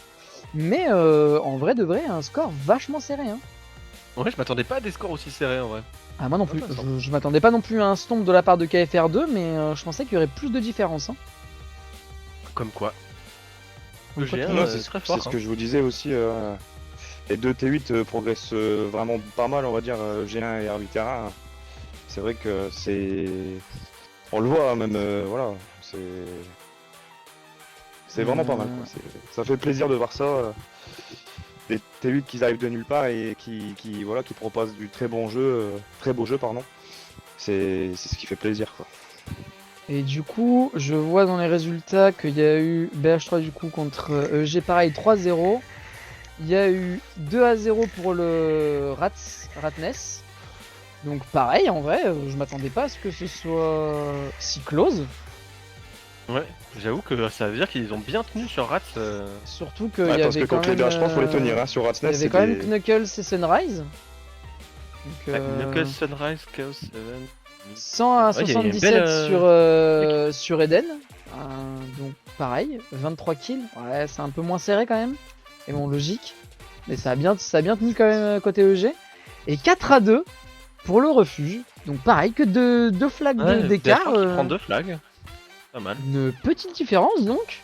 Mais en vrai de vrai, un score vachement serré. Hein. Ouais, je m'attendais pas à des scores aussi serrés en vrai. Ah moi non plus, Intéressant. je m'attendais pas non plus à un stomp de la part de KFR2, mais je pensais qu'il y aurait plus de différence. Hein. Comme quoi. Comme quoi, EG1, Non, c'est très fort. c'est ce que je vous disais aussi. Les deux T8 progressent vraiment pas mal, on va dire, G1 et R8R1. C'est vrai que c'est. On le voit, même, voilà. C'est vraiment pas mal. Quoi. Ça fait plaisir de voir ça. des T8 qui arrivent de nulle part et qui proposent du très beau jeu, pardon. C'est ce qui fait plaisir, quoi. Et du coup, je vois dans les résultats qu'il y a eu BH3 du coup contre EG, pareil 3-0. Il y a eu 2-0 pour le Ratness. Donc pareil, en vrai, je m'attendais pas à ce que ce soit si close. Ouais, j'avoue que ça veut dire qu'ils ont bien tenu sur Rats. Surtout qu'il Ouais, y parce avait que quand contre les même, BH3, faut les tenir, hein. Sur il y Ratsness, avait quand même Knuckles et Sunrise. Donc, Knuckles, Sunrise, Chaos 7. 100 à Ouais, il y a une 77 belle, sur Eden. Donc pareil, 23 kills. Ouais, c'est un peu moins serré quand même. Et bon, logique. Mais ça a bien tenu quand même côté EG. Et 4-2 pour le refuge. Donc pareil, que deux flags Ouais, d'écart. BH3 qui prend 2 flags. Pas mal. Une petite différence donc.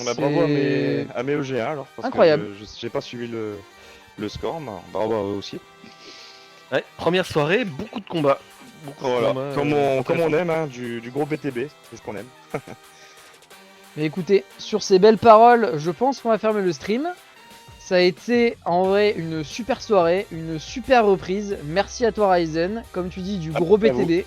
Bah, bravo à C'est- mes EG1 alors. Parce Incroyable. Que j'ai pas suivi le score, mais bravo à eux aussi. Ouais, première soirée, beaucoup de combats. Beaucoup de Voilà, combats, comme on intéressants. aime, hein, du gros BTB, c'est ce qu'on aime. Mais écoutez, sur ces belles paroles, je pense qu'on va fermer le stream. Ça a été en vrai une super soirée, une super reprise. Merci à toi Ryzen, comme tu dis, du gros Merci à vous. BTB.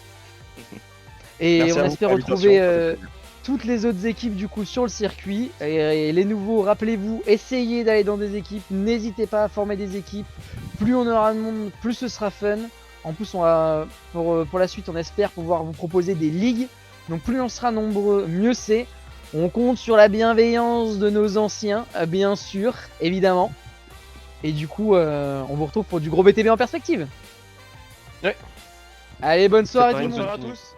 Et Merci on à vous espère pour l'invitation, retrouver ça fait plaisir. toutes les autres équipes du coup sur le circuit. Et les nouveaux, rappelez-vous, essayez d'aller dans des équipes. N'hésitez pas à former des équipes. Plus on aura de monde, plus ce sera fun. En plus, on va, pour la suite, on espère pouvoir vous proposer des ligues. Donc plus on sera nombreux, mieux c'est. On compte sur la bienveillance de nos anciens, bien sûr, évidemment. Et du coup, on vous retrouve pour du gros BTB en perspective. Ouais. Allez, bonne soirée tout pareil, le Bonne monde. soirée à continue. tous.